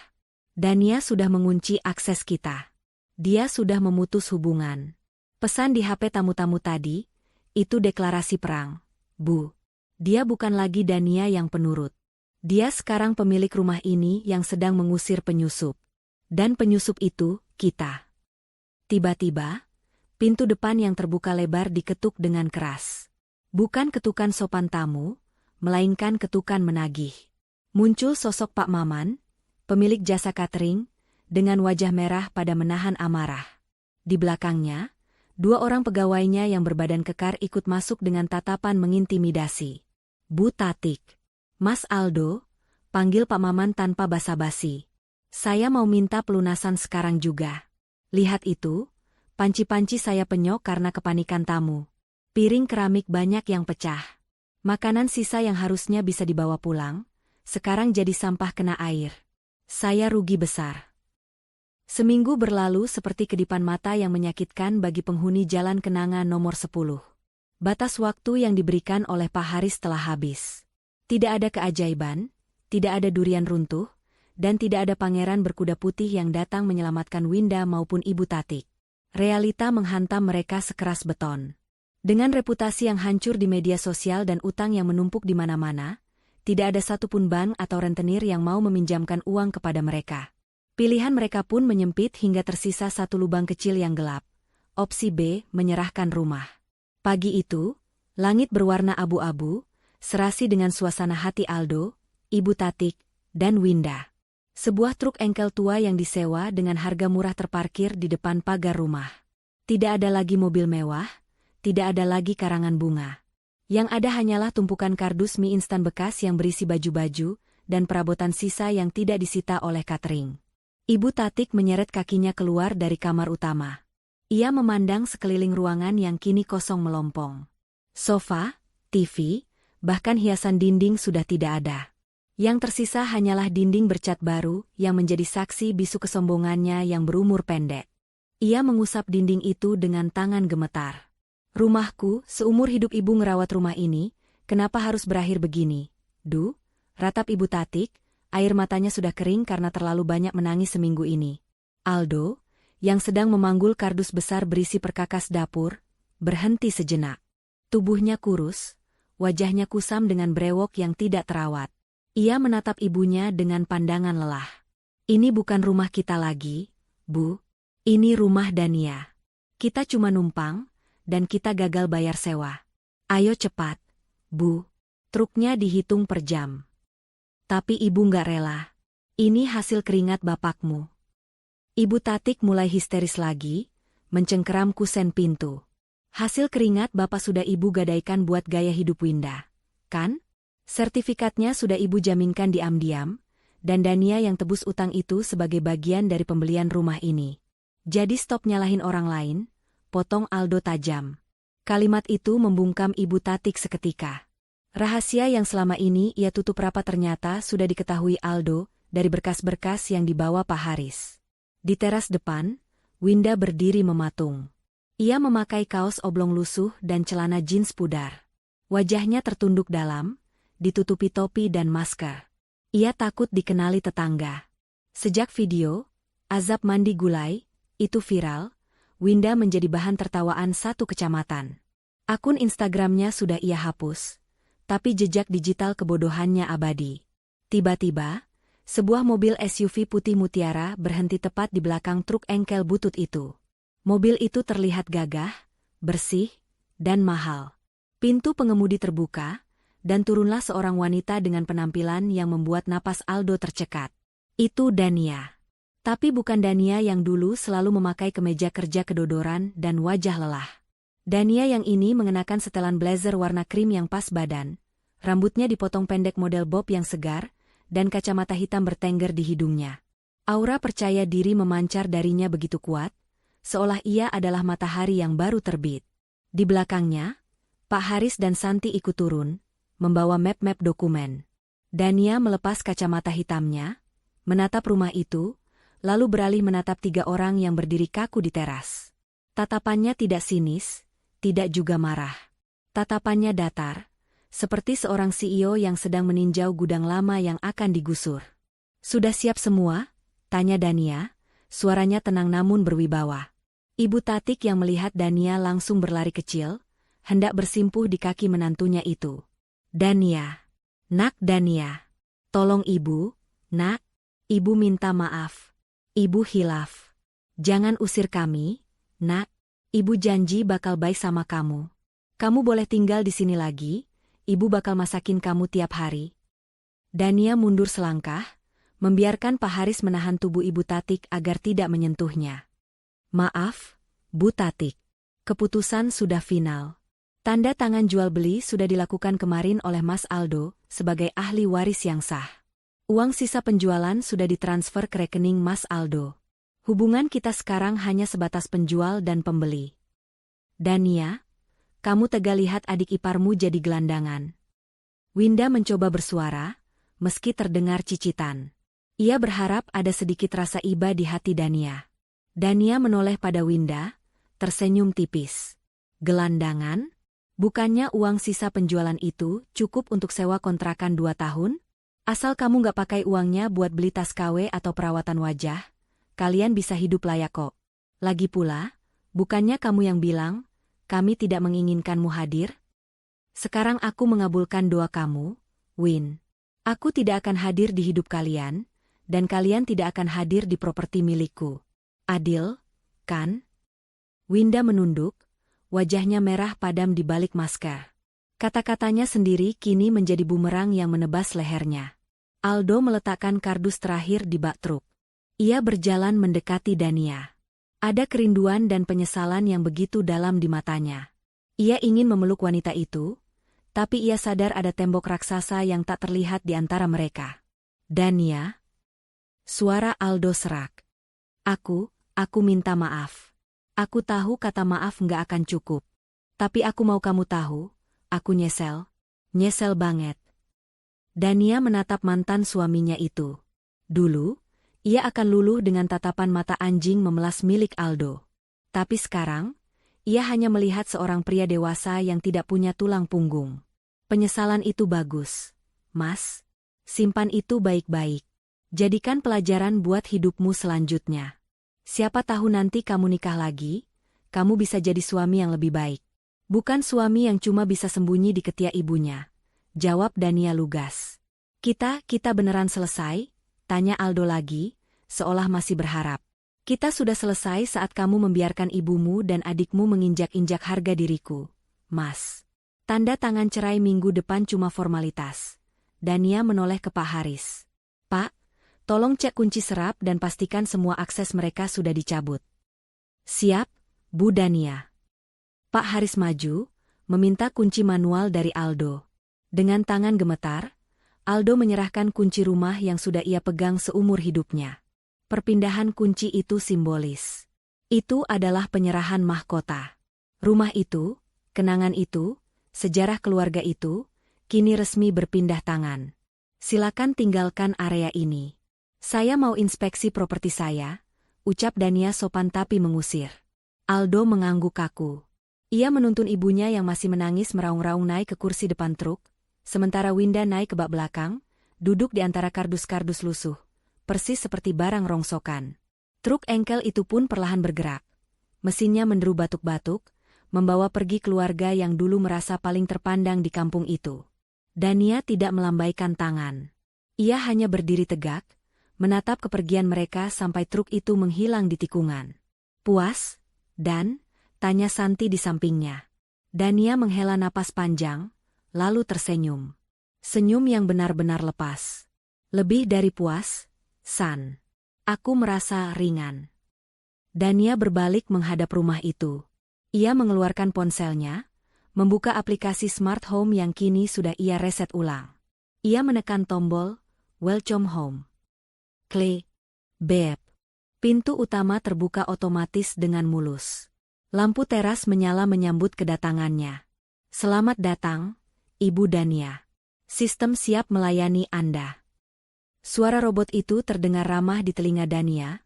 [SPEAKER 1] Dania sudah mengunci akses kita. Dia sudah memutus hubungan. Pesan di HP tamu-tamu tadi, itu deklarasi perang, Bu. Dia bukan lagi Dania yang penurut. Dia sekarang pemilik rumah ini yang sedang mengusir penyusup. Dan penyusup itu, kita. Tiba-tiba, pintu depan yang terbuka lebar diketuk dengan keras. Bukan ketukan sopan tamu, melainkan ketukan menagih. Muncul sosok Pak Maman, pemilik jasa catering, dengan wajah merah pada menahan amarah. Di belakangnya, 2 orang pegawainya yang berbadan kekar ikut masuk dengan tatapan mengintimidasi. Bu Tatik. Mas Aldo, panggil Pak Maman tanpa basa-basi. Saya mau minta pelunasan sekarang juga. Lihat itu, panci-panci saya penyok karena kepanikan tamu. Piring keramik banyak yang pecah. Makanan sisa yang harusnya bisa dibawa pulang, sekarang jadi sampah kena air. Saya rugi besar. Seminggu berlalu seperti kedipan mata yang menyakitkan bagi penghuni Jalan Kenanga nomor 10. Batas waktu yang diberikan oleh Pak Haris telah habis. Tidak ada keajaiban, tidak ada durian runtuh, dan tidak ada pangeran berkuda putih yang datang menyelamatkan Winda maupun Ibu Tatik. Realita menghantam mereka sekeras beton. Dengan reputasi yang hancur di media sosial dan utang yang menumpuk di mana-mana, tidak ada satupun bank atau rentenir yang mau meminjamkan uang kepada mereka. Pilihan mereka pun menyempit hingga tersisa satu lubang kecil yang gelap. Opsi B, menyerahkan rumah. Pagi itu, langit berwarna abu-abu, serasi dengan suasana hati Aldo, Ibu Tatik, dan Winda. Sebuah truk engkel tua yang disewa dengan harga murah terparkir di depan pagar rumah. Tidak ada lagi mobil mewah, tidak ada lagi karangan bunga. Yang ada hanyalah tumpukan kardus mie instan bekas yang berisi baju-baju, dan perabotan sisa yang tidak disita oleh catering. Ibu Tatik menyeret kakinya keluar dari kamar utama. Ia memandang sekeliling ruangan yang kini kosong melompong. Sofa, TV, bahkan hiasan dinding sudah tidak ada. Yang tersisa hanyalah dinding bercat baru yang menjadi saksi bisu kesombongannya yang berumur pendek. Ia mengusap dinding itu dengan tangan gemetar. Rumahku, seumur hidup ibu ngerawat rumah ini, kenapa harus berakhir begini? Du, ratap ibu Tatik, air matanya sudah kering karena terlalu banyak menangis seminggu ini. Aldo, yang sedang memanggul kardus besar berisi perkakas dapur, berhenti sejenak. Tubuhnya kurus, wajahnya kusam dengan brewok yang tidak terawat. Ia menatap ibunya dengan pandangan lelah. Ini bukan rumah kita lagi, Bu. Ini rumah Dania. Kita cuma numpang, dan kita gagal bayar sewa. Ayo cepat, Bu. Truknya dihitung per jam. Tapi ibu nggak rela. Ini hasil keringat bapakmu. Ibu Tatik mulai histeris lagi, mencengkeram kusen pintu. Hasil keringat bapak sudah ibu gadaikan buat gaya hidup Winda, kan? Sertifikatnya sudah ibu jaminkan diam-diam, dan Dania yang tebus utang itu sebagai bagian dari pembelian rumah ini. Jadi stop nyalahin orang lain, potong Aldo tajam. Kalimat itu membungkam ibu Tatik seketika. Rahasia yang selama ini ia tutup rapat ternyata sudah diketahui Aldo dari berkas-berkas yang dibawa Pak Haris. Di teras depan, Winda berdiri mematung. Ia memakai kaos oblong lusuh dan celana jeans pudar. Wajahnya tertunduk dalam, ditutupi topi dan masker. Ia takut dikenali tetangga. Sejak video, azab mandi gulai, itu viral, Winda menjadi bahan tertawaan satu kecamatan. Akun Instagramnya sudah ia hapus, tapi jejak digital kebodohannya abadi. Tiba-tiba, sebuah mobil SUV putih mutiara berhenti tepat di belakang truk engkel butut itu. Mobil itu terlihat gagah, bersih, dan mahal. Pintu pengemudi terbuka, dan turunlah seorang wanita dengan penampilan yang membuat napas Aldo tercekat. Itu Dania. Tapi bukan Dania yang dulu selalu memakai kemeja kerja kedodoran dan wajah lelah. Dania yang ini mengenakan setelan blazer warna krim yang pas badan, rambutnya dipotong pendek model bob yang segar, dan kacamata hitam bertengger di hidungnya. Aura percaya diri memancar darinya begitu kuat, seolah ia adalah matahari yang baru terbit. Di belakangnya, Pak Haris dan Santi ikut turun, membawa map-map dokumen. Dania melepas kacamata hitamnya, menatap rumah itu, lalu beralih menatap tiga orang yang berdiri kaku di teras. Tatapannya tidak sinis, tidak juga marah. Tatapannya datar, seperti seorang CEO yang sedang meninjau gudang lama yang akan digusur. "Sudah siap semua?" tanya Dania, suaranya tenang namun berwibawa. Ibu Tatik yang melihat Dania langsung berlari kecil, hendak bersimpuh di kaki menantunya itu. "Dania, nak Dania, tolong ibu, nak, ibu minta maaf. Ibu hilaf. Jangan usir kami, nak, ibu janji bakal baik sama kamu. Kamu boleh tinggal di sini lagi, ibu bakal masakin kamu tiap hari." Dania mundur selangkah, membiarkan Pak Haris menahan tubuh Ibu Tatik agar tidak menyentuhnya. "Maaf, Bu Tatik. Keputusan sudah final. Tanda tangan jual beli sudah dilakukan kemarin oleh Mas Aldo sebagai ahli waris yang sah. Uang sisa penjualan sudah ditransfer ke rekening Mas Aldo. Hubungan kita sekarang hanya sebatas penjual dan pembeli. Dania, kamu tega lihat adik iparmu jadi gelandangan." Winda mencoba bersuara, meski terdengar cicitan. Ia berharap ada sedikit rasa iba di hati Dania. Dania menoleh pada Winda, tersenyum tipis. "Gelandangan? Bukannya uang sisa penjualan itu cukup untuk sewa kontrakan 2 tahun? Asal kamu nggak pakai uangnya buat beli tas KW atau perawatan wajah, kalian bisa hidup layak kok. Lagi pula, bukannya kamu yang bilang, kami tidak menginginkanmu hadir? Sekarang aku mengabulkan doa kamu, Win. Aku tidak akan hadir di hidup kalian, dan kalian tidak akan hadir di properti milikku. Adil, kan?" Winda menunduk, wajahnya merah padam di balik masker. Kata-katanya sendiri kini menjadi bumerang yang menebas lehernya. Aldo meletakkan kardus terakhir di bak truk. Ia berjalan mendekati Dania. Ada kerinduan dan penyesalan yang begitu dalam di matanya. Ia ingin memeluk wanita itu, tapi ia sadar ada tembok raksasa yang tak terlihat di antara mereka. "Dania?" Suara Aldo serak. Aku minta maaf. Aku tahu kata maaf nggak akan cukup. Tapi aku mau kamu tahu, aku nyesel. Nyesel banget. Dania menatap mantan suaminya itu. Dulu, ia akan luluh dengan tatapan mata anjing memelas milik Aldo. Tapi sekarang, ia hanya melihat seorang pria dewasa yang tidak punya tulang punggung. Penyesalan itu bagus, Mas. Simpan itu baik-baik. Jadikan pelajaran buat hidupmu selanjutnya. Siapa tahu nanti kamu nikah lagi, kamu bisa jadi suami yang lebih baik. Bukan suami yang cuma bisa sembunyi di ketiak ibunya, jawab Dania lugas. Kita beneran selesai? Tanya Aldo lagi, seolah masih berharap. Kita sudah selesai saat kamu membiarkan ibumu dan adikmu menginjak-injak harga diriku, Mas. Tanda tangan cerai minggu depan cuma formalitas. Dania menoleh ke Pak Haris. Pak, tolong cek kunci serap dan pastikan semua akses mereka sudah dicabut. Siap, Bu Dania. Pak Haris maju, meminta kunci manual dari Aldo. Dengan tangan gemetar, Aldo menyerahkan kunci rumah yang sudah ia pegang seumur hidupnya. Perpindahan kunci itu simbolis. Itu adalah penyerahan mahkota. Rumah itu, kenangan itu, sejarah keluarga itu, kini resmi berpindah tangan. Silakan tinggalkan area ini. Saya mau inspeksi properti saya, ucap Dania sopan tapi mengusir. Aldo mengangguk kaku. Ia menuntun ibunya yang masih menangis meraung-raung naik ke kursi depan truk, sementara Winda naik ke bak belakang, duduk di antara kardus-kardus lusuh, persis seperti barang rongsokan. Truk engkel itu pun perlahan bergerak. Mesinnya menderu batuk-batuk, membawa pergi keluarga yang dulu merasa paling terpandang di kampung itu. Dania tidak melambaikan tangan. Ia hanya berdiri tegak, menatap kepergian mereka sampai truk itu menghilang di tikungan. Puas? Dan? Tanya Santi di sampingnya. Dania menghela napas panjang, lalu tersenyum. Senyum yang benar-benar lepas. Lebih dari puas, San. Aku merasa ringan. Dania berbalik menghadap rumah itu. Ia mengeluarkan ponselnya, membuka aplikasi smart home yang kini sudah ia reset ulang. Ia menekan tombol, Welcome Home. Klik. Bep. Pintu utama terbuka otomatis dengan mulus. Lampu teras menyala menyambut kedatangannya. Selamat datang, Ibu Dania. Sistem siap melayani Anda. Suara robot itu terdengar ramah di telinga Dania,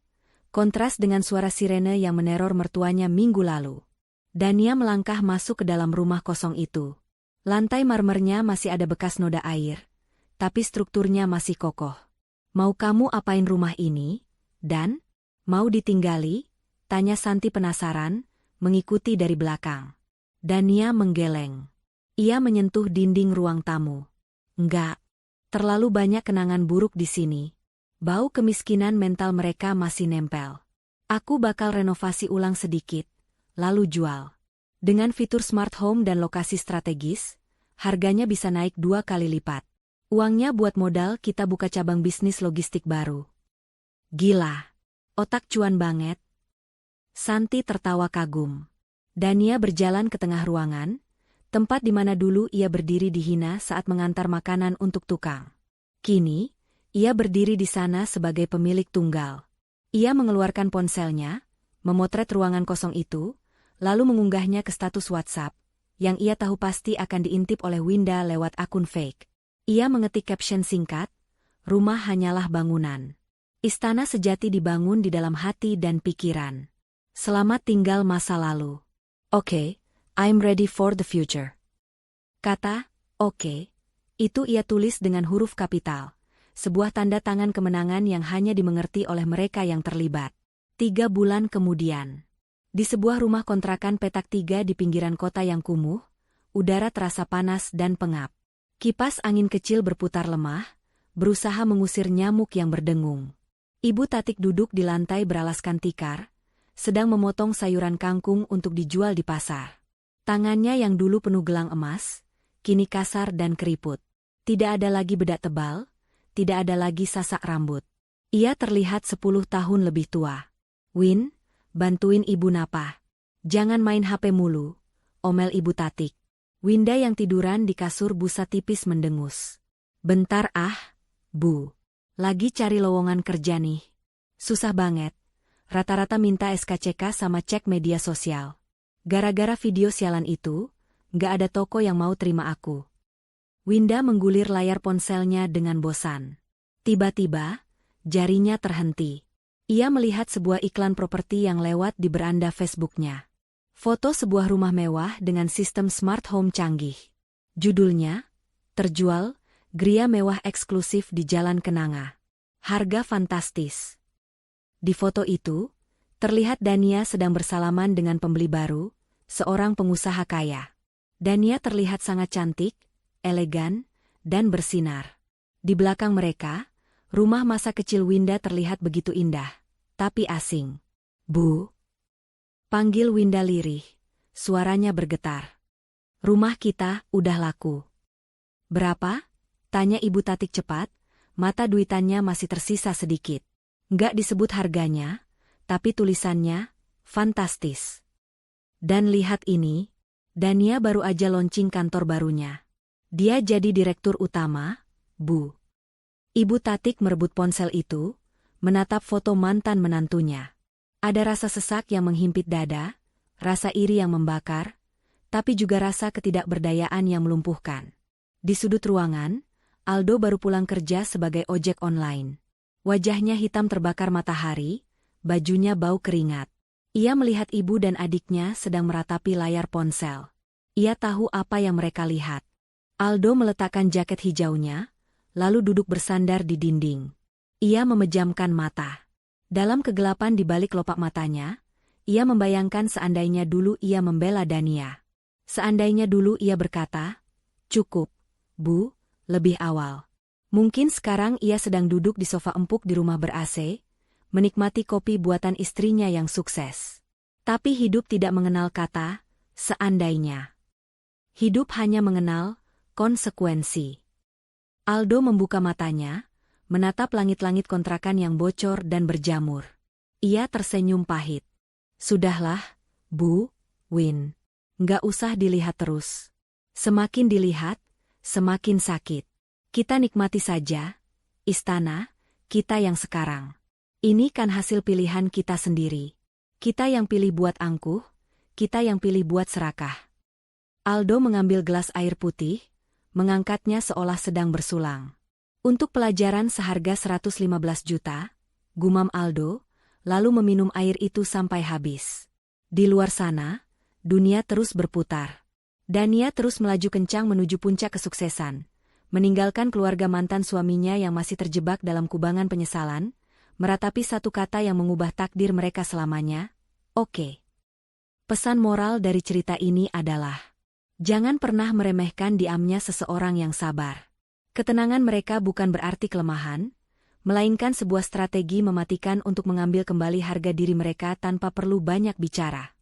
[SPEAKER 1] kontras dengan suara sirene yang meneror mertuanya minggu lalu. Dania melangkah masuk ke dalam rumah kosong itu. Lantai marmernya masih ada bekas noda air, tapi strukturnya masih kokoh. Mau kamu apain rumah ini, Dan? Mau ditinggali? Tanya Santi penasaran, mengikuti dari belakang. Dania menggeleng. Ia menyentuh dinding ruang tamu. Enggak. Terlalu banyak kenangan buruk di sini. Bau kemiskinan mental mereka masih nempel. Aku bakal renovasi ulang sedikit, lalu jual. Dengan fitur smart home dan lokasi strategis, harganya bisa naik 2 kali lipat. Uangnya buat modal kita buka cabang bisnis logistik baru. Gila. Otak cuan banget. Santi tertawa kagum. Dania berjalan ke tengah ruangan, tempat di mana dulu ia berdiri dihina saat mengantar makanan untuk tukang. Kini, ia berdiri di sana sebagai pemilik tunggal. Ia mengeluarkan ponselnya, memotret ruangan kosong itu, lalu mengunggahnya ke status WhatsApp, yang ia tahu pasti akan diintip oleh Winda lewat akun fake. Ia mengetik caption singkat, "Rumah hanyalah bangunan. Istana sejati dibangun di dalam hati dan pikiran. Selamat tinggal masa lalu. Oke, I'm ready for the future." Kata, "oke," itu ia tulis dengan huruf kapital, sebuah tanda tangan kemenangan yang hanya dimengerti oleh mereka yang terlibat. 3 bulan kemudian, di sebuah rumah kontrakan petak 3 di pinggiran kota yang kumuh, udara terasa panas dan pengap. Kipas angin kecil berputar lemah, berusaha mengusir nyamuk yang berdengung. Ibu Tatik duduk di lantai beralaskan tikar, sedang memotong sayuran kangkung untuk dijual di pasar. Tangannya yang dulu penuh gelang emas, kini kasar dan keriput. Tidak ada lagi bedak tebal, tidak ada lagi sasak rambut. Ia terlihat 10 tahun lebih tua. "Win, bantuin ibu napa. Jangan main HP mulu," omel Ibu Tatik. Winda yang tiduran di kasur busa tipis mendengus. "Bentar Bu. Lagi cari lowongan kerja nih. Susah banget. Rata-rata minta SKCK sama cek media sosial. Gara-gara video sialan itu, nggak ada toko yang mau terima aku." Winda menggulir layar ponselnya dengan bosan. Tiba-tiba, jarinya terhenti. Ia melihat sebuah iklan properti yang lewat di beranda Facebooknya. Foto sebuah rumah mewah dengan sistem smart home canggih. Judulnya, terjual, Gria mewah eksklusif di Jalan Kenanga. Harga fantastis. Di foto itu, terlihat Dania sedang bersalaman dengan pembeli baru, seorang pengusaha kaya. Dania terlihat sangat cantik, elegan, dan bersinar. Di belakang mereka, rumah masa kecil Winda terlihat begitu indah, tapi asing. "Bu?" panggil Winda lirih. Suaranya bergetar. "Rumah kita udah laku." "Berapa?" tanya Ibu Tatik cepat, mata duitannya masih tersisa sedikit. Nggak disebut harganya, tapi tulisannya, fantastis. "Dan lihat ini, Dania baru aja launching kantor barunya. Dia jadi direktur utama, Bu." Ibu Tatik merebut ponsel itu, menatap foto mantan menantunya. Ada rasa sesak yang menghimpit dada, rasa iri yang membakar, tapi juga rasa ketidakberdayaan yang melumpuhkan. Di sudut ruangan, Aldo baru pulang kerja sebagai ojek online. Wajahnya hitam terbakar matahari, bajunya bau keringat. Ia melihat ibu dan adiknya sedang meratapi layar ponsel. Ia tahu apa yang mereka lihat. Aldo meletakkan jaket hijaunya, lalu duduk bersandar di dinding. Ia memejamkan mata. Dalam kegelapan di balik kelopak matanya, ia membayangkan seandainya dulu ia membela Dania. Seandainya dulu ia berkata, "Cukup, Bu, lebih awal." Mungkin sekarang ia sedang duduk di sofa empuk di rumah ber-AC, menikmati kopi buatan istrinya yang sukses. Tapi hidup tidak mengenal kata, seandainya. Hidup hanya mengenal konsekuensi. Aldo membuka matanya, menatap langit-langit kontrakan yang bocor dan berjamur. Ia tersenyum pahit. "Sudahlah, Bu, Win. Nggak usah dilihat terus. Semakin dilihat, semakin sakit. Kita nikmati saja, istana, kita yang sekarang. Ini kan hasil pilihan kita sendiri. Kita yang pilih buat angkuh, kita yang pilih buat serakah." Aldo mengambil gelas air putih, mengangkatnya seolah sedang bersulang. "Untuk pelajaran seharga 115 juta, gumam Aldo, lalu meminum air itu sampai habis. Di luar sana, dunia terus berputar. Dania terus melaju kencang menuju puncak kesuksesan, meninggalkan keluarga mantan suaminya yang masih terjebak dalam kubangan penyesalan, meratapi satu kata yang mengubah takdir mereka selamanya, oke. Pesan moral dari cerita ini adalah, jangan pernah meremehkan diamnya seseorang yang sabar. Ketenangan mereka bukan berarti kelemahan, melainkan sebuah strategi mematikan untuk mengambil kembali harga diri mereka tanpa perlu banyak bicara.